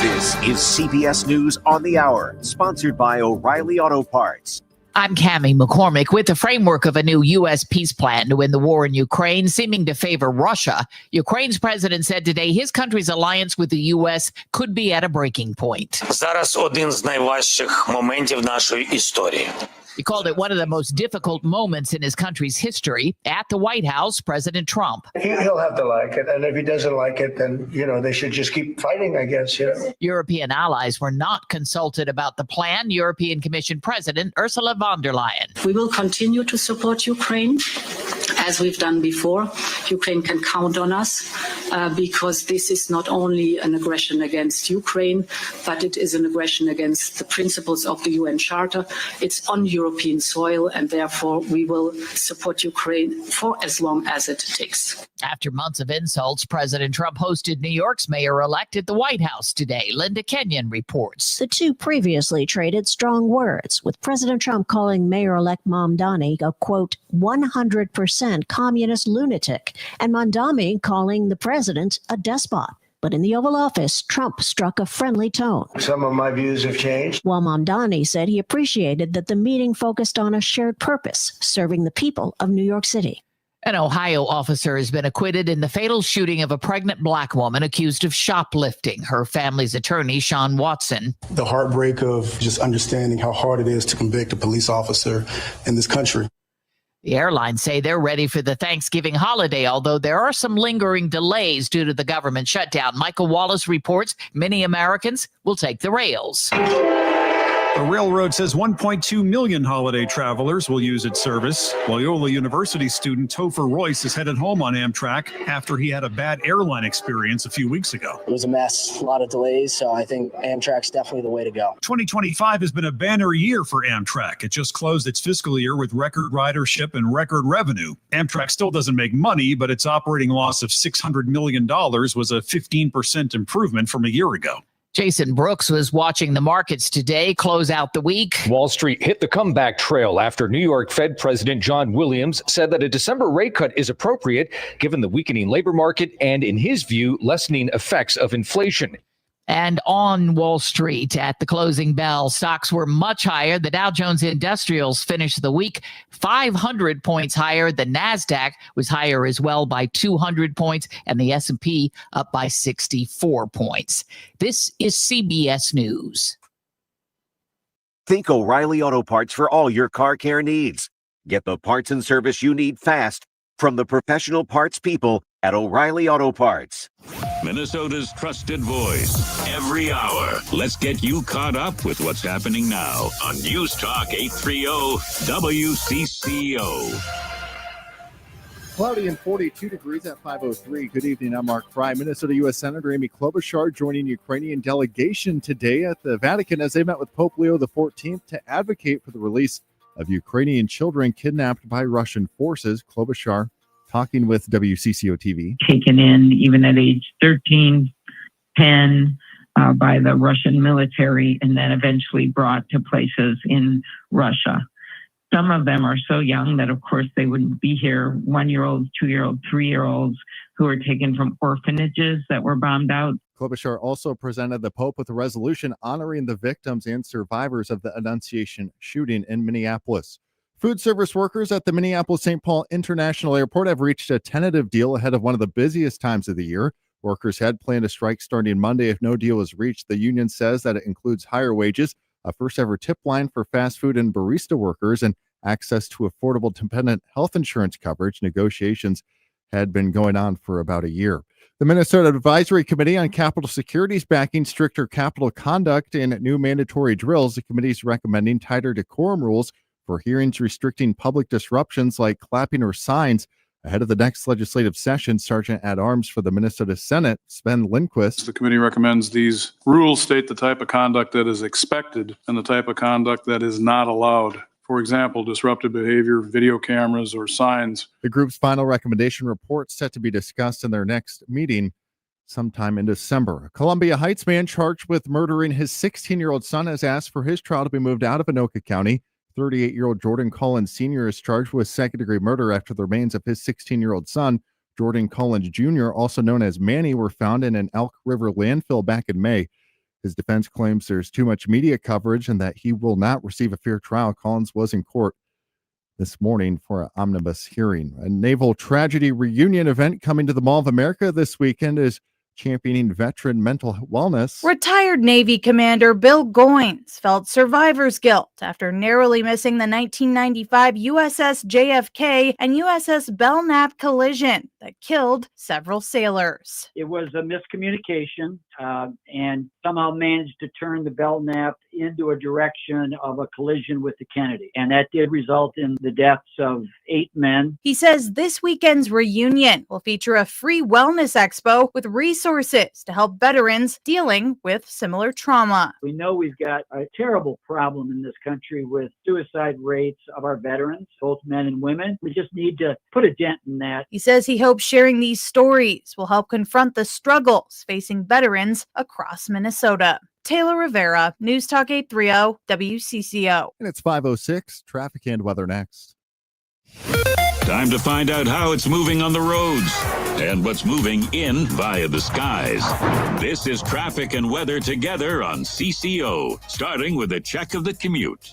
This is CBS News on the Hour, sponsored by O'Reilly Auto Parts. I'm Cammie McCormick. With the framework of a new U.S. peace plan to win the war in Ukraine seeming to favor Russia, Ukraine's president said today his country's alliance with the U.S. could be at a breaking point. Зараз один з найважчих моментів нашої історії. He called it one of the most difficult moments in his country's history. At the White House, President Trump. He'll have to like it. And if he doesn't like it, then, they should just keep fighting, I guess. European allies were not consulted about the plan. European Commission President Ursula von der Leyen. We will continue to support Ukraine as we've done before. Ukraine can count on us because this is not only an aggression against Ukraine, but it is an aggression against the principles of the UN Charter. It's on European soil, and therefore we will support Ukraine for as long as it takes. After months of insults, President Trump hosted New York's mayor-elect at the White House today. Linda Kenyon reports. The two previously traded strong words, with President Trump calling Mayor-elect Mamdani a, quote, 100% communist lunatic, and Mamdami calling the president a despot. But in the Oval Office, Trump struck a friendly tone. Some of my views have changed. While Mamdani said he appreciated that the meeting focused on a shared purpose, serving the people of New York City. An Ohio officer has been acquitted in the fatal shooting of a pregnant black woman accused of shoplifting. Her family's attorney, Sean Watson. The heartbreak of just understanding how hard it is to convict a police officer in this country. The airlines say they're ready for the Thanksgiving holiday, although there are some lingering delays due to the government shutdown. Michael Wallace reports many Americans will take the rails. The railroad says 1.2 million holiday travelers will use its service. Loyola University student Topher Royce is headed home on Amtrak after he had a bad airline experience a few weeks ago. It was a mess, a lot of delays, so I think Amtrak's definitely the way to go. 2025 has been a banner year for Amtrak. It just closed its fiscal year with record ridership and record revenue. Amtrak still doesn't make money, but its operating loss of $600 million was a 15% improvement from a year ago. Jason Brooks was watching the markets today close out the week. Wall Street hit the comeback trail after New York Fed President John Williams said that a December rate cut is appropriate given the weakening labor market and, in his view, lessening effects of inflation. And on Wall Street at the closing bell, stocks were much higher. The Dow Jones Industrials finished the week 500 points higher. The NASDAQ was higher as well by 200 points, and the S&P up by 64 points. This is CBS News. Think O'Reilly Auto Parts for all your car care needs. Get the parts and service you need fast from the professional parts people at O'Reilly Auto Parts. Minnesota's trusted voice every hour. Let's get you caught up with what's happening now on News Talk 830 WCCO. Cloudy and 42 degrees at 5:03. Good evening. I'm Mark Fry. Minnesota U.S. Senator Amy Klobuchar joining Ukrainian delegation today at the Vatican as they met with Pope Leo XIV to advocate for the release of Ukrainian children kidnapped by Russian forces. Klobuchar talking with WCCO TV. Taken in even at age 13, 10 by the Russian military, and then eventually brought to places in Russia. Some of them are so young that, of course, they wouldn't be here. 1-year-olds, 2-year-olds, 3-year-olds who are taken from orphanages that were bombed out. Klobuchar also presented the Pope with a resolution honoring the victims and survivors of the Annunciation shooting in Minneapolis. Food service workers at the Minneapolis-St. Paul International Airport have reached a tentative deal ahead of one of the busiest times of the year. Workers had planned a strike starting Monday if no deal is reached. The union says that it includes higher wages, a first-ever tip line for fast food and barista workers, and access to affordable dependent health insurance coverage. Negotiations had been going on for about a year. The Minnesota Advisory Committee on Capital Security is backing stricter capital conduct and new mandatory drills. The committee is recommending tighter decorum rules for hearings restricting public disruptions like clapping or signs. Ahead of the next legislative session, Sergeant at Arms for the Minnesota Senate, Sven Lindquist. The committee recommends these rules state the type of conduct that is expected and the type of conduct that is not allowed. For example, disruptive behavior, video cameras, or signs. The group's final recommendation report set to be discussed in their next meeting sometime in December. A Columbia Heights man charged with murdering his 16-year-old son has asked for his trial to be moved out of Anoka County. 38-year-old Jordan Collins Sr. is charged with second-degree murder after the remains of his 16-year-old son, Jordan Collins Jr., also known as Manny, were found in an Elk River landfill back in May. His defense claims there's too much media coverage and that he will not receive a fair trial. Collins was in court this morning for an omnibus hearing. A naval tragedy reunion event coming to the Mall of America this weekend is championing veteran mental wellness. Retired Navy Commander Bill Goines felt survivor's guilt after narrowly missing the 1995 USS JFK and USS Belknap collision that killed several sailors. It was a miscommunication and somehow managed to turn the Belknap into a direction of a collision with the Kennedy. And that did result in the deaths of 8 men. He says this weekend's reunion will feature a free wellness expo with resources to help veterans dealing with similar trauma. We know we've got a terrible problem in this country with suicide rates of our veterans, both men and women. We just need to put a dent in that. He says he hopes sharing these stories will help confront the struggles facing veterans across Minnesota. Taylor Rivera, News Talk 830 WCCO. And it's 5:06. Traffic and weather next. Time to find out how it's moving on the roads and what's moving in via the skies. This is traffic and weather together on CCO, starting with a check of the commute.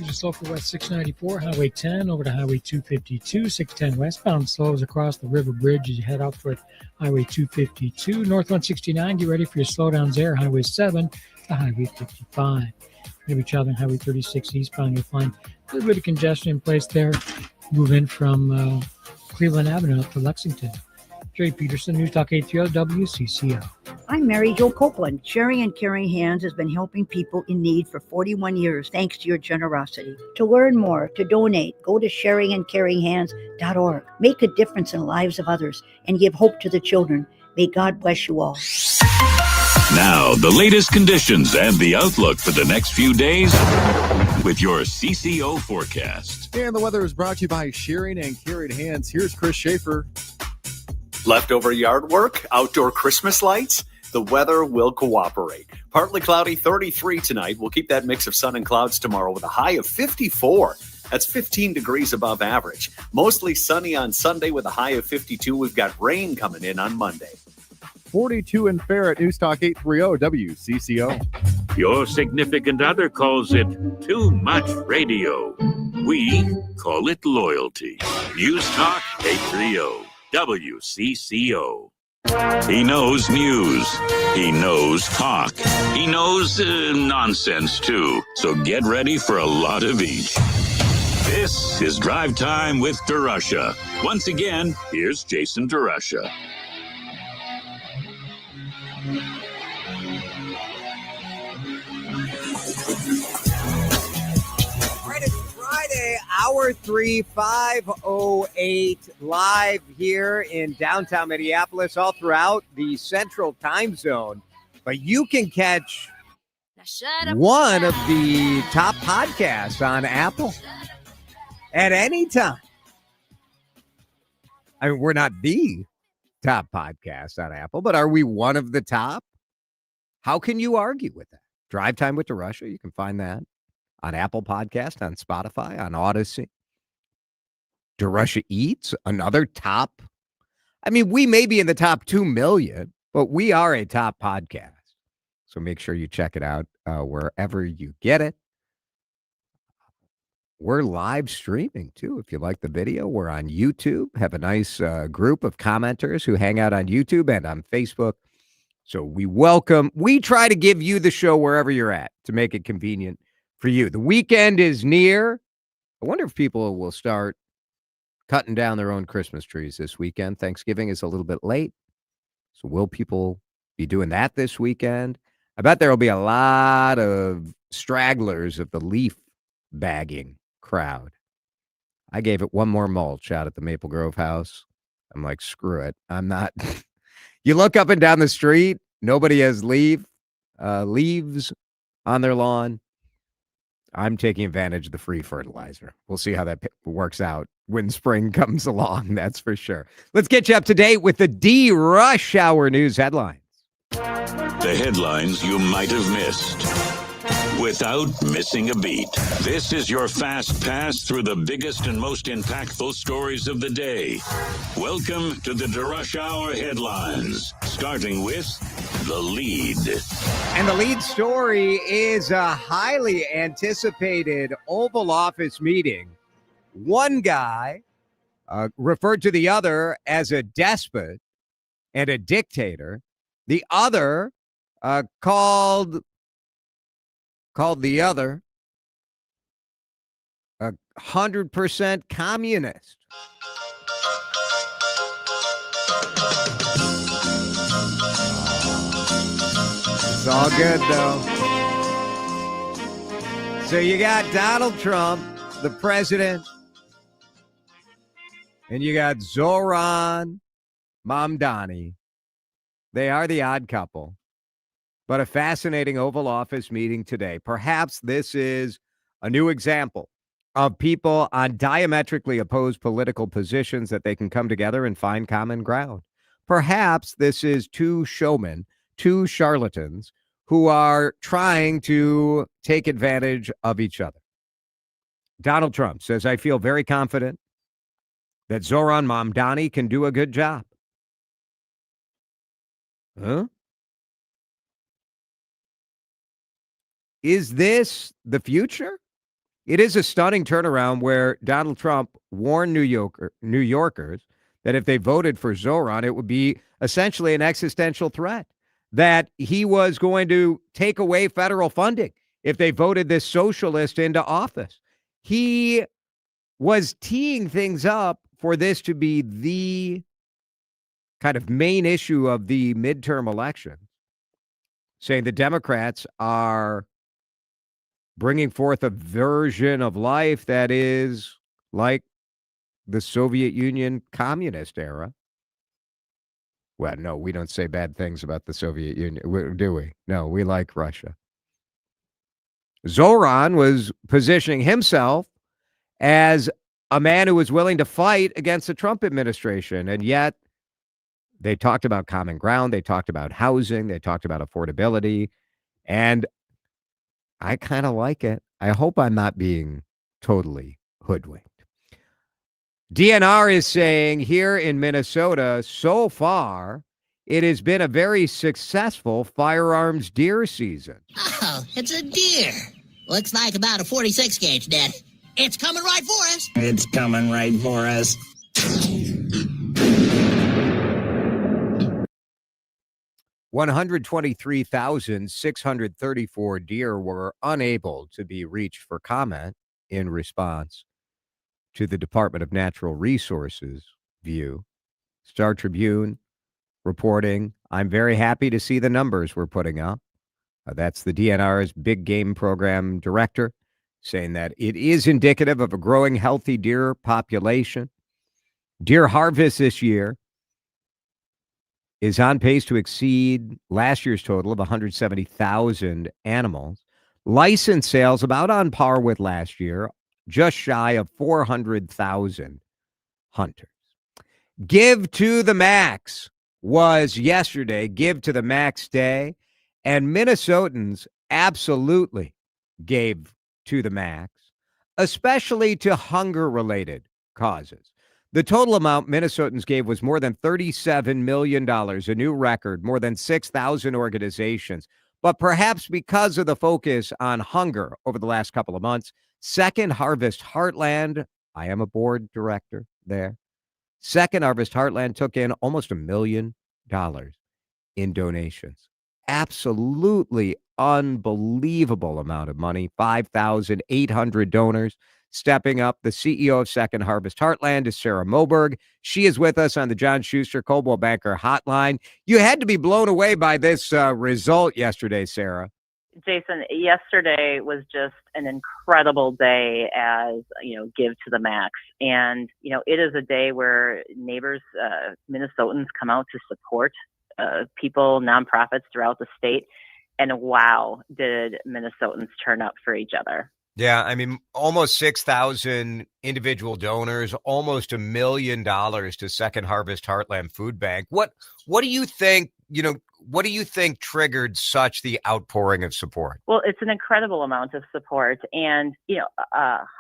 Just off the West 694, Highway 10 over to Highway 252, 610 westbound slows across the River Bridge as you head out toward Highway 252. North 169, get ready for your slowdowns there, Highway 7 to Highway 55. Maybe traveling Highway 36 eastbound, you'll find a little bit of congestion in place there. Move in from Cleveland Avenue up to Lexington. Jerry Peterson, News Talk 830 WCCO. I'm Mary Jo Copeland. Sharing and Caring Hands has been helping people in need for 41 years, thanks to your generosity. To learn more, to donate, go to sharingandcaringhands.org. Make a difference in the lives of others and give hope to the children. May God bless you all. Now, the latest conditions and the outlook for the next few days with your CCO forecast. And the weather is brought to you by Sharing and Caring Hands. Here's Chris Schaefer. Leftover yard work, outdoor Christmas lights, the weather will cooperate. Partly cloudy, 33 tonight. We'll keep that mix of sun and clouds tomorrow with a high of 54. That's 15 degrees above average. Mostly sunny on Sunday with a high of 52. We've got rain coming in on Monday. 42 and fair at News Talk 830 WCCO. Your significant other calls it too much radio. We call it loyalty. News Talk 830 WCCO. He knows news. He knows talk. He knows nonsense, too. So get ready for a lot of each. This is Drive Time with DeRusha. Once again, here's Jason DeRusha. Friday, hour 3, 5:08, live here in downtown Minneapolis, all throughout the central time zone. But you can catch one of the top podcasts on Apple at any time. I mean, we're not the top podcast on Apple, but are we one of the top? How can you argue with that? Drive Time with DeRusha, you can find that on Apple Podcast, on Spotify, on Odyssey. DeRusha Eats, another top. I mean, we may be in the top 2 million, but we are a top podcast. So make sure you check it out wherever you get it. We're live streaming, too. If you like the video, we're on YouTube. Have a nice group of commenters who hang out on YouTube and on Facebook. So we try to give you the show wherever you're at to make it convenient for you. The weekend is near. I wonder if people will start cutting down their own Christmas trees this weekend. Thanksgiving is a little bit late. So will people be doing that this weekend? I bet there will be a lot of stragglers of the leaf bagging crowd. I gave it one more mulch out at the Maple Grove house. I'm like, screw it. I'm not. You look up and down the street, nobody has leaves on their lawn. I'm taking advantage of the free fertilizer. We'll see how that works out when spring comes along, that's for sure. Let's get you up to date with the DeRUSH Hour news headlines. The headlines you might have missed without missing a beat. This is your fast pass through the biggest and most impactful stories of the day. Welcome to the DeRUSH Hour headlines, starting with the lead. And the lead story is a highly anticipated Oval Office meeting. One guy referred to the other as a despot and a dictator. The other called the other 100% communist. It's all good, though. So you got Donald Trump, the president, and you got Zoran Mamdani. They are the odd couple. But a fascinating Oval Office meeting today. Perhaps this is a new example of people on diametrically opposed political positions that they can come together and find common ground. Perhaps this is two showmen, two charlatans who are trying to take advantage of each other. Donald Trump says, I feel very confident that Zoran Mamdani can do a good job. Huh? Is this the future? It is a stunning turnaround where Donald Trump warned New Yorkers that if they voted for Zoran, it would be essentially an existential threat, that he was going to take away federal funding if they voted this socialist into office. He was teeing things up for this to be the kind of main issue of the midterm election. saying the Democrats are bringing forth a version of life that is like the Soviet Union communist era. Well, no, we don't say bad things about the Soviet Union, do we? No, we like Russia. Zoran was positioning himself as a man who was willing to fight against the Trump administration, and yet they talked about common ground, they talked about housing, they talked about affordability, and I kind of like it. I hope I'm not being totally hoodwinked. DNR is saying here in Minnesota, so far, it has been a very successful firearms deer season. Oh, it's a deer. Looks like about a 46 gauge, Dad. It's coming right for us. It's coming right for us. 123,634 deer were unable to be reached for comment in response to the Department of Natural Resources view. Star Tribune reporting, I'm very happy to see the numbers we're putting up. That's the DNR's big game program director saying that it is indicative of a growing healthy deer population. Deer harvest this year is on pace to exceed last year's total of 170,000 animals. License sales about on par with last year, just shy of 400,000 hunters. Give to the Max was yesterday, Give to the Max Day, and Minnesotans absolutely gave to the max, especially to hunger-related causes. The total amount Minnesotans gave was more than $37 million, a new record, more than 6,000 organizations. But perhaps because of the focus on hunger over the last couple of months, Second Harvest Heartland, I am a board director there, Second Harvest Heartland took in almost $1 million in donations. Absolutely unbelievable amount of money, 5,800 donors stepping up. The CEO of Second Harvest Heartland is Sarah Moberg. She is with us on the John Schuster Coldwell Banker Hotline. You had to be blown away by this result yesterday, Sarah. Jason, yesterday was just an incredible day as, Give to the Max. And, it is a day where neighbors, Minnesotans come out to support people, nonprofits throughout the state. And wow, did Minnesotans turn up for each other. Yeah, I mean, almost 6,000 individual donors, almost $1 million to Second Harvest Heartland Food Bank. What do you think, what do you think triggered such the outpouring of support? Well, it's an incredible amount of support. And,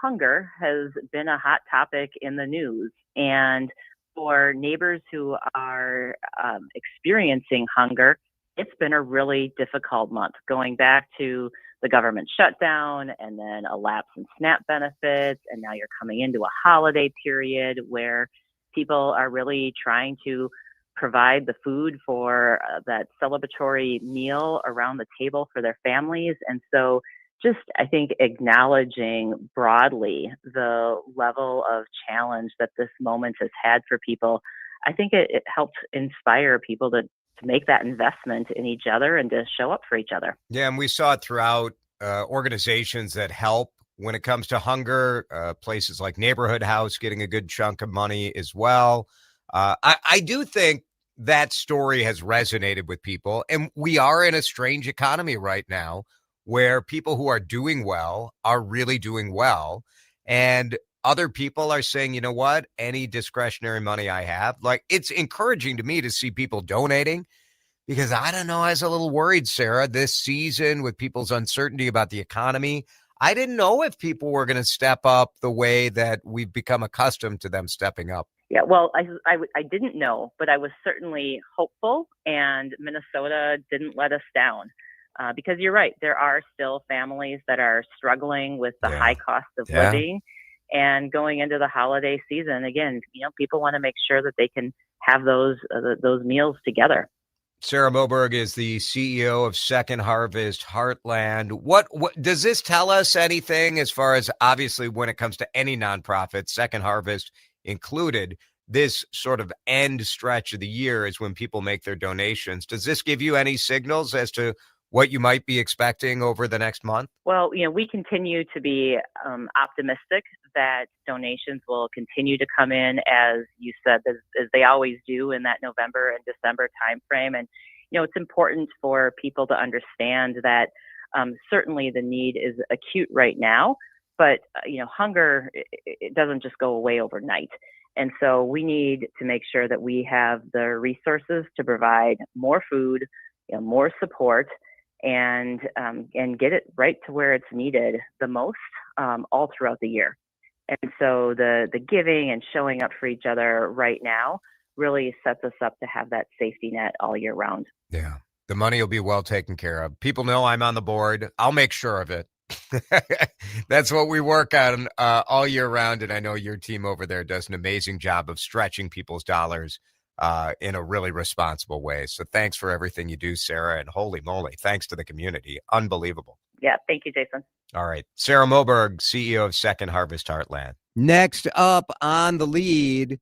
hunger has been a hot topic in the news. And for neighbors who are experiencing hunger, it's been a really difficult month, going back to the government shutdown and then a lapse in SNAP benefits. And now you're coming into a holiday period where people are really trying to provide the food for that celebratory meal around the table for their families. And so just, I think, acknowledging broadly the level of challenge that this moment has had for people, I think it helped inspire people to make that investment in each other and to show up for each other. Yeah, and we saw it throughout organizations that help when it comes to hunger, places like Neighborhood House getting a good chunk of money as well. I do think that story has resonated with people, and we are in a strange economy right now where people who are doing well are really doing well, and other people are saying, you know what, any discretionary money I have, like, it's encouraging to me to see people donating, because I don't know, I was a little worried, Sarah, this season with people's uncertainty about the economy. I didn't know if people were going to step up the way that we've become accustomed to them stepping up. Yeah, well, I didn't know, but I was certainly hopeful, and Minnesota didn't let us down. Because you're right, there are still families that are struggling with the high cost of living. And going into the holiday season, again, people want to make sure that they can have those meals together. Sarah Moberg is the CEO of Second Harvest Heartland. What does this tell us anything as far as, obviously, when it comes to any nonprofit, Second Harvest included, this sort of end stretch of the year is when people make their donations. Does this give you any signals as to what you might be expecting over the next month? Well, we continue to be optimistic that donations will continue to come in, as you said, as they always do in that November and December timeframe. And, it's important for people to understand that certainly the need is acute right now, but, hunger, it doesn't just go away overnight. And so we need to make sure that we have the resources to provide more food, more support, and get it right to where it's needed the most all throughout the year. And so the giving and showing up for each other right now really sets us up to have that safety net all year round. Yeah. The money will be well taken care of. People know I'm on the board. I'll make sure of it. That's what we work on all year round. And I know your team over there does an amazing job of stretching people's dollars in a really responsible way. So thanks for everything you do, Sarah. And holy moly, thanks to the community. Unbelievable. Yeah. Thank you, Jason. All right. Sarah Moberg, CEO of Second Harvest Heartland. Next up on the lead,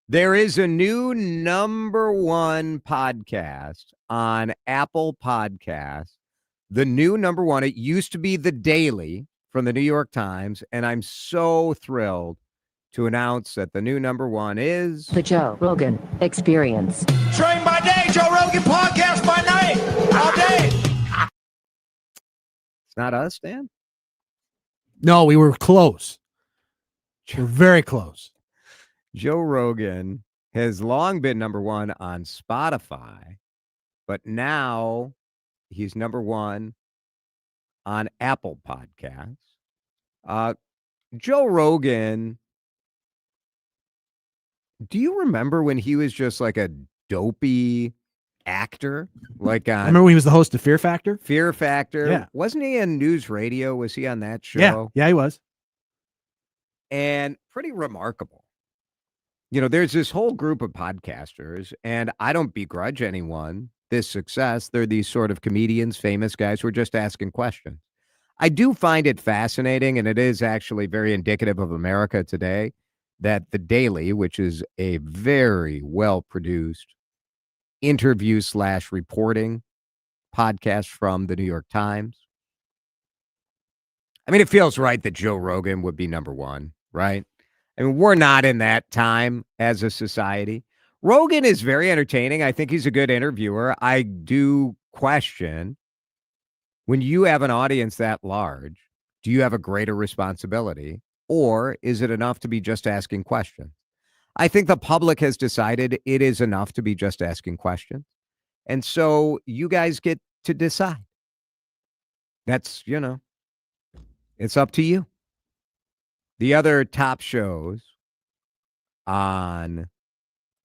there is a new #1 podcast on Apple Podcasts. The new #1, it used to be The Daily from the New York Times, and I'm so thrilled to announce that the new #1 is The Joe Rogan Experience. Train by day, Joe Rogan podcast by night, all day. It's not us, Dan? No, we were close. We're very close. Joe Rogan has long been #1 on Spotify, but now he's #1 on Apple Podcasts. Joe Rogan, do you remember when he was just like a dopey actor? Like I remember when he was the host of Fear Factor. Fear Factor. Yeah. Wasn't he on News Radio? Was he on that show? Yeah, he was. And pretty remarkable. There's this whole group of podcasters, and I don't begrudge anyone this success. They're these sort of comedians, famous guys who are just asking questions. I do find it fascinating, and it is actually very indicative of America today, that The Daily, which is a very well-produced interview/reporting podcast from the New York Times. I mean, it feels right that Joe Rogan would be #1, right? I mean, we're not in that time as a society. Rogan is very entertaining. I think he's a good interviewer. I do question, when you have an audience that large, do you have a greater responsibility, or is it enough to be just asking questions? I think the public has decided it is enough to be just asking questions. And so you guys get to decide. That's, it's up to you. The other top shows on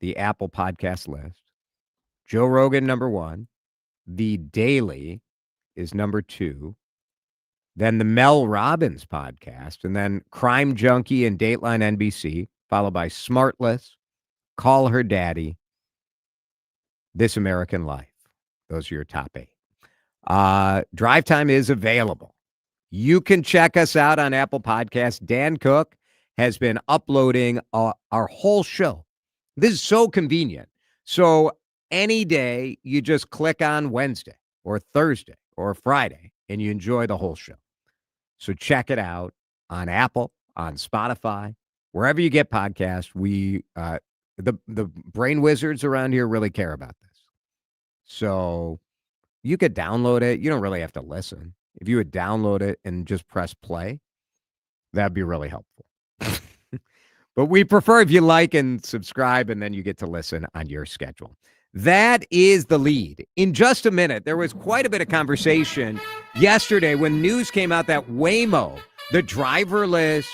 the Apple Podcast list, Joe Rogan #1, The Daily is #2, then the Mel Robbins podcast, and then Crime Junkie and Dateline NBC, followed by Smartless, Call Her Daddy, This American Life. Those are your top 8. Drive Time is available. You can check us out on Apple Podcasts. Dan Cook has been uploading our whole show. This is so convenient. So any day, you just click on Wednesday or Thursday or Friday, and you enjoy the whole show. So check it out on Apple, on Spotify, wherever you get podcasts. We the brain wizards around here really care about this. So you could download it. You don't really have to listen. If you would download it and just press play, that'd be really helpful. But we prefer if you like and subscribe, and then you get to listen on your schedule. That is the lead. In just a minute, there was quite a bit of conversation yesterday when news came out that Waymo, the driverless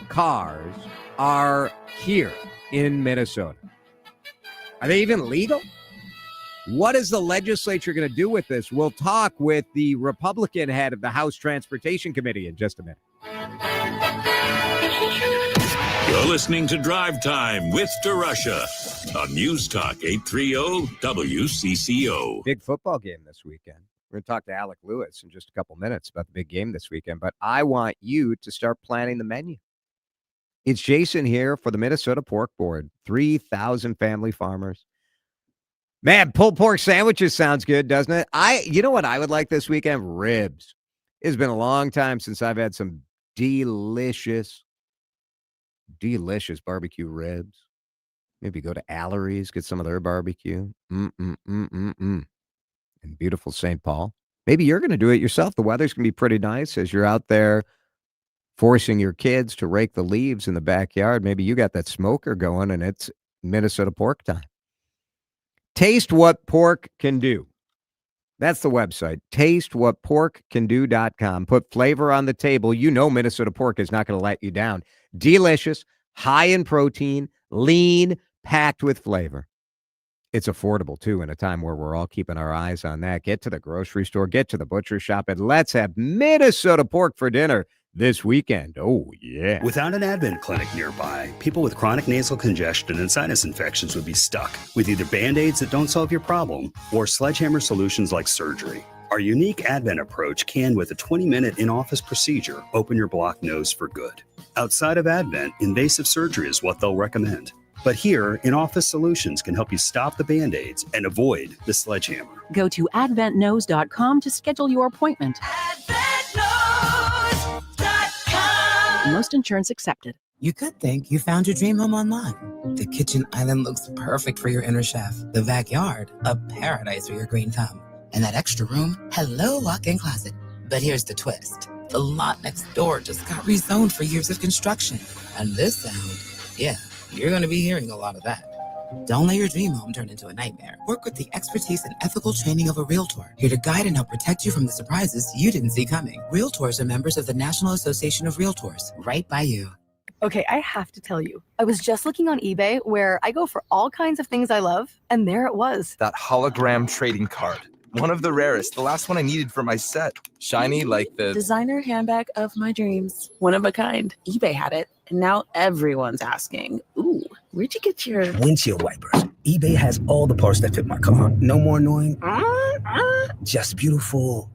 cars, are here in Minnesota. Are they even legal? What is the legislature going to do with this? We'll talk with the Republican head of the House Transportation Committee in just a minute. You're listening to Drive Time with DeRusha on News Talk 830 WCCO. Big football game this weekend. We're going to talk to Alec Lewis in just a couple minutes about the big game this weekend, but I want you to start planning the menu. It's Jason here for the Minnesota Pork Board. 3,000 family farmers. Man, pulled pork sandwiches sounds good, doesn't it? You know what I would like this weekend? Ribs. It's been a long time since I've had some delicious barbecue ribs. Maybe go to Allery's, get some of their barbecue. In beautiful St. Paul. Maybe you're going to do it yourself. The weather's going to be pretty nice as you're out there forcing your kids to rake the leaves in the backyard. Maybe you got that smoker going and it's Minnesota pork time. Taste what pork can do. That's the website, tastewhatporkcando.com. Put flavor on the table. You know Minnesota pork is not going to let you down. Delicious, high in protein, lean, packed with flavor. It's affordable, too, in a time where we're all keeping our eyes on that. Get to the grocery store, get to the butcher shop, and let's have Minnesota pork for dinner this weekend. Oh, yeah. Without an Advent clinic nearby, people with chronic nasal congestion and sinus infections would be stuck with either Band-Aids that don't solve your problem or sledgehammer solutions like surgery. Our unique Advent approach can, with a 20-minute in-office procedure, open your blocked nose for good. Outside of Advent, invasive surgery is what they'll recommend. But here, in-office solutions can help you stop the Band-Aids and avoid the sledgehammer. Go to adventnose.com to schedule your appointment. Most insurance accepted. You could think you found your dream home online. The kitchen island looks perfect for your inner chef. The backyard, a paradise for your green thumb. And that extra room, hello walk-in closet. But here's the twist. The lot next door just got rezoned for years of construction. And this sound, yeah, you're going to be hearing a lot of that. Don't let your dream home turn into a nightmare. Work with the expertise and ethical training of a Realtor, here to guide and help protect you from the surprises you didn't see coming. Realtors are members of the National Association of Realtors, right by you. Okay, I have to tell you, I was just looking on eBay where I go for all kinds of things I love, and there it was. That hologram trading card. One of the rarest, the last one I needed for my set. Shiny like the designer handbag of my dreams. One of a kind. eBay had it, and now everyone's asking, ooh, where'd you get your windshield wipers? eBay has all the parts that fit my car. No more annoying, just beautiful.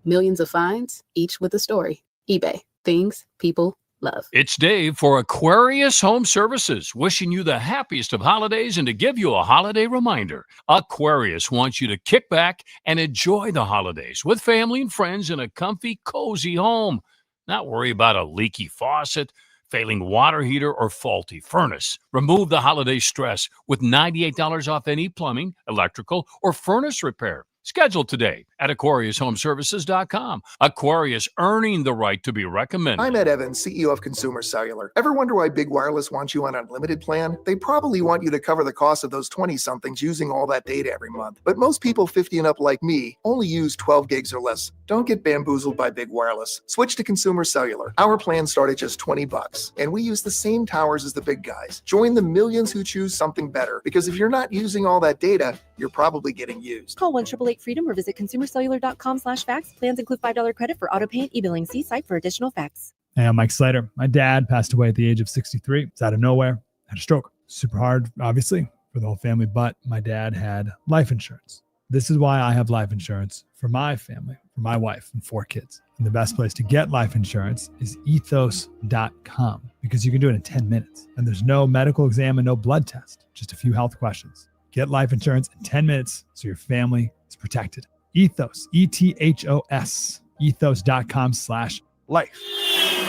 Millions of finds, each with a story. eBay. Things people love. It's Dave for Aquarius Home Services, wishing you the happiest of holidays and to give you a holiday reminder. Aquarius wants you to kick back and enjoy the holidays with family and friends in a comfy, cozy home. Not worry about a leaky faucet, failing water heater, or faulty furnace. Remove the holiday stress with $98 off any plumbing, electrical, or furnace repair. Schedule today at AquariusHomeservices.com. Aquarius, earning the right to be recommended. I'm Ed Evans, CEO of Consumer Cellular. Ever wonder why Big Wireless wants you on an unlimited plan? They probably want you to cover the cost of those 20-somethings using all that data every month. But most people 50 and up like me only use 12 gigs or less. Don't get bamboozled by Big Wireless. Switch to Consumer Cellular. Our plans start at just $20, and we use the same towers as the big guys. Join the millions who choose something better, because if you're not using all that data, you're probably getting used. Call 1-888-FREEDOM or visit consumercellular.com/facts. Plans include $5 credit for auto pay and e-billing. See site for additional facts. Hey, I'm Mike Slater. My dad passed away at the age of 63. It's out of nowhere. Had a stroke. Super hard, obviously, for the whole family, but my dad had life insurance. This is why I have life insurance for my family, for my wife and 4 kids. And the best place to get life insurance is ethos.com, because you can do it in 10 minutes. And there's no medical exam and no blood test, just a few health questions. Get life insurance in 10 minutes so your family is protected. Ethos, ETHOS, ethos.com/life.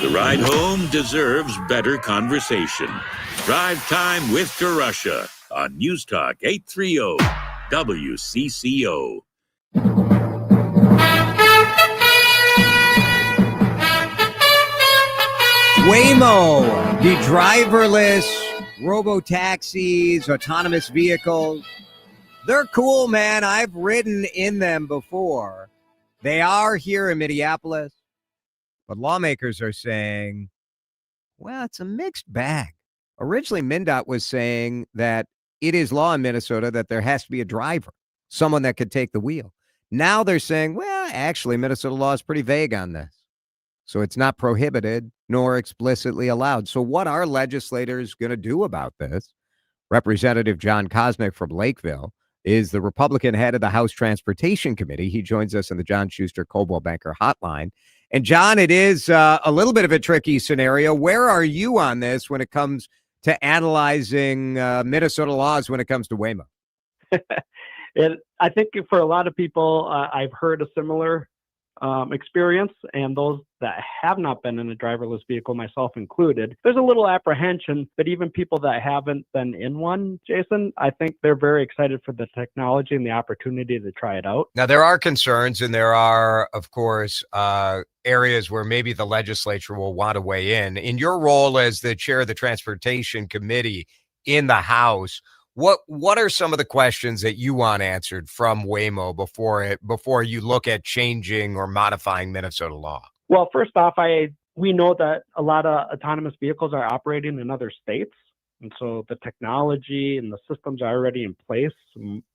The ride home deserves better conversation. Drive Time with DeRusha on News Talk 830 WCCO. Waymo, the driverless robo-taxis, autonomous vehicles. They're cool, man. I've ridden in them before. They are here in Minneapolis. But lawmakers are saying, well, it's a mixed bag. Originally, MnDOT was saying that it is law in Minnesota that there has to be a driver, someone that could take the wheel. Now they're saying, well, actually, Minnesota law is pretty vague on this. So it's not prohibited nor explicitly allowed. So what are legislators going to do about this? Representative John Kosnick from Lakeville is the Republican head of the House Transportation Committee. He joins us in the John Schuster Coldwell Banker Hotline. And John, it is a little bit of a tricky scenario. Where are you on this when it comes to analyzing Minnesota laws when it comes to Waymo? I think for a lot of people, I've heard a similar experience, and those that have not been in a driverless vehicle, myself included, there's a little apprehension. But even people that haven't been in one, Jason, I think they're very excited for the technology and the opportunity to try it out. Now, there are concerns, and there are, of course, areas where maybe the legislature will want to weigh in. In your role as the chair of the Transportation Committee in the House, what are some of the questions that you want answered from Waymo before you look at changing or modifying Minnesota law? Well, first off, we know that a lot of autonomous vehicles are operating in other states. And so the technology and the systems are already in place.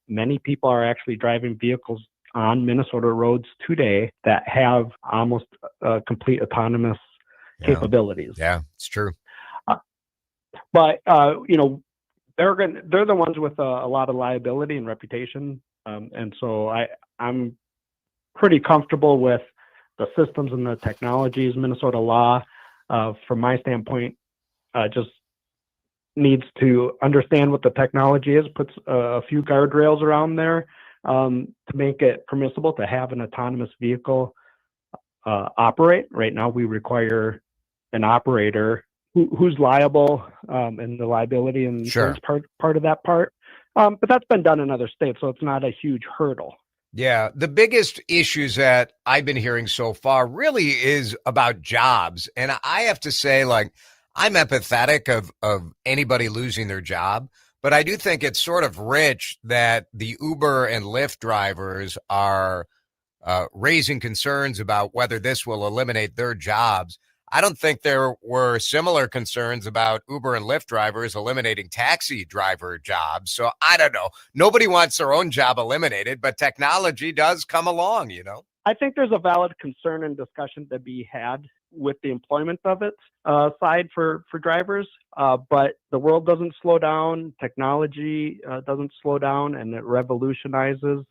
Many people are actually driving vehicles on Minnesota roads today that have almost complete autonomous capabilities. Yeah, it's true. But, they're the ones with a lot of liability and reputation. And so I'm pretty comfortable with the systems and the technologies. Minnesota law, from my standpoint, just needs to understand what the technology is, puts a few guardrails around there to make it permissible to have an autonomous vehicle operate. Right now, we require an operator who's liable, and the liability and insurance part of that part. But that's been done in other states, so it's not a huge hurdle. Yeah, the biggest issues that I've been hearing so far really is about jobs. And I have to say, I'm empathetic of anybody losing their job, but I do think it's sort of rich that the Uber and Lyft drivers are raising concerns about whether this will eliminate their jobs. I don't think there were similar concerns about Uber and Lyft drivers eliminating taxi driver jobs. So I don't know. Nobody wants their own job eliminated, but technology does come along, I think there's a valid concern and discussion to be had with the employment of it side for drivers. But the world doesn't slow down. Technology doesn't slow down, and it revolutionizes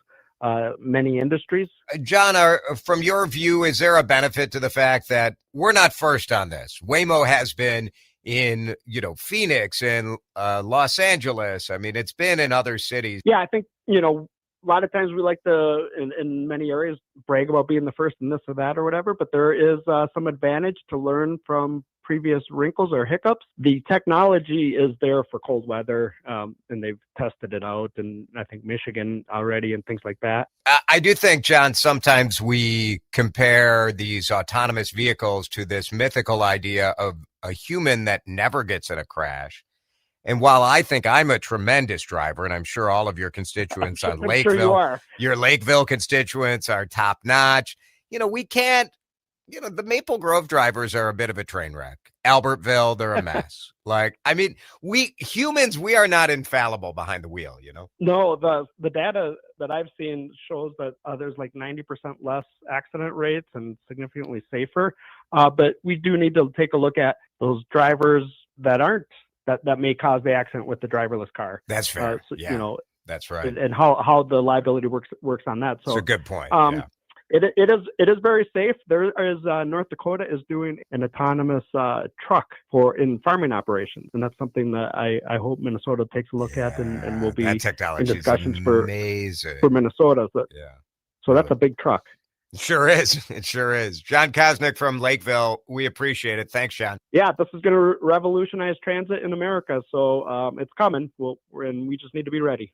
many industries. John, from your view, is there a benefit to the fact that we're not first on this? Waymo has been in, Phoenix and Los Angeles. I mean, it's been in other cities. Yeah, I think, a lot of times we like to, in many areas, brag about being the first in this or that or whatever, but there is some advantage to learn from previous wrinkles or hiccups. The technology is there for cold weather, and they've tested it out, and I think Michigan already and things like that. I do think, John, sometimes we compare these autonomous vehicles to this mythical idea of a human that never gets in a crash. And while I think I'm a tremendous driver, and I'm sure all of your constituents on Lakeville, your Lakeville constituents are top notch, we can't, the Maple Grove drivers are a bit of a train wreck. Albertville, they're a mess. We humans, we are not infallible behind the wheel, No, the data that I've seen shows that there's 90% less accident rates and significantly safer. But we do need to take a look at those drivers that aren't, that may cause the accident with the driverless car. That's fair. That's right. And how the liability works on that. So it's a good point. It is very safe. There is North Dakota is doing an autonomous truck in farming operations, and that's something that I hope Minnesota takes a look at and will be in discussions for Minnesota. So that's a big truck. It sure is. It sure is. John Kosnick from Lakeville. We appreciate it. Thanks, John. Yeah, this is going to revolutionize transit in America. So it's coming. And we just need to be ready.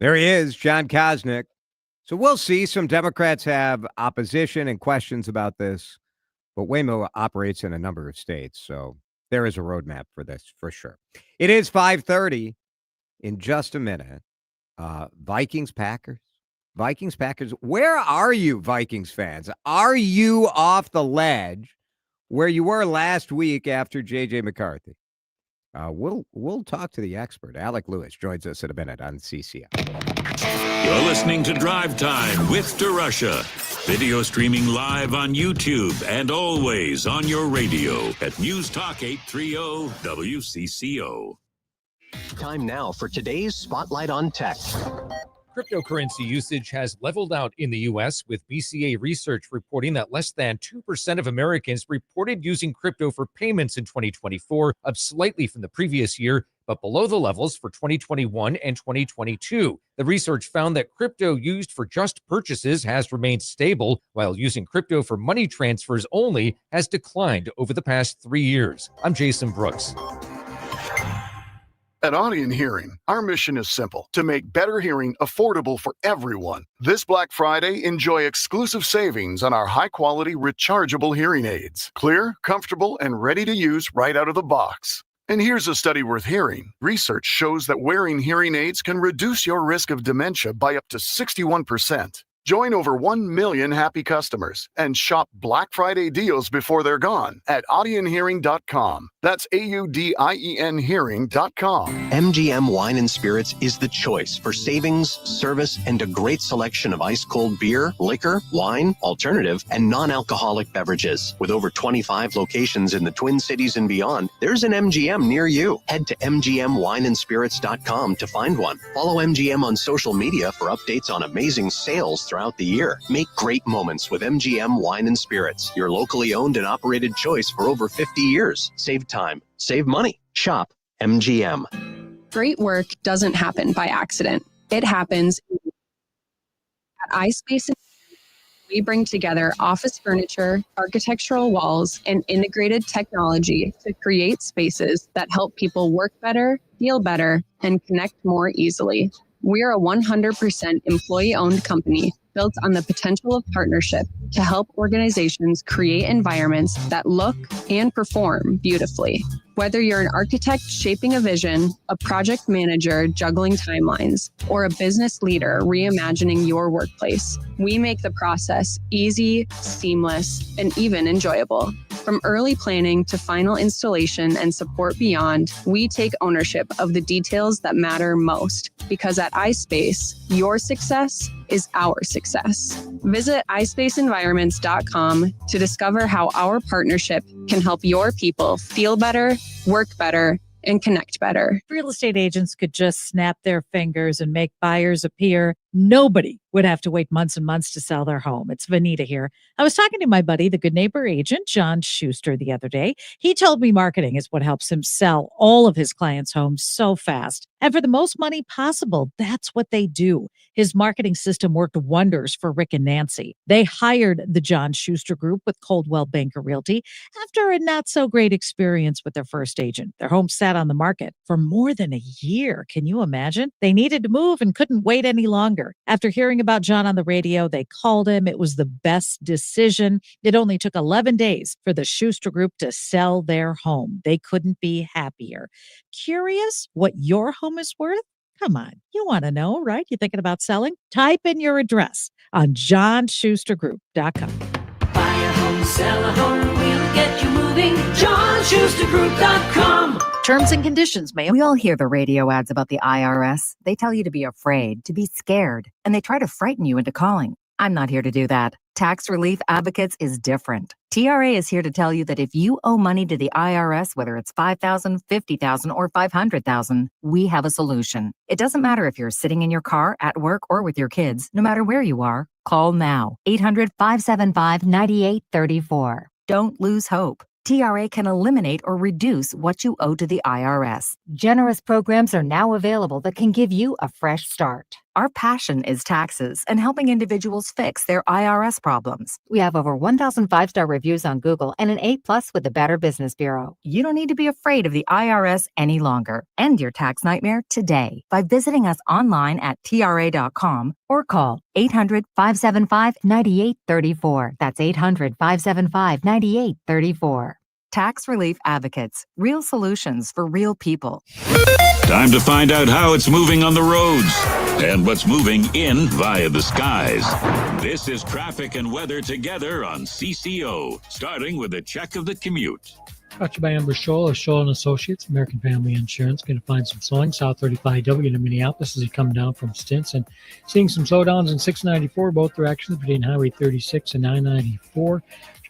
There he is, John Kosnick. So we'll see. Some Democrats have opposition and questions about this, but Waymo operates in a number of states. So there is a roadmap for this for sure. It is 5:30 in just a minute. Vikings, Packers. Where are you, Vikings fans? Are you off the ledge where you were last week after J.J. McCarthy? We'll talk to the expert. Alec Lewis joins us in a minute on CCO. You're listening to Drive Time with DeRusha. Video streaming live on YouTube and always on your radio at News Talk 830 WCCO. Time now for today's Spotlight on Tech. Cryptocurrency usage has leveled out in the U.S., with BCA research reporting that less than 2% of Americans reported using crypto for payments in 2024, up slightly from the previous year, but below the levels for 2021 and 2022. The research found that crypto used for just purchases has remained stable, while using crypto for money transfers only has declined over the past 3 years. I'm Jason Brooks. At Audion Hearing, our mission is simple: to make better hearing affordable for everyone. This Black Friday, enjoy exclusive savings on our high-quality rechargeable hearing aids. Clear, comfortable, and ready to use right out of the box. And here's a study worth hearing. Research shows that wearing hearing aids can reduce your risk of dementia by up to 61%. Join over 1 million happy customers and shop Black Friday deals before they're gone at audionhearing.com. That's AUDIEN hearing.com. MGM Wine and Spirits is the choice for savings, service, and a great selection of ice-cold beer, liquor, wine, alternative, and non-alcoholic beverages. With over 25 locations in the Twin Cities and beyond, there's an MGM near you. Head to MGMWineandSpirits.com to find one. Follow MGM on social media for updates on amazing sales throughout the year. Make great moments with MGM Wine and Spirits, your locally owned and operated choice for over 50 years. Save time, save money. Shop MGM. Great work doesn't happen by accident. It happens at iSpace. We bring together office furniture, architectural walls, and integrated technology to create spaces that help people work better, feel better, and connect more easily. We're a 100% employee-owned company built on the potential of partnership to help organizations create environments that look and perform beautifully. Whether you're an architect shaping a vision, a project manager juggling timelines, or a business leader reimagining your workplace, we make the process easy, seamless, and even enjoyable. From early planning to final installation and support beyond, we take ownership of the details that matter most, because at iSpace, your success is our success. Visit iSpaceEnvironments.com to discover how our partnership can help your people feel better, work better, and connect better. Real estate agents could just snap their fingers and make buyers appear. Nobody would have to wait months and months to sell their home. It's Vanita here. I was talking to my buddy, the Good Neighbor agent, John Schuster, the other day. He told me marketing is what helps him sell all of his clients' homes so fast. And for the most money possible, that's what they do. His marketing system worked wonders for Rick and Nancy. They hired the John Schuster Group with Coldwell Banker Realty after a not-so-great experience with their first agent. Their home sat on the market for more than a year. Can you imagine? They needed to move and couldn't wait any longer. After hearing about John on the radio, they called him. It was the best decision. It only took 11 days for the Schuster Group to sell their home. They couldn't be happier. Curious what your home is worth? Come on, you want to know, right? You're thinking about selling? Type in your address on johnschustergroup.com. Buy a home, sell a home, we'll get you moving. johnschustergroup.com. Terms and conditions, ma'am. We all hear the radio ads about the IRS. They tell you to be afraid, to be scared, and they try to frighten you into calling. I'm not here to do that. Tax Relief Advocates is different. TRA is here to tell you that if you owe money to the IRS, whether it's $5,000, $50,000, or $500,000, we have a solution. It doesn't matter if you're sitting in your car, at work, or with your kids. No matter where you are, call now. 800-575-9834. Don't lose hope. TRA can eliminate or reduce what you owe to the IRS. Generous programs are now available that can give you a fresh start. Our passion is taxes and helping individuals fix their IRS problems. We have over 1,000 5-star reviews on Google and an A+ with the Better Business Bureau. You don't need to be afraid of the IRS any longer. End your tax nightmare today by visiting us online at TRA.com or call 800-575-9834. That's 800-575-9834. Tax Relief Advocates. Real solutions for real people. Time to find out how it's moving on the roads and what's moving in via the skies. This is traffic and weather together on CCO, starting with a check of the commute. Brought to you by Amber Scholl of Scholl & Associates, American Family Insurance. Going to find some slowing south 35W to Minneapolis as you come down from Stinson. Seeing some slowdowns in 694, both directions between Highway 36 and 994.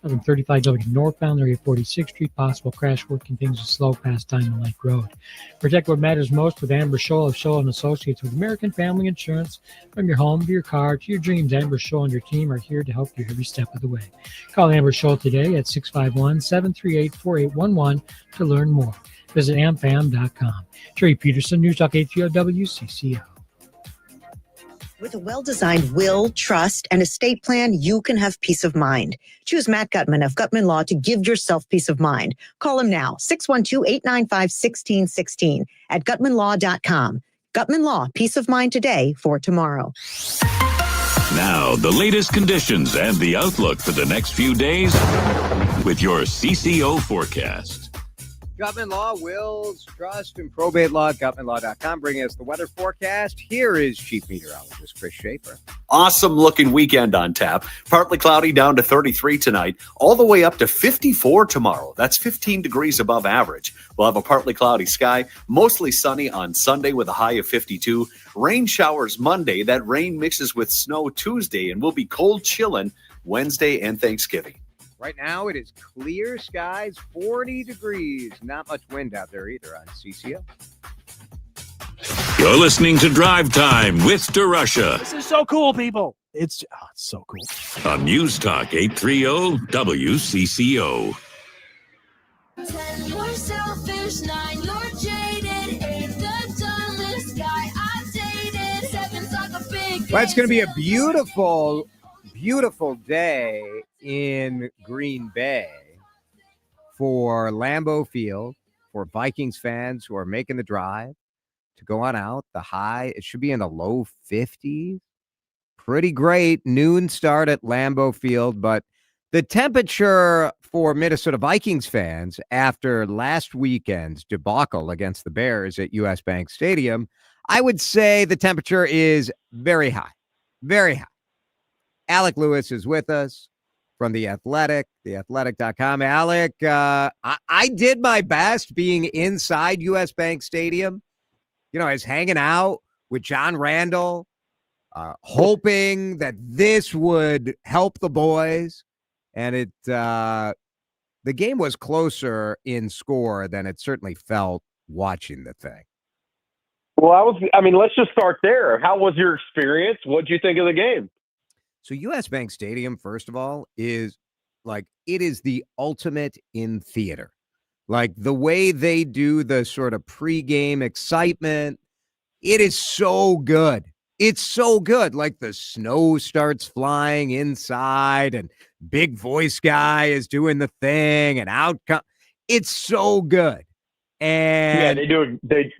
On 35W northbound, area 46th Street. Possible crash work continues to slow past Diamond Lake Road. Protect what matters most with Amber Scholl of Scholl and Associates with American Family Insurance. From your home to your car to your dreams, Amber Scholl and your team are here to help you every step of the way. Call Amber Scholl today at 651-738-4811 to learn more. Visit amfam.com. Jerry Peterson, News Talk 830 WCCO. With a well-designed will, trust, and estate plan, you can have peace of mind. Choose Matt Gutman of Gutman Law to give yourself peace of mind. Call him now, 612-895-1616 at gutmanlaw.com. Gutman Law, peace of mind today for tomorrow. Now, the latest conditions and the outlook for the next few days with your CCO forecast. Gutman Law, wills, trust, and probate law at gutmanlaw.com, bringing us the weather forecast. Here is Chief Meteorologist Chris Schaefer. Awesome looking weekend on tap. Partly cloudy down to 33 tonight, all the way up to 54 tomorrow. That's 15 degrees above average. We'll have a partly cloudy sky, mostly sunny on Sunday with a high of 52. Rain showers Monday. That rain mixes with snow Tuesday and will be cold chilling Wednesday and Thanksgiving. Right now, it is clear skies, 40 degrees. Not much wind out there either on CCO. You're listening to Drive Time with DeRusha. This is so cool, people. It's so cool. On News Talk 830 WCCO. 10, you're selfish. 9, you're jaded. 8, the dumbest guy I've dated. 7's like a big. Well, it's going to be a beautiful day in Green Bay for Lambeau Field, for Vikings fans who are making the drive to go on out. The high, it should be in the low 50s. Pretty great noon start at Lambeau Field, but the temperature for Minnesota Vikings fans after last weekend's debacle against the Bears at US Bank Stadium, I would say the temperature is very high, very high. Alec Lewis is with us from The Athletic, theathletic.com. Alec, I did my best being inside US Bank Stadium. You know, I was hanging out with John Randall, hoping that this would help the boys. And the game was closer in score than it certainly felt watching the thing. Well, let's just start there. How was your experience? What did you think of the game? So US Bank Stadium, first of all, is like, it is the ultimate in theater. Like the way they do the sort of pregame excitement, it is so good. It's so good. Like the snow starts flying inside and big voice guy is doing the thing and outcome. It's so good. And yeah, they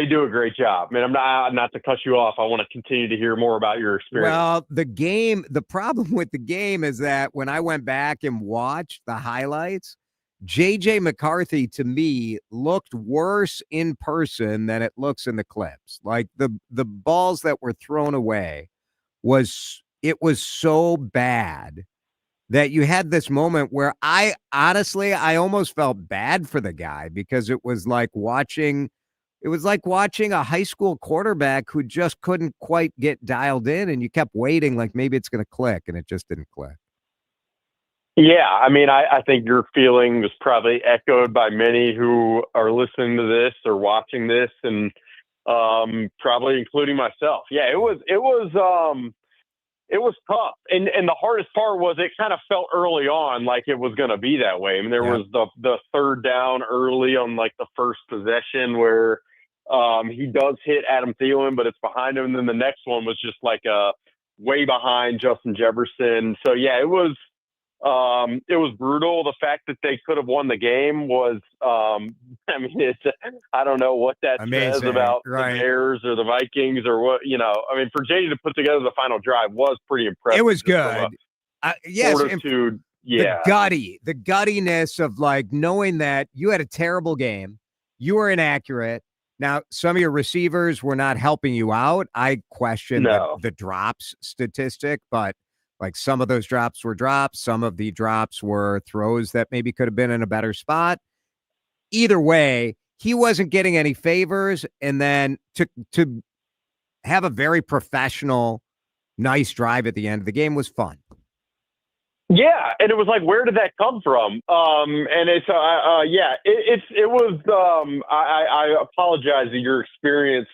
do a great job. I mean, I'm not to cut you off. I want to continue to hear more about your experience. Well, the problem with the game is that when I went back and watched the highlights, JJ McCarthy to me looked worse in person than it looks in the clips. Like the balls that were thrown away was so bad that you had this moment where I almost felt bad for the guy, because it was like watching a high school quarterback who just couldn't quite get dialed in, and you kept waiting like maybe it's going to click, and it just didn't click. Yeah, I mean, I think your feeling was probably echoed by many who are listening to this or watching this, and probably including myself. Yeah, it was tough. And the hardest part was it kind of felt early on like it was going to be that way. I mean, there was the third down early on like the first possession where he does hit Adam Thielen, but it's behind him. And then the next one was just like way behind Justin Jefferson. So yeah, it was brutal. The fact that they could have won the game was, I don't know what that says about the Bears or the Vikings or what, I mean, for JD to put together the final drive was pretty impressive. It was good. Yes. Fortitude, yeah. The guttiness of like knowing that you had a terrible game. You were inaccurate. Now, some of your receivers were not helping you out. I question the drops statistic, but like some of those drops were drops. Some of the drops were throws that maybe could have been in a better spot. Either way, he wasn't getting any favors. And then to have a very professional, nice drive at the end of the game was fun. Yeah, and it was like, where did that come from? And it's it was. I apologize that your experience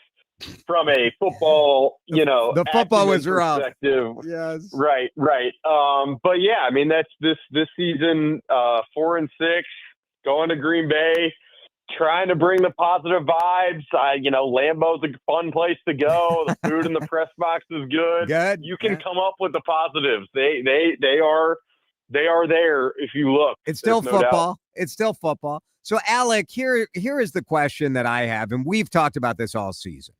from a football, the football was rough. Perspective. Yes, right. But yeah, I mean that's this season, 4-6, going to Green Bay, trying to bring the positive vibes. Lambeau's a fun place to go. The food in the press box is good. You can come up with the positives. They are there if you look. It's still There's no football. doubt. It's still football. So, Alec, here is the question that I have, and we've talked about this all season.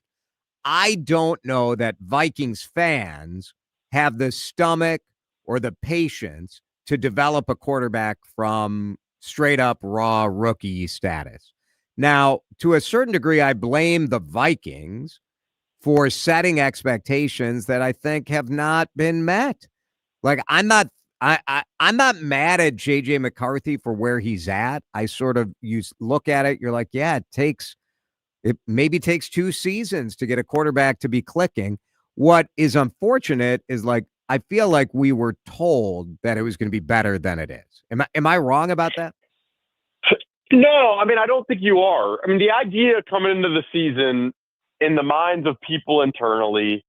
I don't know that Vikings fans have the stomach or the patience to develop a quarterback from straight up raw rookie status. Now, to a certain degree, I blame the Vikings for setting expectations that I think have not been met. Like, I'm not mad at JJ McCarthy for where he's at. I sort of look at it. You're like, yeah, it maybe takes 2 seasons to get a quarterback to be clicking. What is unfortunate is, like, I feel like we were told that it was going to be better than it is. Am I wrong about that? No, I mean, I don't think you are. I mean, the idea coming into the season in the minds of people internally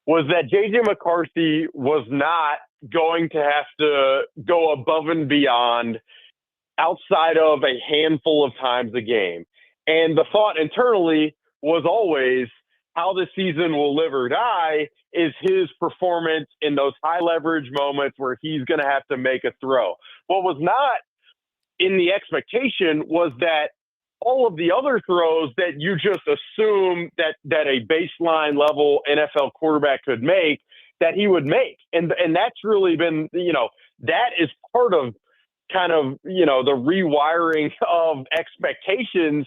was that JJ McCarthy was not going to have to go above and beyond outside of a handful of times a game. And the thought internally was always how the season will live or die is his performance in those high leverage moments where he's going to have to make a throw. What was not in the expectation was that all of the other throws that you just assume that a baseline level NFL quarterback could make, that he would make. And that's really been, that is part of kind of, the rewiring of expectations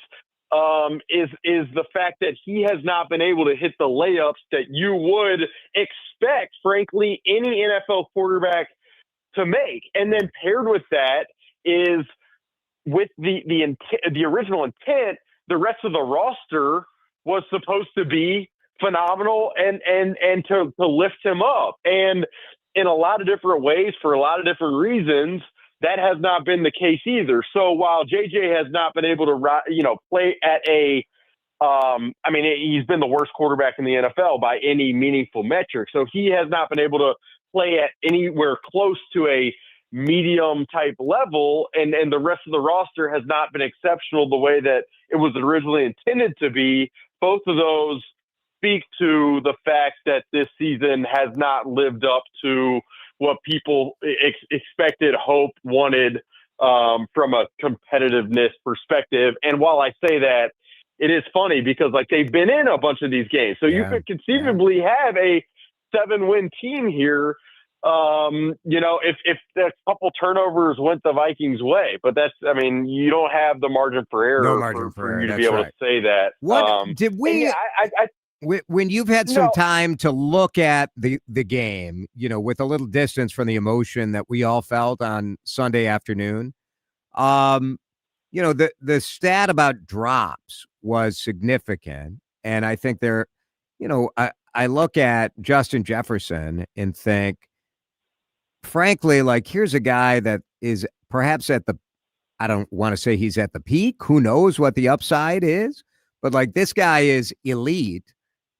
is the fact that he has not been able to hit the layups that you would expect, frankly, any NFL quarterback to make. And then paired with that is with the original intent, the rest of the roster was supposed to be phenomenal and to lift him up. And in a lot of different ways, for a lot of different reasons, that has not been the case either. So while JJ has not been able to, play at he's been the worst quarterback in the NFL by any meaningful metric. So he has not been able to play at anywhere close to a medium type level. And the rest of the roster has not been exceptional the way that it was originally intended to be. Both of those speak to the fact that this season has not lived up to what people expected, hoped, wanted from a competitiveness perspective. And while I say that, it is funny because they've been in a bunch of these games. So you could conceivably have a 7-win team here, if a couple turnovers went the Vikings' way. But you don't have the margin for error for you to be able to say that. What did we? When you've had some time to look at the game, with a little distance from the emotion that we all felt on Sunday afternoon, the stat about drops was significant. And I think I look at Justin Jefferson and think, frankly, here's a guy that is perhaps I don't want to say he's at the peak. Who knows what the upside is? But this guy is elite.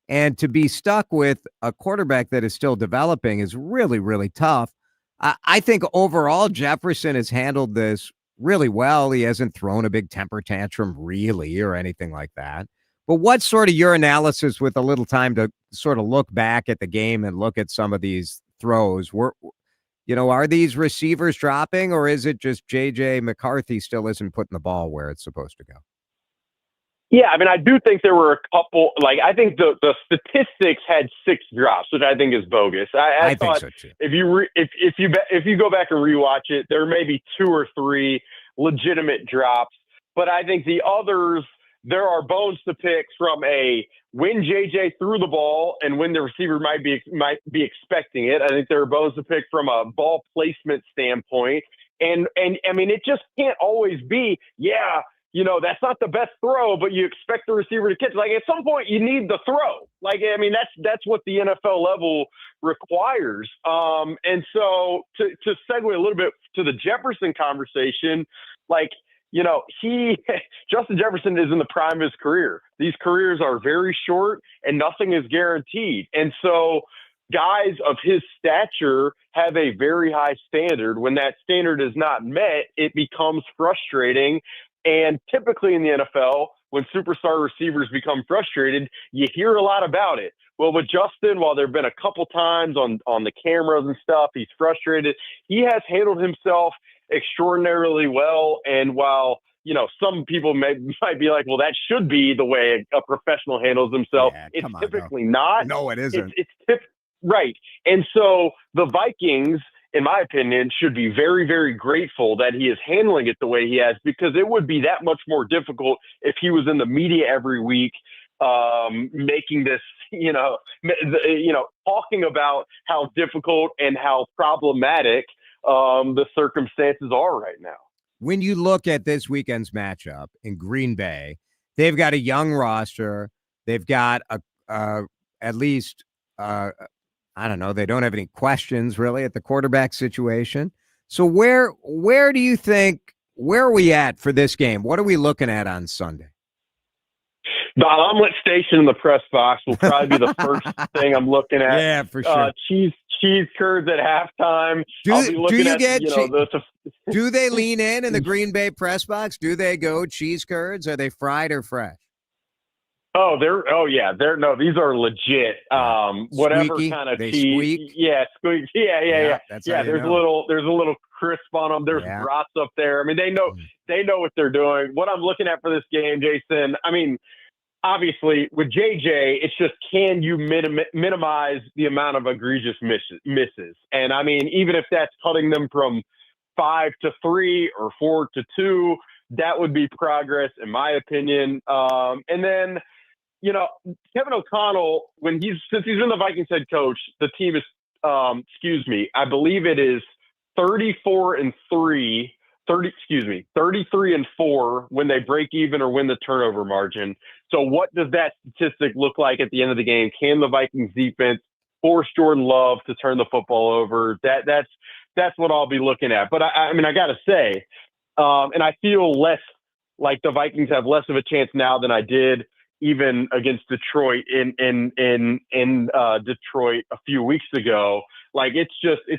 And to be stuck with a quarterback that is still developing is really, really tough. I think overall Jefferson has handled this really well. He hasn't thrown a big temper tantrum really or anything like that. But what's sort of your analysis with a little time to sort of look back at the game and look at some of these throws? Are these receivers dropping, or is it just JJ McCarthy still isn't putting the ball where it's supposed to go? Yeah, I do think there were a couple. I think the statistics had 6 drops, which I think is bogus. I thought think so too. If you go back and rewatch it, there may be 2 or 3 legitimate drops, but I think the others, there are bones to pick from when JJ threw the ball and when the receiver might be expecting it. I think there are bones to pick from a ball placement standpoint, and it just can't always be that's not the best throw, but you expect the receiver to catch. Like, at some point, you need the throw. Like, I mean, that's what the NFL level requires. And so to segue a little bit to the Jefferson conversation, like, Justin Jefferson is in the prime of his career. These careers are very short and nothing is guaranteed. And so guys of his stature have a very high standard. When that standard is not met, it becomes frustrating. And typically in the NFL, when superstar receivers become frustrated, you hear a lot about it. Well, with Justin, while there have been a couple times on the cameras and stuff, he's frustrated. He has handled himself extraordinarily well. And while, some people might be like, well, that should be the way a professional handles himself. Yeah, it's typically not. No, it isn't. Right. And so the Vikings, in my opinion, should be very, very grateful that he is handling it the way he has, because it would be that much more difficult if he was in the media every week, making this, talking about how difficult and how problematic the circumstances are right now. When you look at this weekend's matchup in Green Bay, they've got a young roster. They've got at least I don't know. They don't have any questions really at the quarterback situation. So where do you think, where are we at for this game? What are we looking at on Sunday? The omelet station in the press box will probably be the first thing I'm looking at. Yeah, for sure. Cheese curds at halftime. Do they lean in the Green Bay press box? Do they go cheese curds? Are they fried or fresh? These are legit. Whatever Squeaky? kind of They cheese. squeak? Yeah, squeak. Yeah. That's how you There's know. a little crisp on them. There's brats up there. I mean, they know what they're doing. What I'm looking at for this game, Jason, I mean, obviously with JJ, it's just, can you minimize the amount of egregious misses? And I mean, even if that's cutting them from 5 to 3 or 4 to 2, that would be progress in my opinion. And then, Kevin O'Connell, since he's been the Vikings head coach, the team is, I believe it is 33-4 when they break even or win the turnover margin. So what does that statistic look like at the end of the game? Can the Vikings defense force Jordan Love to turn the football over? That's what I'll be looking at. But I mean, I got to say, and I feel less like the Vikings have less of a chance now than I did even against Detroit in Detroit a few weeks ago. Like, it's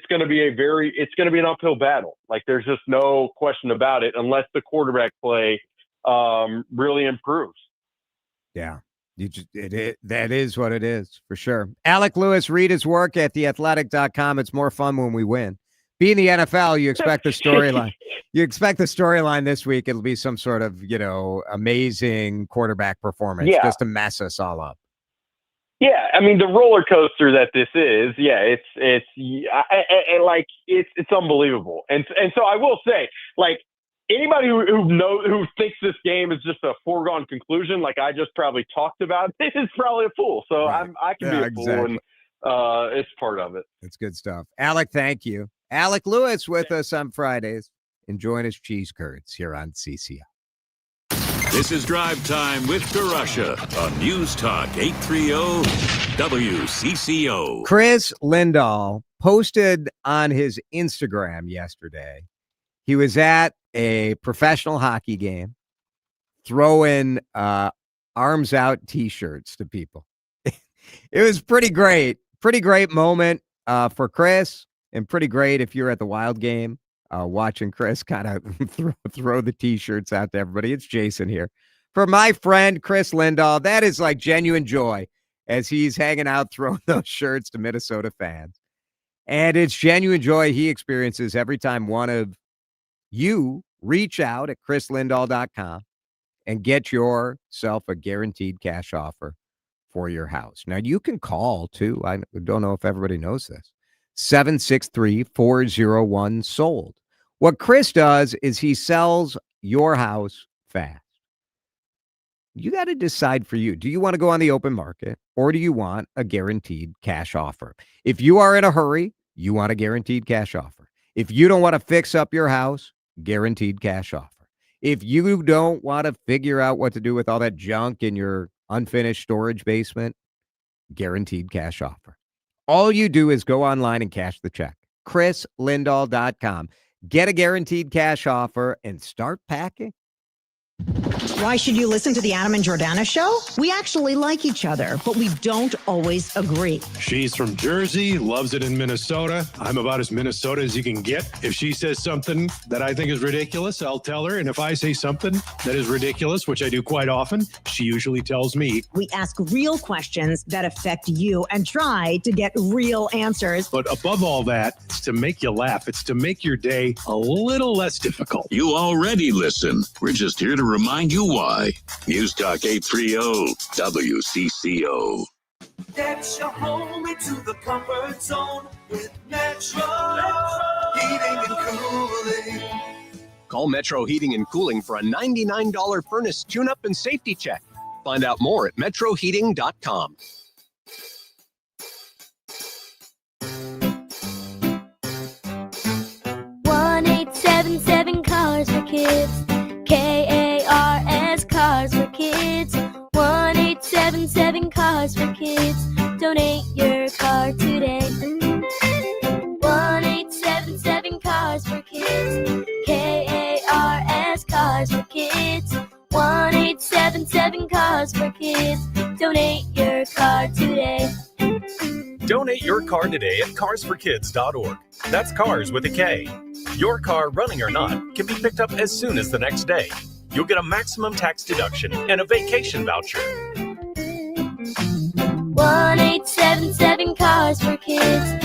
going to be an uphill battle. Like, there's just no question about it unless the quarterback play really improves. Yeah, that is what it is for sure. Alec Lewis, read his work at theathletic.com. It's more fun when we win. Being the NFL, you expect the storyline. You expect the storyline this week. It'll be some sort of, amazing quarterback performance just to mess us all up. Yeah, I mean, the roller coaster that this is, it's unbelievable. And so I will say, like, anybody who thinks this game is just a foregone conclusion, like I just probably talked about, is probably a fool. So right. I can be a fool, and it's part of it. It's good stuff. Alec, thank you. Alec Lewis with us on Fridays, enjoying his cheese curds here on CCO. This is Drive Time with DeRusha on News Talk 830 WCCO. Chris Lindahl posted on his Instagram yesterday. He was at a professional hockey game throwing arms out T-shirts to people. It was pretty great moment for Chris, and pretty great if you're at the Wild game. Watching Chris kind of throw the T-shirts out to everybody. It's Jason here. For my friend Chris Lindahl, that is like genuine joy as he's hanging out throwing those shirts to Minnesota fans. And it's genuine joy he experiences every time one of you reach out at chrislindahl.com and get yourself a guaranteed cash offer for your house. Now, you can call, too. I don't know if everybody knows this. 763-401-SOLD. What Chris does is he sells your house fast. You got to decide for you. Do you want to go on the open market, or do you want a guaranteed cash offer? If you are in a hurry, you want a guaranteed cash offer. If you don't want to fix up your house, guaranteed cash offer. If you don't want to figure out what to do with all that junk in your unfinished storage basement, guaranteed cash offer. All you do is go online and cash the check. ChrisLindahl.com. Get a guaranteed cash offer and start packing. Why should you listen to the Adam and Jordana show? We actually like each other, but we don't always agree. She's from Jersey, loves it in Minnesota. I'm about as Minnesota as you can get. If she says something that I think is ridiculous, I'll tell her. And if I say something that is ridiculous, which I do quite often, she usually tells me. We ask real questions that affect you and try to get real answers. But above all that, it's to make you laugh. It's to make your day a little less difficult. You already listen. We're just here to remind you why. News Talk 830 WCCO. Get your home into the comfort zone with Metro Heating and Cooling. Call Metro Heating and Cooling for a $99 furnace tune-up and safety check. Find out more at metroheating.com. 1877 Cars for Kids. KARS Cars for Kids. 1877 Cars for Kids. Donate your car today. 1877 Cars for Kids. KARS Cars for Kids. 1877 Cars for Kids. Donate your car today. Donate your car today at carsforkids.org. That's cars with a K. Your car, running or not, can be picked up as soon as the next day. You'll get a maximum tax deduction and a vacation voucher. 1877 Cars for Kids.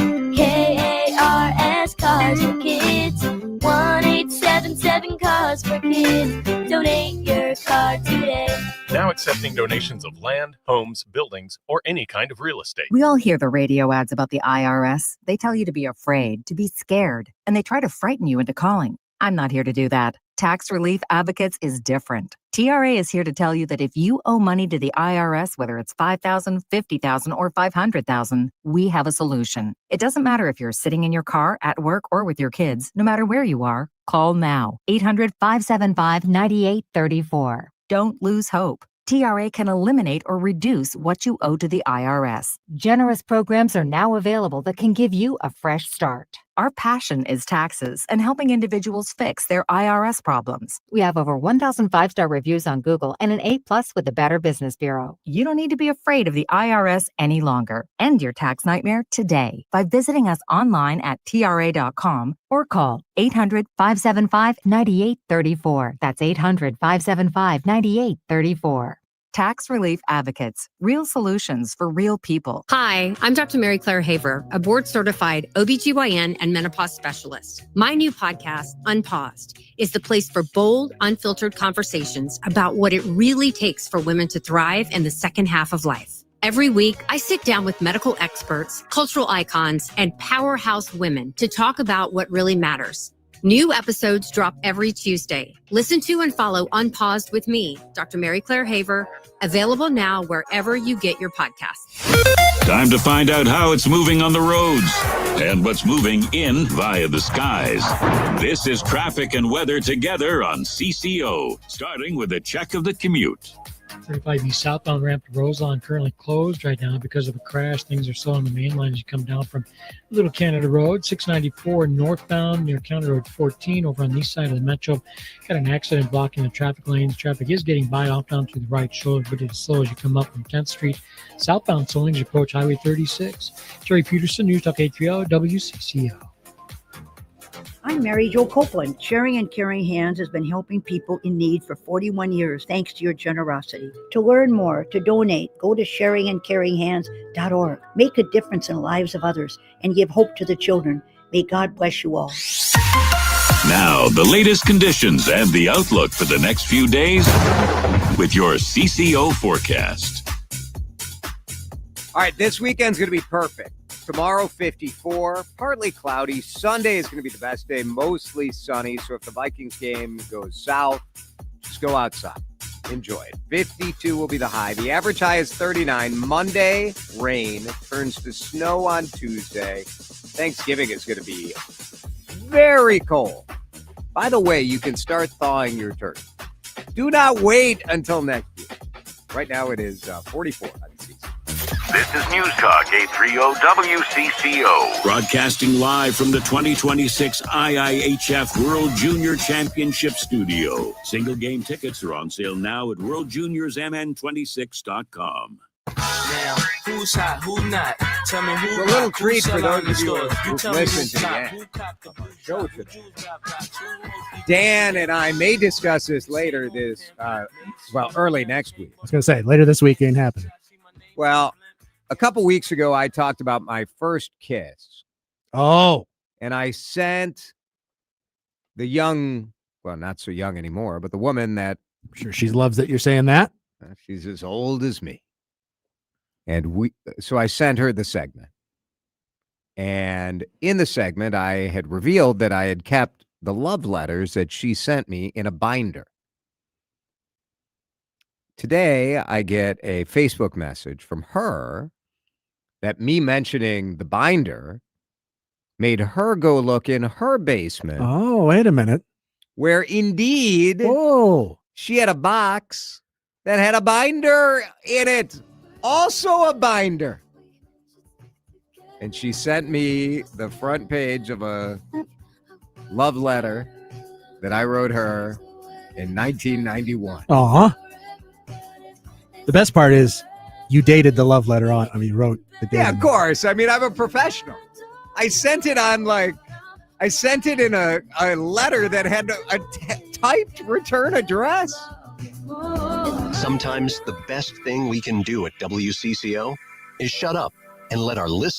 KARS Cars for Kids. 1877 Cars for Kids. Donate your car today. Now accepting donations of land, homes, buildings, or any kind of real estate. We all hear the radio ads about the IRS. They tell you to be afraid, to be scared, and they try to frighten you into calling. I'm not here to do that. Tax Relief Advocates is different. TRA is here to tell you that if you owe money to the IRS, whether it's $5,000, $50,000, or $500,000, we have a solution. It doesn't matter if you're sitting in your car, at work, or with your kids. No matter where you are, call now. 800-575-9834. Don't lose hope. TRA can eliminate or reduce what you owe to the IRS. Generous programs are now available that can give you a fresh start. Our passion is taxes and helping individuals fix their IRS problems. We have over 1,000 5-star reviews on Google and an A+ with the Better Business Bureau. You don't need to be afraid of the IRS any longer. End your tax nightmare today by visiting us online at TRA.com or call 800-575-9834. That's 800-575-9834. Tax Relief Advocates, real solutions for real people. Hi, I'm Dr. Mary Claire Haver, a board-certified OBGYN and menopause specialist. My new podcast, Unpaused, is the place for bold, unfiltered conversations about what it really takes for women to thrive in the second half of life. Every week, I sit down with medical experts, cultural icons, and powerhouse women to talk about what really matters. New episodes drop every Tuesday. Listen to and follow Unpaused with me, Dr. Mary Claire Haver, available now wherever you get your podcasts. Time to find out how it's moving on the roads and what's moving in via the skies. This is traffic and weather together on CCO, starting with a check of the commute. 35 East southbound ramp to Roselawn currently closed right now because of a crash. Things are slow on the main line as you come down from Little Canada Road. 694 northbound near County Road 14 over on the east side of the Metro. Got an accident blocking the traffic lanes. Traffic is getting by off down to the right shoulder, but it's slow as you come up from 10th Street. Southbound slowing as you approach Highway 36. Jerry Peterson, News Talk 830 WCCO. I'm Mary Jo Copeland. Sharing and Caring Hands has been helping people in need for 41 years, thanks to your generosity. To learn more, to donate, go to sharingandcaringhands.org. Make a difference in the lives of others and give hope to the children. May God bless you all. Now, the latest conditions and the outlook for the next few days with your CCO forecast. All right, this weekend's going to be perfect. Tomorrow, 54, partly cloudy. Sunday is going to be the best day, mostly sunny. So if the Vikings game goes south, just go outside. Enjoy it. 52 will be the high. The average high is 39. Monday, rain. Turns to snow on Tuesday. Thanksgiving is going to be very cold. By the way, you can start thawing your turkey. Do not wait until next year. Right now it is 44 on the season. This is News Talk 830 WCCO. Broadcasting live from the 2026 IIHF World Junior Championship Studio. Single game tickets are on sale now at worldjuniorsmn26.com. Now, who's hot, who not? Tell me who. It's a little treat for those of you who listen to the end. Show today. Dan and I may discuss this later early next week. I was going to say, later this week ain't happening. Well, a couple weeks ago, I talked about my first kiss. Oh. And I sent the young, well, not so young anymore, but the woman that. I'm sure she loves that you're saying that. She's as old as me. And so I sent her the segment. And in the segment, I had revealed that I had kept the love letters that she sent me in a binder. Today, I get a Facebook message from her that me mentioning the binder made her go look in her basement. Oh, wait a minute. Where indeed, she had a box that had a binder in it. Also a binder. And she sent me the front page of a love letter that I wrote her in 1991. Uh-huh. The best part is you dated the love letter on. I mean, you wrote the date. Yeah, of course. I mean, I'm a professional. I sent it in a letter that had a typed return address. Sometimes the best thing we can do at WCCO is shut up and let our listeners